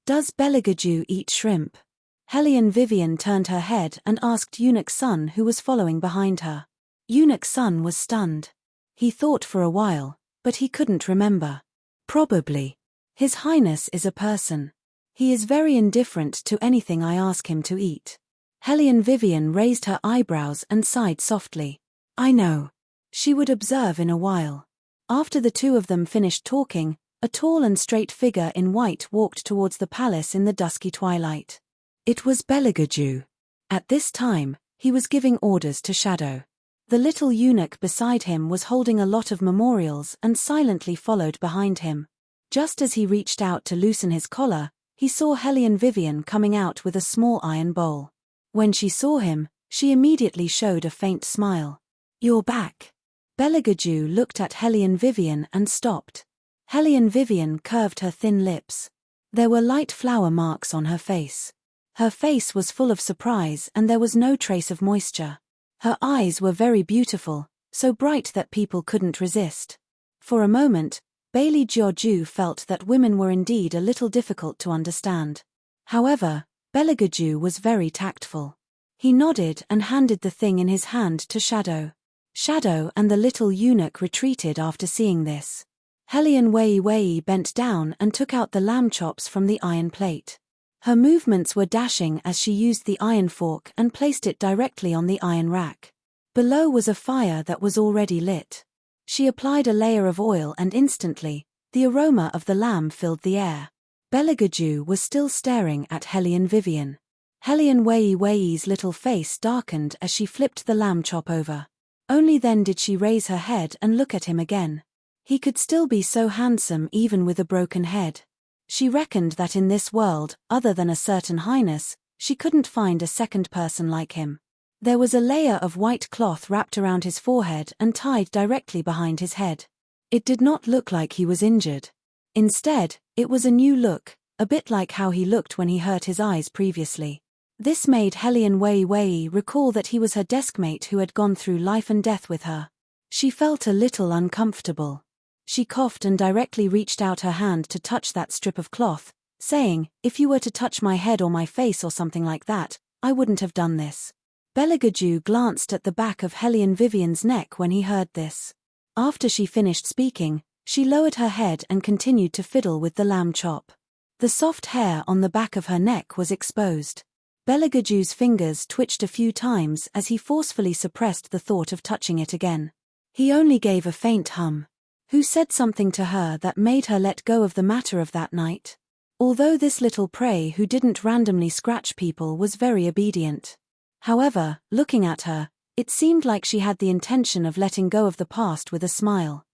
Does Beligaju eat shrimp? Hellion Vivian turned her head and asked Eunuch Sun, who was following behind her. Eunuch Sun was stunned. He thought for a while, but he couldn't remember. Probably. His Highness is a person. He is very indifferent to anything I ask him to eat. Hellion Vivian raised her eyebrows and sighed softly. I know. She would observe in a while. After the two of them finished talking, a tall and straight figure in white walked towards the palace in the dusky twilight. It was Beligaju. At this time, he was giving orders to Shadow. The little eunuch beside him was holding a lot of memorials and silently followed behind him. Just as he reached out to loosen his collar, he saw Hellion Vivian coming out with a small iron bowl. When she saw him, she immediately showed a faint smile. You're back. Beligaju looked at Hellion Vivian and stopped. Hellion Vivian curved her thin lips. There were light flower marks on her face. Her face was full of surprise and there was no trace of moisture. Her eyes were very beautiful, so bright that people couldn't resist. For a moment, Bailey Jiaoju felt that women were indeed a little difficult to understand. However, Beligaju was very tactful. He nodded and handed the thing in his hand to Shadow. Shadow and the little eunuch retreated after seeing this. Hellion Wei bent down and took out the lamb chops from the iron plate. Her movements were dashing as she used the iron fork and placed it directly on the iron rack. Below was a fire that was already lit. She applied a layer of oil and instantly, the aroma of the lamb filled the air. Beligaju was still staring at Hellion Vivian. Hellion Wei's little face darkened as she flipped the lamb chop over. Only then did she raise her head and look at him again. He could still be so handsome even with a broken head. She reckoned that in this world, other than a certain highness, she couldn't find a second person like him. There was a layer of white cloth wrapped around his forehead and tied directly behind his head. It did not look like he was injured. Instead, it was a new look, a bit like how he looked when he hurt his eyes previously. This made Hellion Wei recall that he was her deskmate who had gone through life and death with her. She felt a little uncomfortable. She coughed and directly reached out her hand to touch that strip of cloth, saying, if you were to touch my head or my face or something like that, I wouldn't have done this. Beligaju glanced at the back of Hellion Vivian's neck when he heard this. After she finished speaking, she lowered her head and continued to fiddle with the lamb chop. The soft hair on the back of her neck was exposed. Beligaju's fingers twitched a few times as he forcefully suppressed the thought of touching it again. He only gave a faint hum. Who said something to her that made her let go of the matter of that night? Although this little prey who didn't randomly scratch people was very obedient. However, looking at her, it seemed like she had the intention of letting go of the past with a smile.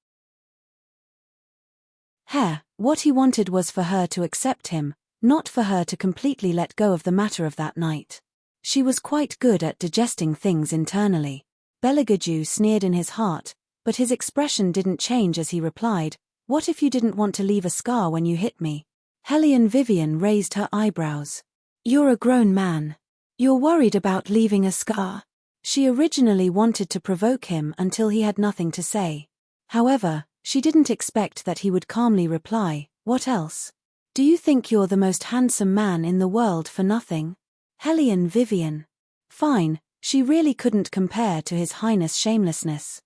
What he wanted was for her to accept him, not for her to completely let go of the matter of that night. She was quite good at digesting things internally. Beligaju sneered in his heart, but his expression didn't change as he replied, what if you didn't want to leave a scar when you hit me? Hellion Vivian raised her eyebrows. You're a grown man. You're worried about leaving a scar. She originally wanted to provoke him until he had nothing to say. However, she didn't expect that he would calmly reply, what else? Do you think you're the most handsome man in the world for nothing? Hellion Vivian. Fine, she really couldn't compare to His Highness' shamelessness.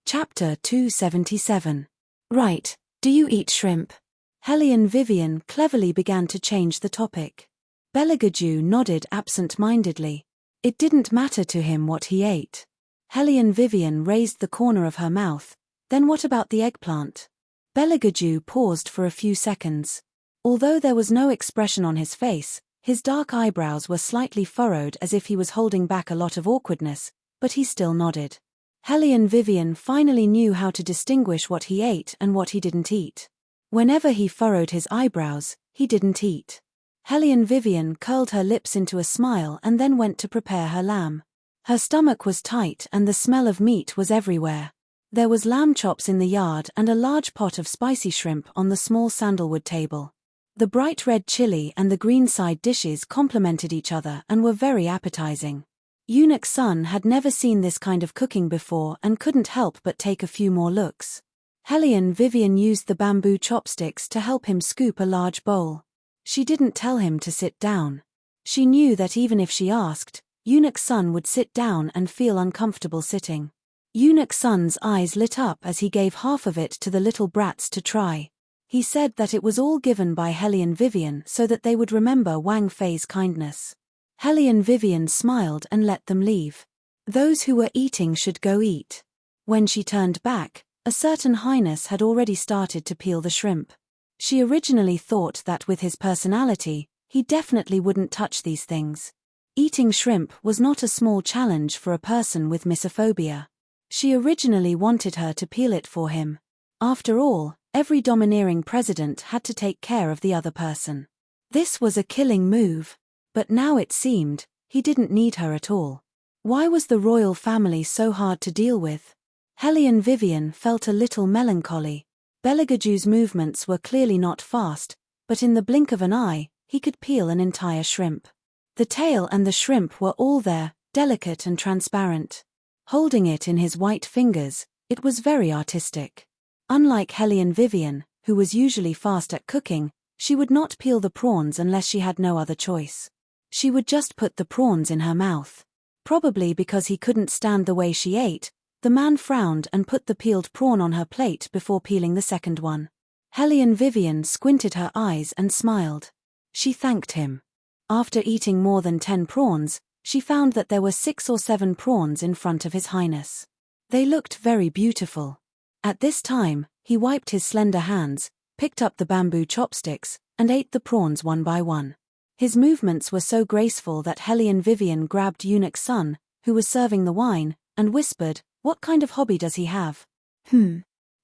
Chapter 277. Right, do you eat shrimp? Hellion Vivian cleverly began to change the topic. Beligaju nodded absent-mindedly. It didn't matter to him what he ate. Hellion Vivian raised the corner of her mouth. Then what about the eggplant? Beligaju paused for a few seconds. Although there was no expression on his face, his dark eyebrows were slightly furrowed as if he was holding back a lot of awkwardness, but he still nodded. Hellion Vivian finally knew how to distinguish what he ate and what he didn't eat. Whenever he furrowed his eyebrows, he didn't eat. Hellion Vivian curled her lips into a smile and then went to prepare her lamb. Her stomach was tight and the smell of meat was everywhere. There was lamb chops in the yard and a large pot of spicy shrimp on the small sandalwood table. The bright red chili and the green side dishes complemented each other and were very appetizing. Eunuch Sun had never seen this kind of cooking before and couldn't help but take a few more looks. Hellion Vivian used the bamboo chopsticks to help him scoop a large bowl. She didn't tell him to sit down. She knew that even if she asked, Eunuch Sun would sit down and feel uncomfortable sitting. Eunuch Sun's eyes lit up as he gave half of it to the little brats to try. He said that it was all given by Hellion Vivian so that they would remember Wang Fei's kindness. Hellion Vivian smiled and let them leave. Those who were eating should go eat. When she turned back, a certain highness had already started to peel the shrimp. She originally thought that with his personality, he definitely wouldn't touch these things. Eating shrimp was not a small challenge for a person with misophobia. She originally wanted her to peel it for him. After all, every domineering president had to take care of the other person. This was a killing move. But now it seemed, he didn't need her at all. Why was the royal family so hard to deal with? Hellion Vivian felt a little melancholy. Belegaju's movements were clearly not fast, but in the blink of an eye, he could peel an entire shrimp. The tail and the shrimp were all there, delicate and transparent. Holding it in his white fingers, it was very artistic. Unlike Hellion Vivian, who was usually fast at cooking, she would not peel the prawns unless she had no other choice. She would just put the prawns in her mouth. Probably because he couldn't stand the way she ate, the man frowned and put the peeled prawn on her plate before peeling the second one. Hellion Vivian squinted her eyes and smiled. She thanked him. After eating more than 10 prawns, she found that there were 6 or 7 prawns in front of His Highness. They looked very beautiful. At this time, he wiped his slender hands, picked up the bamboo chopsticks, and ate the prawns one by one. His movements were so graceful that Hellion Vivian grabbed Eunuch Sun, who was serving the wine, and whispered, "What kind of hobby does he have?"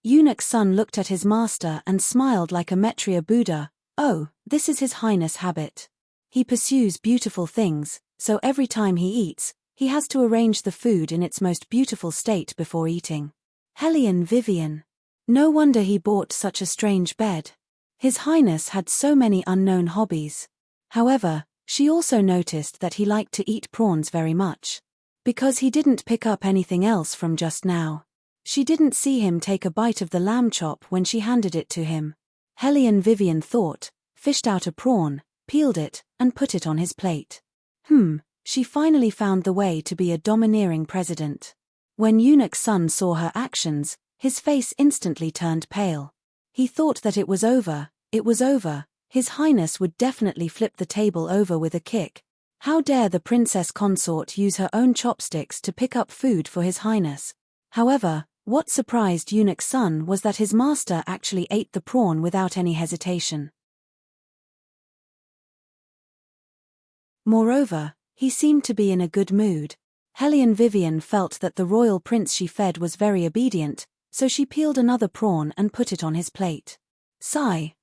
Eunuch Sun looked at his master and smiled like a Metria Buddha. "Oh, this is His Highness' habit. He pursues beautiful things, so every time he eats, he has to arrange the food in its most beautiful state before eating." Hellion Vivian. No wonder he bought such a strange bed. His Highness had so many unknown hobbies. However, she also noticed that he liked to eat prawns very much. Because he didn't pick up anything else from just now. She didn't see him take a bite of the lamb chop when she handed it to him. Hellion Vivian thought, fished out a prawn, peeled it, and put it on his plate. She finally found the way to be a domineering president. When Eunuch Sun saw her actions, his face instantly turned pale. He thought that it was over. His Highness would definitely flip the table over with a kick. How dare the Princess Consort use her own chopsticks to pick up food for His Highness? However, what surprised Eunuch Sun was that his master actually ate the prawn without any hesitation. Moreover, he seemed to be in a good mood. Hellion Vivian felt that the royal prince she fed was very obedient, so she peeled another prawn and put it on his plate.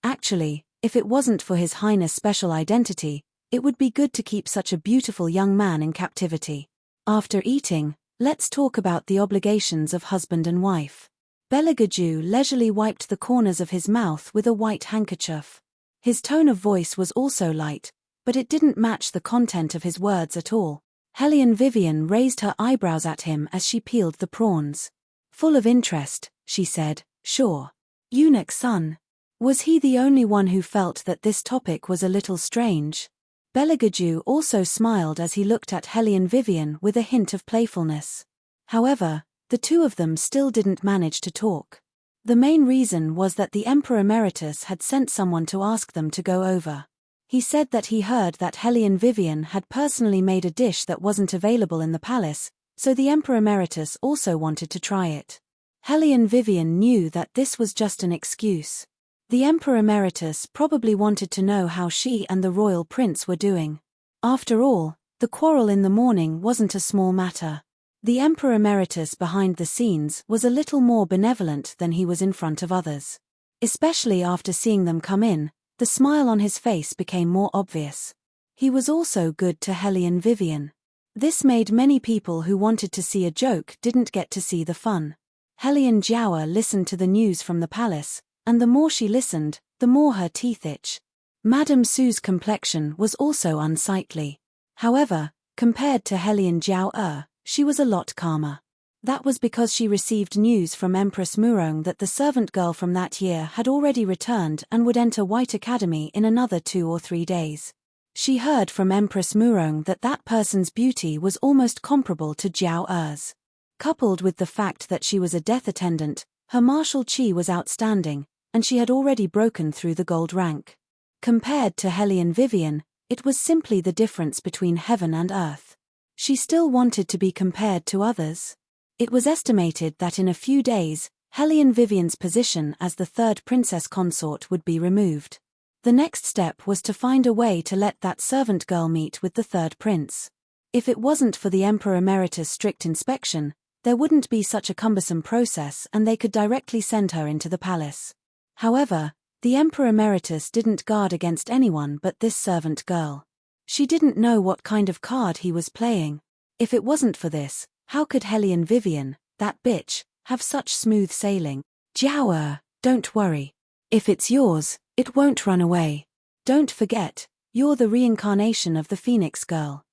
Actually, if it wasn't for His Highness' special identity, it would be good to keep such a beautiful young man in captivity. After eating, let's talk about the obligations of husband and wife. Belegaju leisurely wiped the corners of his mouth with a white handkerchief. His tone of voice was also light, but it didn't match the content of his words at all. Hellion Vivian raised her eyebrows at him as she peeled the prawns. Full of interest, she said, "Sure." Eunuch Sun. Was he the only one who felt that this topic was a little strange? Belegaju also smiled as he looked at Hellion Vivian with a hint of playfulness. However, the two of them still didn't manage to talk. The main reason was that the Emperor Emeritus had sent someone to ask them to go over. He said that he heard that Hellion Vivian had personally made a dish that wasn't available in the palace, so the Emperor Emeritus also wanted to try it. Hellion Vivian knew that this was just an excuse. The Emperor Emeritus probably wanted to know how she and the royal prince were doing. After all, the quarrel in the morning wasn't a small matter. The Emperor Emeritus behind the scenes was a little more benevolent than he was in front of others. Especially after seeing them come in, the smile on his face became more obvious. He was also good to Hellion Vivian. This made many people who wanted to see a joke didn't get to see the fun. Hellion Jiawa listened to the news from the palace, and the more she listened, the more her teeth itched. Madame Su's complexion was also unsightly. However, compared to Helian Jiao, she was a lot calmer. That was because she received news from Empress Murong that the servant girl from that year had already returned and would enter White Academy in another 2 or 3 days. She heard from Empress Murong that that person's beauty was almost comparable to Jiao Er's. Coupled with the fact that she was a death attendant, her martial qi was outstanding, and she had already broken through the gold rank. Compared to Helian Vivian, it was simply the difference between heaven and earth. She still wanted to be compared to others. It was estimated that in a few days, Helian Vivian's position as the third princess consort would be removed. The next step was to find a way to let that servant girl meet with the third prince. If it wasn't for the Emperor Emeritus' strict inspection, there wouldn't be such a cumbersome process and they could directly send her into the palace. However, the Emperor Emeritus didn't guard against anyone but this servant girl. She didn't know what kind of card he was playing. If it wasn't for this, how could Helian Vivian, that bitch, have such smooth sailing? Jiao, don't worry. If it's yours, it won't run away. Don't forget, you're the reincarnation of the Phoenix girl.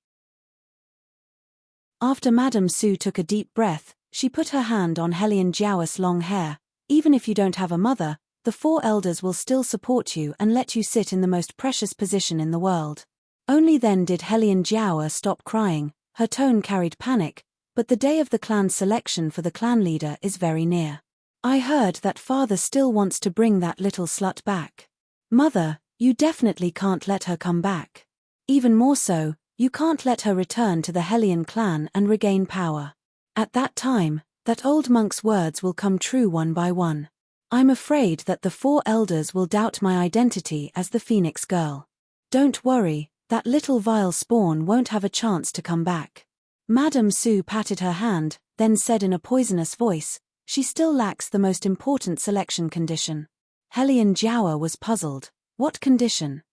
After Madame Su took a deep breath, she put her hand on Helian Jiao's long hair. Even if you don't have a mother, the 4 elders will still support you and let you sit in the most precious position in the world. Only then did Helian Jiao stop crying. Her tone carried panic, but the day of the clan's selection for the clan leader is very near. I heard that father still wants to bring that little slut back. Mother, you definitely can't let her come back. Even more so, you can't let her return to the Helian clan and regain power. At that time, that old monk's words will come true one by one. I'm afraid that the 4 elders will doubt my identity as the Phoenix girl. Don't worry, that little vile spawn won't have a chance to come back. Madame Su patted her hand, then said in a poisonous voice, she still lacks the most important selection condition. Helian Jiao was puzzled. What condition?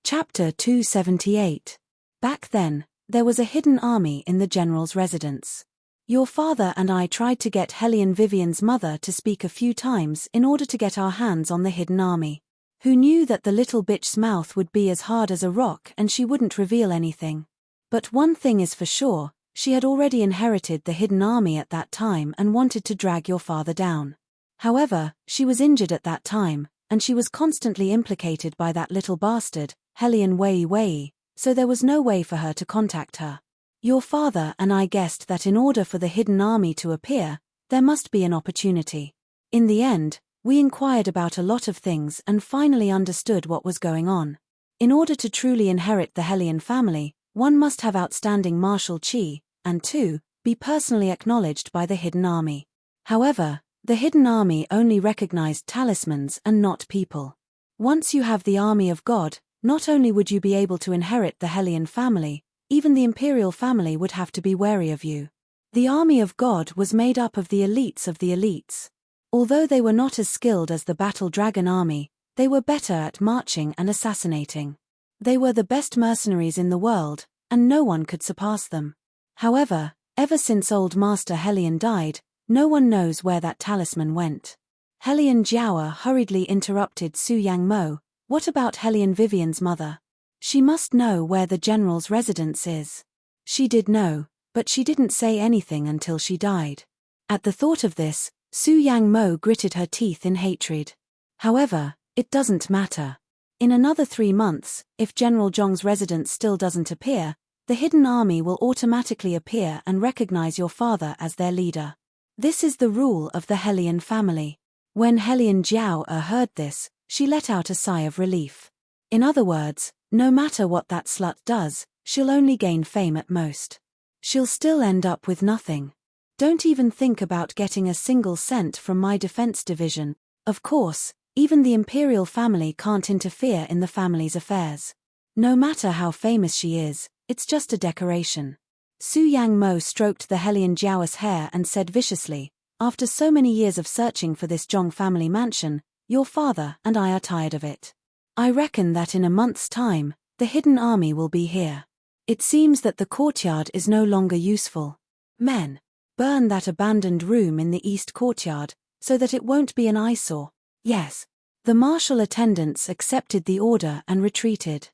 Chapter 278. Back then, there was a hidden army in the general's residence. Your father and I tried to get Helian Vivian's mother to speak a few times in order to get our hands on the hidden army. Who knew that the little bitch's mouth would be as hard as a rock and she wouldn't reveal anything. But one thing is for sure, she had already inherited the hidden army at that time and wanted to drag your father down. However, she was injured at that time, and she was constantly implicated by that little bastard, Helian Wei, so there was no way for her to contact her. Your father and I guessed that in order for the hidden army to appear, there must be an opportunity. In the end, we inquired about a lot of things and finally understood what was going on. In order to truly inherit the Helian family, one must have outstanding martial qi, and 2, be personally acknowledged by the hidden army. However, the hidden army only recognized talismans and not people. Once you have the army of God, not only would you be able to inherit the Helian family, even the imperial family would have to be wary of you. The army of God was made up of the elites of the elites. Although they were not as skilled as the battle dragon army, they were better at marching and assassinating. They were the best mercenaries in the world, and no one could surpass them. However, ever since old Master Helian died, no one knows where that talisman went. Helian Jiao hurriedly interrupted Su Yang Mo. What about Helian Vivian's mother? She must know where the general's residence is. She did know, but she didn't say anything until she died. At the thought of this, Su Yang Mo gritted her teeth in hatred. However, it doesn't matter. In another 3 months, if General Zhong's residence still doesn't appear, the hidden army will automatically appear and recognize your father as their leader. This is the rule of the Helian family. When Helian Jiao heard this, she let out a sigh of relief. In other words, no matter what that slut does, she'll only gain fame at most. She'll still end up with nothing. Don't even think about getting a single cent from my defense division. Of course, even the imperial family can't interfere in the family's affairs. No matter how famous she is, it's just a decoration. Su Yang Mo stroked the Helian Jiao's hair and said viciously, after so many years of searching for this Zhong family mansion, your father and I are tired of it. I reckon that in a month's time, the hidden army will be here. It seems that the courtyard is no longer useful. Men, burn that abandoned room in the east courtyard, so that it won't be an eyesore. Yes. The martial attendants accepted the order and retreated.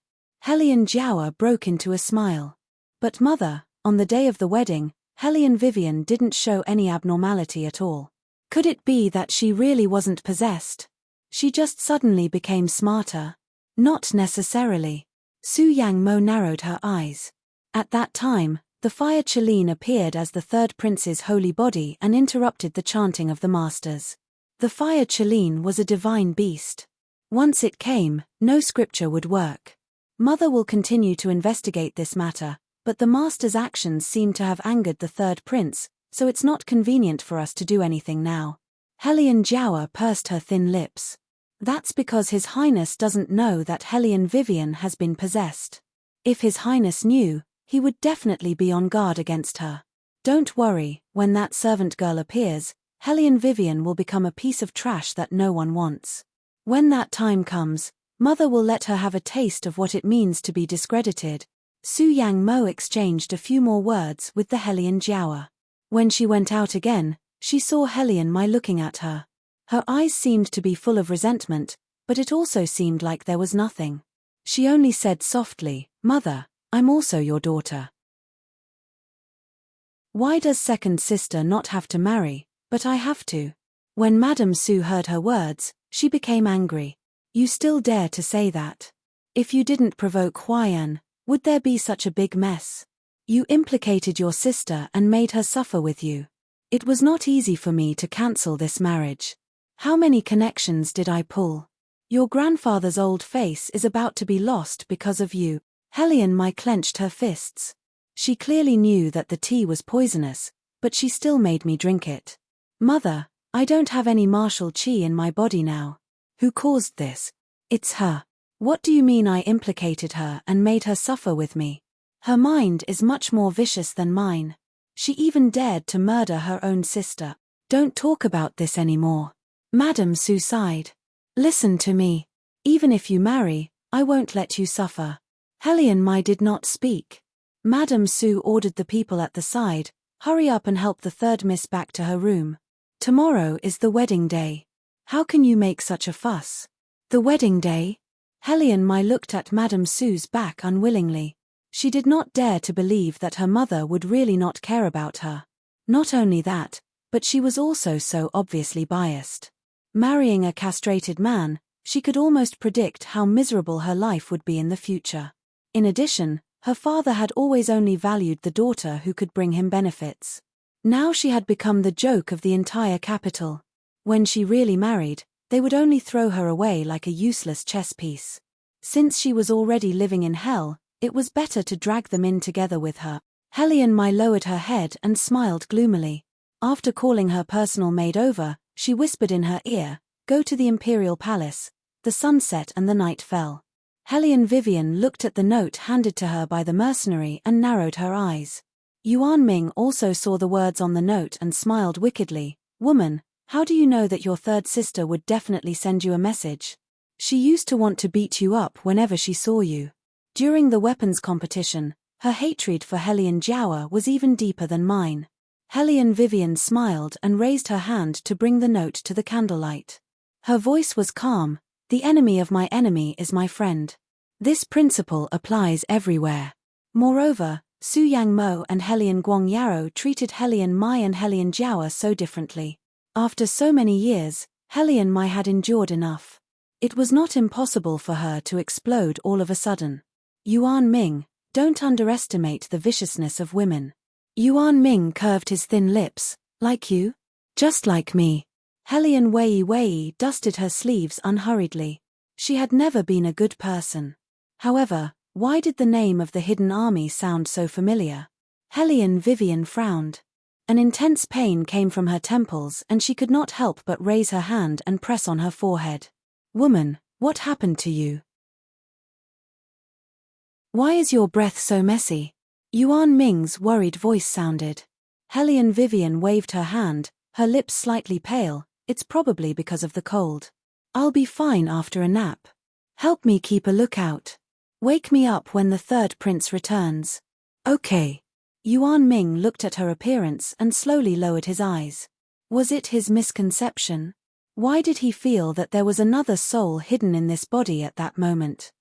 Helion Jiawa broke into a smile. But mother, on the day of the wedding, Helion Vivian didn't show any abnormality at all. Could it be that she really wasn't possessed? She just suddenly became smarter. Not necessarily. Su Yang Mo narrowed her eyes. At that time, the fire Chelin appeared as the third prince's holy body and interrupted the chanting of the masters. The fire Chelin was a divine beast. Once it came, no scripture would work. Mother will continue to investigate this matter, but the master's actions seem to have angered the third prince, so it's not convenient for us to do anything now. Helion Jiawa pursed her thin lips. That's because His Highness doesn't know that Helion Vivian has been possessed. If His Highness knew, he would definitely be on guard against her. Don't worry, when that servant girl appears, Helion Vivian will become a piece of trash that no one wants. When that time comes, Mother will let her have a taste of what it means to be discredited. Su Yang Mo exchanged a few more words with the Helion Jiawa. When she went out again, she saw Helion Mai looking at her. Her eyes seemed to be full of resentment, but it also seemed like there was nothing. She only said softly, "Mother, I'm also your daughter. Why does second sister not have to marry, but I have to?" When Madame Su heard her words, she became angry. "You still dare to say that? If you didn't provoke Huaiyan, would there be such a big mess? You implicated your sister and made her suffer with you. It was not easy for me to cancel this marriage. How many connections did I pull? Your grandfather's old face is about to be lost because of you." Helion Mai clenched her fists. She clearly knew that the tea was poisonous, but she still made me drink it. "Mother, I don't have any martial qi in my body now. Who caused this? It's her." "What do you mean I implicated her and made her suffer with me? Her mind is much more vicious than mine. She even dared to murder her own sister." "Don't talk about this anymore." Madame Su sighed. "Listen to me. Even if you marry, I won't let you suffer." Helion Mai did not speak. Madame Su ordered the people at the side, "Hurry up and help the third miss back to her room. Tomorrow is the wedding day. How can you make such a fuss?" "The wedding day?" Helion Mai looked at Madame Su's back unwillingly. She did not dare to believe that her mother would really not care about her. Not only that, but she was also so obviously biased. Marrying a castrated man, she could almost predict how miserable her life would be in the future. In addition, her father had always only valued the daughter who could bring him benefits. Now she had become the joke of the entire capital. When she really married, they would only throw her away like a useless chess piece. Since she was already living in hell, it was better to drag them in together with her. Helion Mai lowered her head and smiled gloomily. After calling her personal maid over, she whispered in her ear, "Go to the imperial palace." The sun set and the night fell. Helion Vivian looked at the note handed to her by the mercenary and narrowed her eyes. Yuan Ming also saw the words on the note and smiled wickedly. "Woman, how do you know that your third sister would definitely send you a message? She used to want to beat you up whenever she saw you." During the weapons competition, her hatred for Helion Jiawa was even deeper than mine. Helion Vivian smiled and raised her hand to bring the note to the candlelight. Her voice was calm. "The enemy of my enemy is my friend. This principle applies everywhere." Moreover, Su Yang Mo and Helion Guang Yarrow treated Helion Mai and Helion Jiawa so differently. After so many years, Helion Mai had endured enough. It was not impossible for her to explode all of a sudden. "Yuan Ming, don't underestimate the viciousness of women." Yuan Ming curved his thin lips. "Like you? Just like me." Helion Wei dusted her sleeves unhurriedly. She had never been a good person. However, why did the name of the hidden army sound so familiar? Helion Vivian frowned. An intense pain came from her temples and she could not help but raise her hand and press on her forehead. "Woman, what happened to you? Why is your breath so messy?" Yuan Ming's worried voice sounded. Helion Vivian waved her hand, her lips slightly pale. "It's probably because of the cold. I'll be fine after a nap. Help me keep a lookout. Wake me up when the third prince returns." "Okay." Yuan Ming looked at her appearance and slowly lowered his eyes. Was it his misconception? Why did he feel that there was another soul hidden in this body at that moment?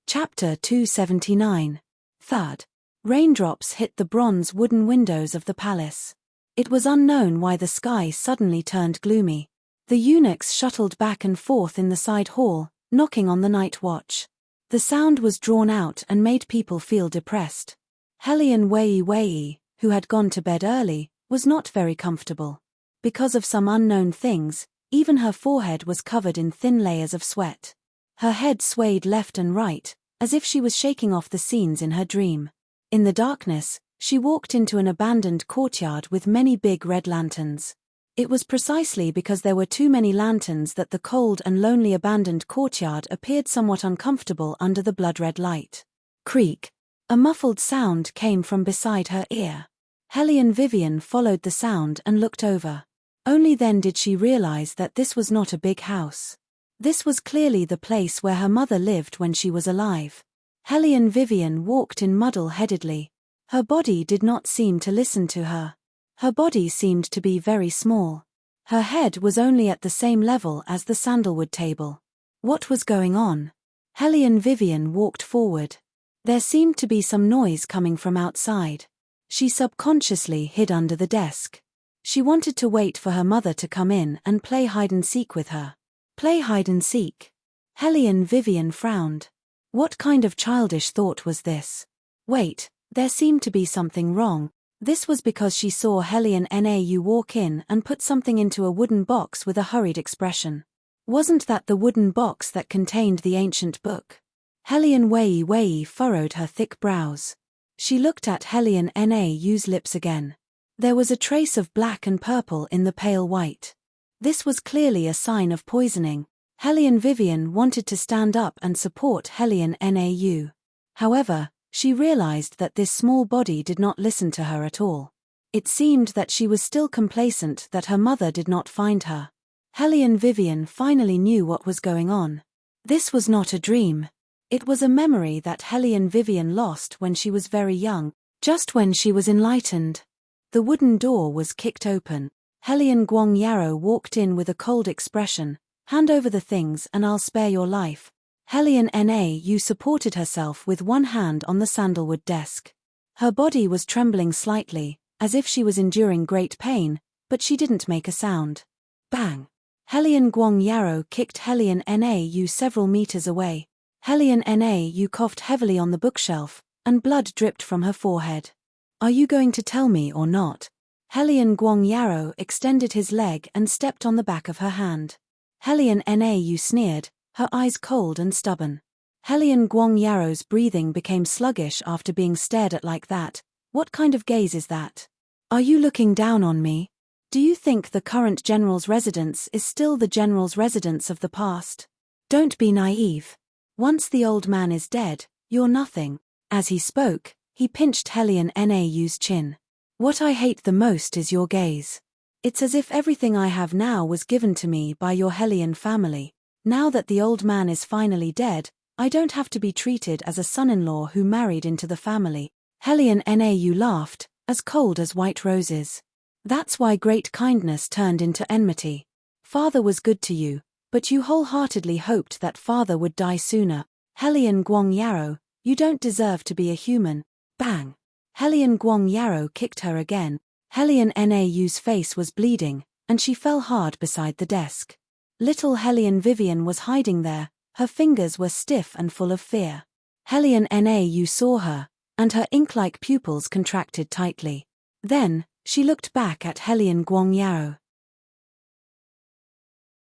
Chapter 279. Third. Raindrops hit the bronze wooden windows of the palace. It was unknown why the sky suddenly turned gloomy. The eunuchs shuttled back and forth in the side hall, knocking on the night watch. The sound was drawn out and made people feel depressed. Hellion Wei, who had gone to bed early, was not very comfortable. Because of some unknown things, even her forehead was covered in thin layers of sweat. Her head swayed left and right, as if she was shaking off the scenes in her dream. In the darkness, she walked into an abandoned courtyard with many big red lanterns. It was precisely because there were too many lanterns that the cold and lonely abandoned courtyard appeared somewhat uncomfortable under the blood-red light. Creak. A muffled sound came from beside her ear. Hellion Vivian followed the sound and looked over. Only then did she realize that this was not a big house. This was clearly the place where her mother lived when she was alive. Hellion Vivian walked in muddle-headedly. Her body did not seem to listen to her. Her body seemed to be very small. Her head was only at the same level as the sandalwood table. What was going on? Hellion Vivian walked forward. There seemed to be some noise coming from outside. She subconsciously hid under the desk. She wanted to wait for her mother to come in and play hide-and-seek with her. Play hide-and-seek? Hellion Vivian frowned. What kind of childish thought was this? Wait, there seemed to be something wrong. This was because she saw Hellion Nau walk in and put something into a wooden box with a hurried expression. Wasn't that the wooden box that contained the ancient book? Hellion Wei furrowed her thick brows. She looked at Hellion Nau's lips again. There was a trace of black and purple in the pale white. This was clearly a sign of poisoning. Hellion Vivian wanted to stand up and support Hellion Nau. However, she realized that this small body did not listen to her at all. It seemed that she was still complacent that her mother did not find her. Hellion Vivian finally knew what was going on. This was not a dream. It was a memory that Hellion Vivian lost when she was very young, just when she was enlightened. The wooden door was kicked open. Hellion Yarrow walked in with a cold expression. Hand over the things and I'll spare your life. Hellion Nau supported herself with one hand on the sandalwood desk. Her body was trembling slightly, as if she was enduring great pain, but she didn't make a sound. Bang! Hellion Yarrow kicked Hellion Nau several meters away. Hellion Nau coughed heavily on the bookshelf, and blood dripped from her forehead. Are you going to tell me or not? Hellion Yarrow extended his leg and stepped on the back of her hand. Hellion Nau sneered, her eyes cold and stubborn. Hellion Yarrow's breathing became sluggish after being stared at like that. What kind of gaze is that? Are you looking down on me? Do you think the current general's residence is still the general's residence of the past? Don't be naive. Once the old man is dead, you're nothing. As he spoke, he pinched Hellion Nau's chin. What I hate the most is your gaze. It's as if everything I have now was given to me by your Hellion family. Now that the old man is finally dead, I don't have to be treated as a son-in-law who married into the family. Hellion Nau laughed, as cold as white roses. That's why great kindness turned into enmity. Father was good to you, but you wholeheartedly hoped that father would die sooner. Hellion Yarrow, you don't deserve to be a human. Bang! Hellion Yarrow kicked her again. Hellion Nau's face was bleeding, and she fell hard beside the desk. Little Hellion Vivian was hiding there, her fingers were stiff and full of fear. Hellion Nau saw her, and her ink-like pupils contracted tightly. Then, she looked back at Hellion Yarrow.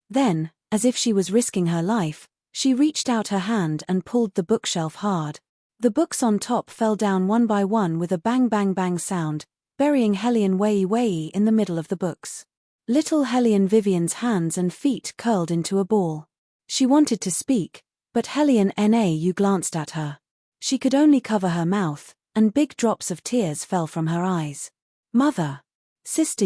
Then, as if she was risking her life, she reached out her hand and pulled the bookshelf hard. The books on top fell down one by one with a bang sound, burying Hellion Wei in the middle of the books. Little Hellion Vivian's hands and feet curled into a ball. She wanted to speak, but Hellion Nau glanced at her. She could only cover her mouth, and big drops of tears fell from her eyes. Mother! Sister,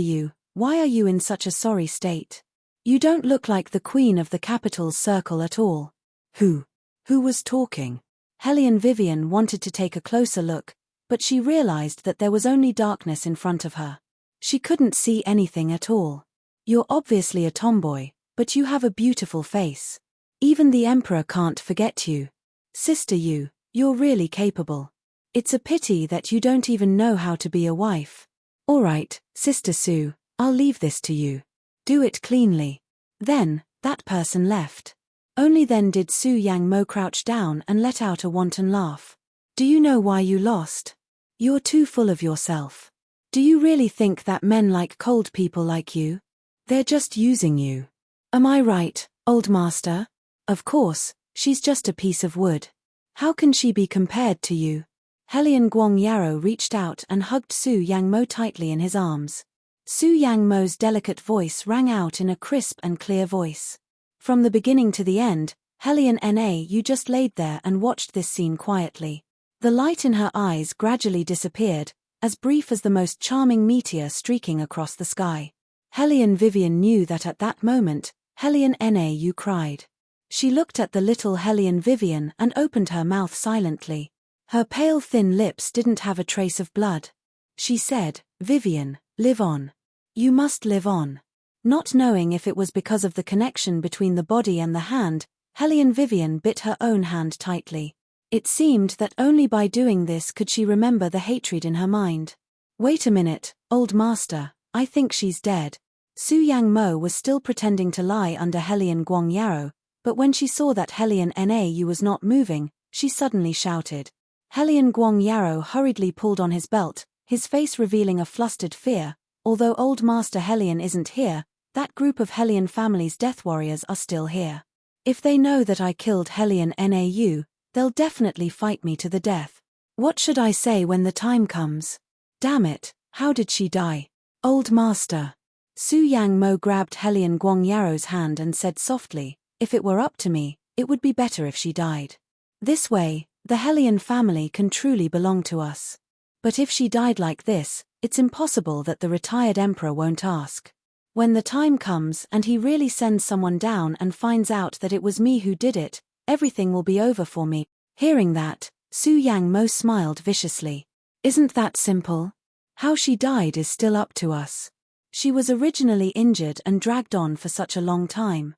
why are you in such a sorry state? You don't look like the queen of the capital's circle at all. Who was talking? Hellion Vivian wanted to take a closer look, but she realized that there was only darkness in front of her. She couldn't see anything at all. You're obviously a tomboy, but you have a beautiful face. Even the Emperor can't forget you. Sister, you're really capable. It's a pity that you don't even know how to be a wife. Alright, Sister Su, I'll leave this to you. Do it cleanly. Then, that person left. Only then did Su Yang Mo crouch down and let out a wanton laugh. Do you know why you lost? You're too full of yourself. Do you really think that men like cold people like you? They're just using you. Am I right, old master? Of course, she's just a piece of wood. How can she be compared to you? Helian Guang Yarrow reached out and hugged Su Yang Mo tightly in his arms. Su Yang Mo's delicate voice rang out in a crisp and clear voice. From the beginning to the end, Helian Na, you just laid there and watched this scene quietly. The light in her eyes gradually disappeared, as brief as the most charming meteor streaking across the sky. Helian Vivian knew that at that moment, Helian Na cried. She looked at the little Helian Vivian and opened her mouth silently. Her pale thin lips didn't have a trace of blood. She said, Vivian, live on. You must live on. Not knowing if it was because of the connection between the body and the hand, Helian Vivian bit her own hand tightly. It seemed that only by doing this could she remember the hatred in her mind. Wait a minute, old master, I think she's dead. Su Yang Mo was still pretending to lie under Helian Guang Yarrow, but when she saw that Helian Na was not moving, she suddenly shouted. Helian Guang Yarrow hurriedly pulled on his belt, his face revealing a flustered fear. Although old master Helian isn't here, that group of Helian family's death warriors are still here. If they know that I killed Helian Na, they'll definitely fight me to the death. What should I say when the time comes? Damn it, how did she die? Old master. Su Yang Mo grabbed Helian Guang Yarrow's hand and said softly, if it were up to me, it would be better if she died. This way, the Helian family can truly belong to us. But if she died like this, it's impossible that the retired emperor won't ask. When the time comes and he really sends someone down and finds out that it was me who did it, everything will be over for me. Hearing that, Su Yang Mo smiled viciously. Isn't that simple? How she died is still up to us. She was originally injured and dragged on for such a long time.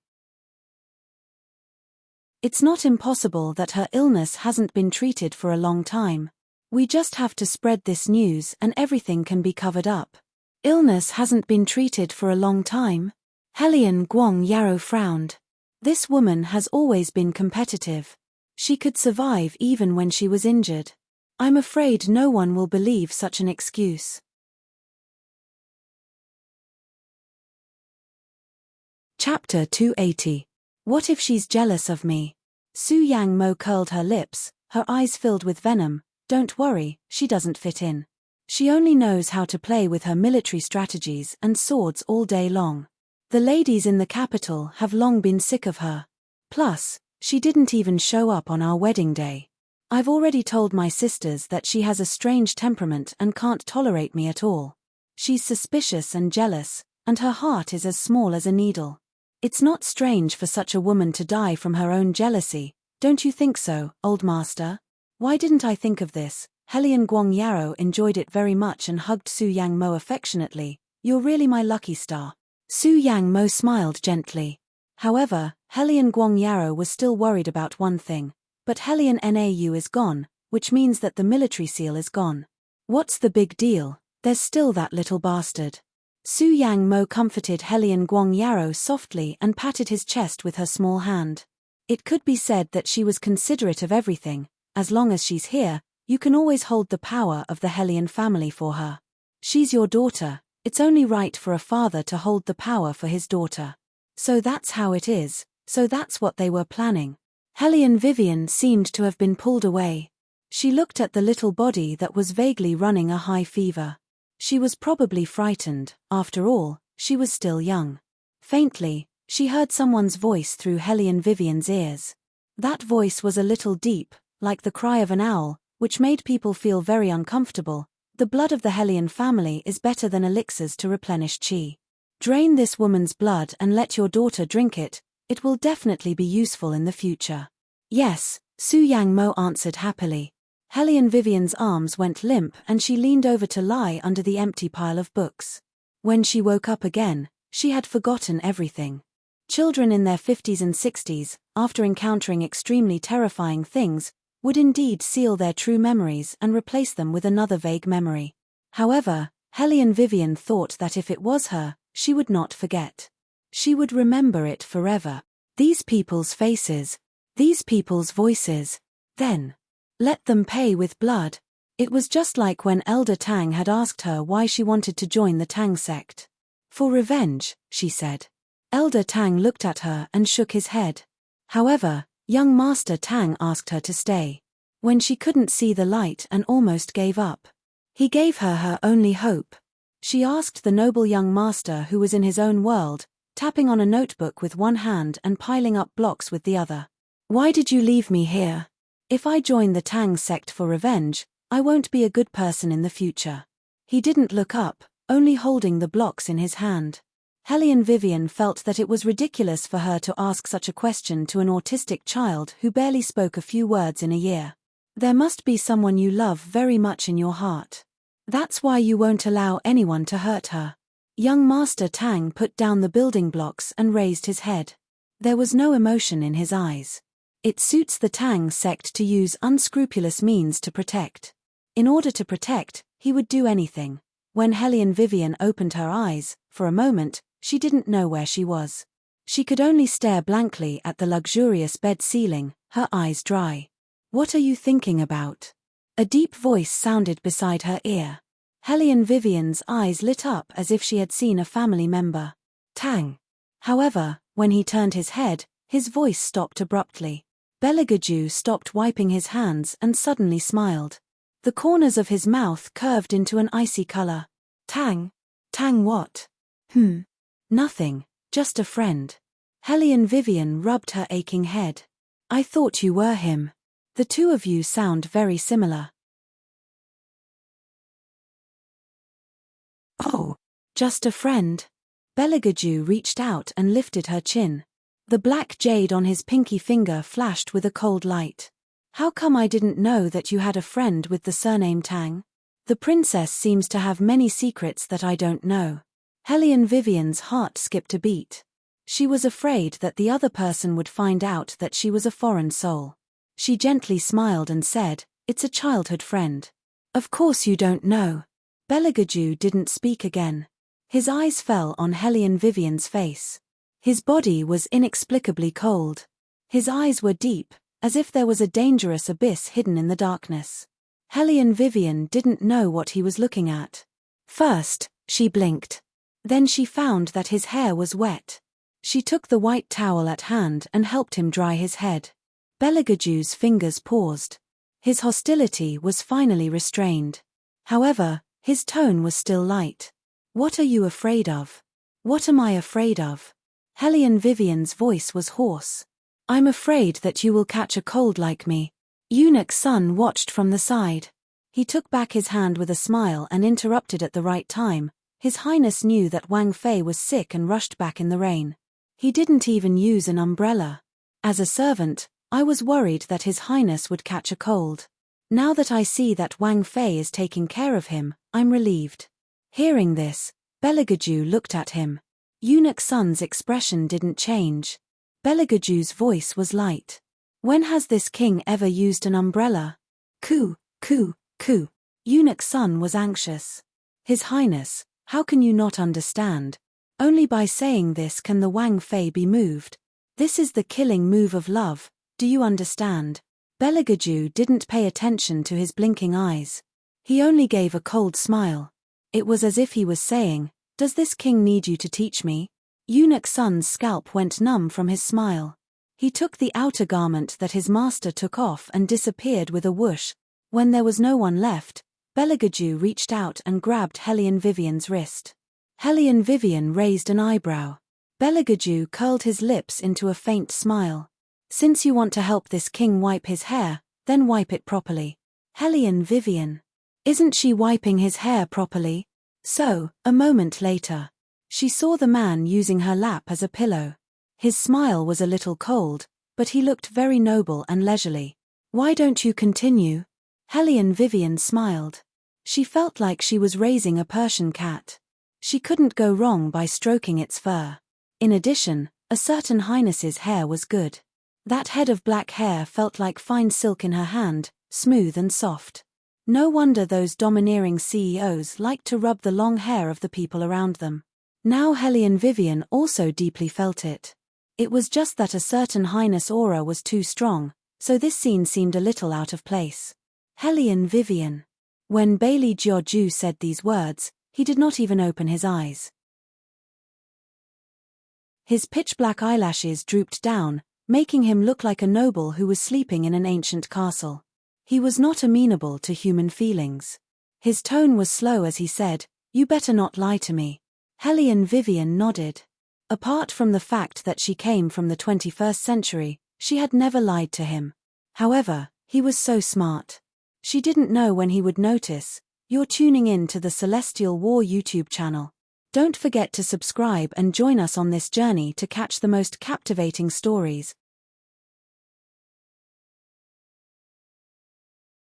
It's not impossible that her illness hasn't been treated for a long time. We just have to spread this news and everything can be covered up. Illness hasn't been treated for a long time? Helian Guang Yarrow frowned. This woman has always been competitive. She could survive even when she was injured. I'm afraid no one will believe such an excuse. Chapter 280. What if she's jealous of me? Su Yang Mo curled her lips, her eyes filled with venom. Don't worry, she doesn't fit in. She only knows how to play with her military strategies and swords all day long. The ladies in the capital have long been sick of her. Plus, she didn't even show up on our wedding day. I've already told my sisters that she has a strange temperament and can't tolerate me at all. She's suspicious and jealous, and her heart is as small as a needle. It's not strange for such a woman to die from her own jealousy, don't you think so, old master? Why didn't I think of this? Helian Guang Yarrow enjoyed it very much and hugged Su Yang Mo affectionately. You're really my lucky star. Su Yang Mo smiled gently. However, Helian Guang Yarrow was still worried about one thing. But Helian Na is gone, which means that the military seal is gone. What's the big deal? There's still that little bastard. Su Yang Mo comforted Helian Guang Yarrow softly and patted his chest with her small hand. It could be said that she was considerate of everything. As long as she's here, you can always hold the power of the Helian family for her. She's your daughter, it's only right for a father to hold the power for his daughter. So that's how it is, so that's what they were planning. Helian Vivian seemed to have been pulled away. She looked at the little body that was vaguely running a high fever. She was probably frightened, after all, she was still young. Faintly, she heard someone's voice through Helian Vivian's ears. That voice was a little deep, like the cry of an owl, which made people feel very uncomfortable. The blood of the Helian family is better than elixirs to replenish qi. Drain this woman's blood and let your daughter drink it, it will definitely be useful in the future. Yes, Su Yang Mo answered happily. Hellion Vivian's arms went limp and she leaned over to lie under the empty pile of books. When she woke up again, she had forgotten everything. Children in their 50s and 60s, after encountering extremely terrifying things, would indeed seal their true memories and replace them with another vague memory. However, Hellion Vivian thought that if it was her, she would not forget. She would remember it forever. These people's faces. These people's voices. Then. Let them pay with blood. It was just like when Elder Tang had asked her why she wanted to join the Tang sect. For revenge, she said. Elder Tang looked at her and shook his head. However, young Master Tang asked her to stay. When she couldn't see the light and almost gave up. He gave her her only hope. She asked the noble young master who was in his own world, tapping on a notebook with one hand and piling up blocks with the other. Why did you leave me here? If I join the Tang sect for revenge, I won't be a good person in the future. He didn't look up, only holding the blocks in his hand. Hellion Vivian felt that it was ridiculous for her to ask such a question to an autistic child who barely spoke a few words in a year. There must be someone you love very much in your heart. That's why you won't allow anyone to hurt her. Young Master Tang put down the building blocks and raised his head. There was no emotion in his eyes. It suits the Tang sect to use unscrupulous means to protect. In order to protect, he would do anything. When Hellion Vivian opened her eyes, for a moment, she didn't know where she was. She could only stare blankly at the luxurious bed ceiling, her eyes dry. What are you thinking about? A deep voice sounded beside her ear. Hellion Vivian's eyes lit up as if she had seen a family member. Tang. However, when he turned his head, his voice stopped abruptly. Beligaju stopped wiping his hands and suddenly smiled. The corners of his mouth curved into an icy color. Tang? Tang what? Nothing, just a friend. Hellion Vivian rubbed her aching head. I thought you were him. The two of you sound very similar. Oh, just a friend. Beligaju reached out and lifted her chin. The black jade on his pinky finger flashed with a cold light. How come I didn't know that you had a friend with the surname Tang? The princess seems to have many secrets that I don't know. Hellion Vivian's heart skipped a beat. She was afraid that the other person would find out that she was a foreign soul. She gently smiled and said, It's a childhood friend. Of course you don't know. Beligaju didn't speak again. His eyes fell on Hellion Vivian's face. His body was inexplicably cold. His eyes were deep, as if there was a dangerous abyss hidden in the darkness. Hellion Vivian didn't know what he was looking at. First, she blinked. Then she found that his hair was wet. She took the white towel at hand and helped him dry his head. Beligaju's fingers paused. His hostility was finally restrained. However, his tone was still light. What are you afraid of? What am I afraid of? Hellion Vivian's voice was hoarse. I'm afraid that you will catch a cold like me. Eunuch Sun watched from the side. He took back his hand with a smile and interrupted at the right time. His Highness knew that Wang Fei was sick and rushed back in the rain. He didn't even use an umbrella. As a servant, I was worried that His Highness would catch a cold. Now that I see that Wang Fei is taking care of him, I'm relieved. Hearing this, Beligaju looked at him. Eunuch Sun's expression didn't change. Beligaju's voice was light. When has this king ever used an umbrella? Coo. Eunuch Sun was anxious. His Highness, how can you not understand? Only by saying this can the Wang Fei be moved. This is the killing move of love, do you understand? Beligaju didn't pay attention to his blinking eyes. He only gave a cold smile. It was as if he was saying, Does this king need you to teach me? Eunuch Sun's scalp went numb from his smile. He took the outer garment that his master took off and disappeared with a whoosh. When there was no one left, Beligaju reached out and grabbed Hellion Vivian's wrist. Hellion Vivian raised an eyebrow. Beligaju curled his lips into a faint smile. Since you want to help this king wipe his hair, then wipe it properly. Hellion Vivian. Isn't she wiping his hair properly? So, a moment later, she saw the man using her lap as a pillow. His smile was a little cold, but he looked very noble and leisurely. Why don't you continue? Hellion Vivian smiled. She felt like she was raising a Persian cat. She couldn't go wrong by stroking its fur. In addition, a certain highness's hair was good. That head of black hair felt like fine silk in her hand, smooth and soft. No wonder those domineering CEOs liked to rub the long hair of the people around them. Now Hellion Vivian also deeply felt it. It was just that a certain highness aura was too strong, so this scene seemed a little out of place. Hellion Vivian. When Bailey Jiaju said these words, he did not even open his eyes. His pitch-black eyelashes drooped down, making him look like a noble who was sleeping in an ancient castle. He was not amenable to human feelings. His tone was slow as he said, "You better not lie to me." Hellion Vivian nodded. Apart from the fact that she came from the 21st century, she had never lied to him. However, he was so smart. She didn't know when he would notice. You're tuning in to the Celestial War YouTube channel. Don't forget to subscribe and join us on this journey to catch the most captivating stories.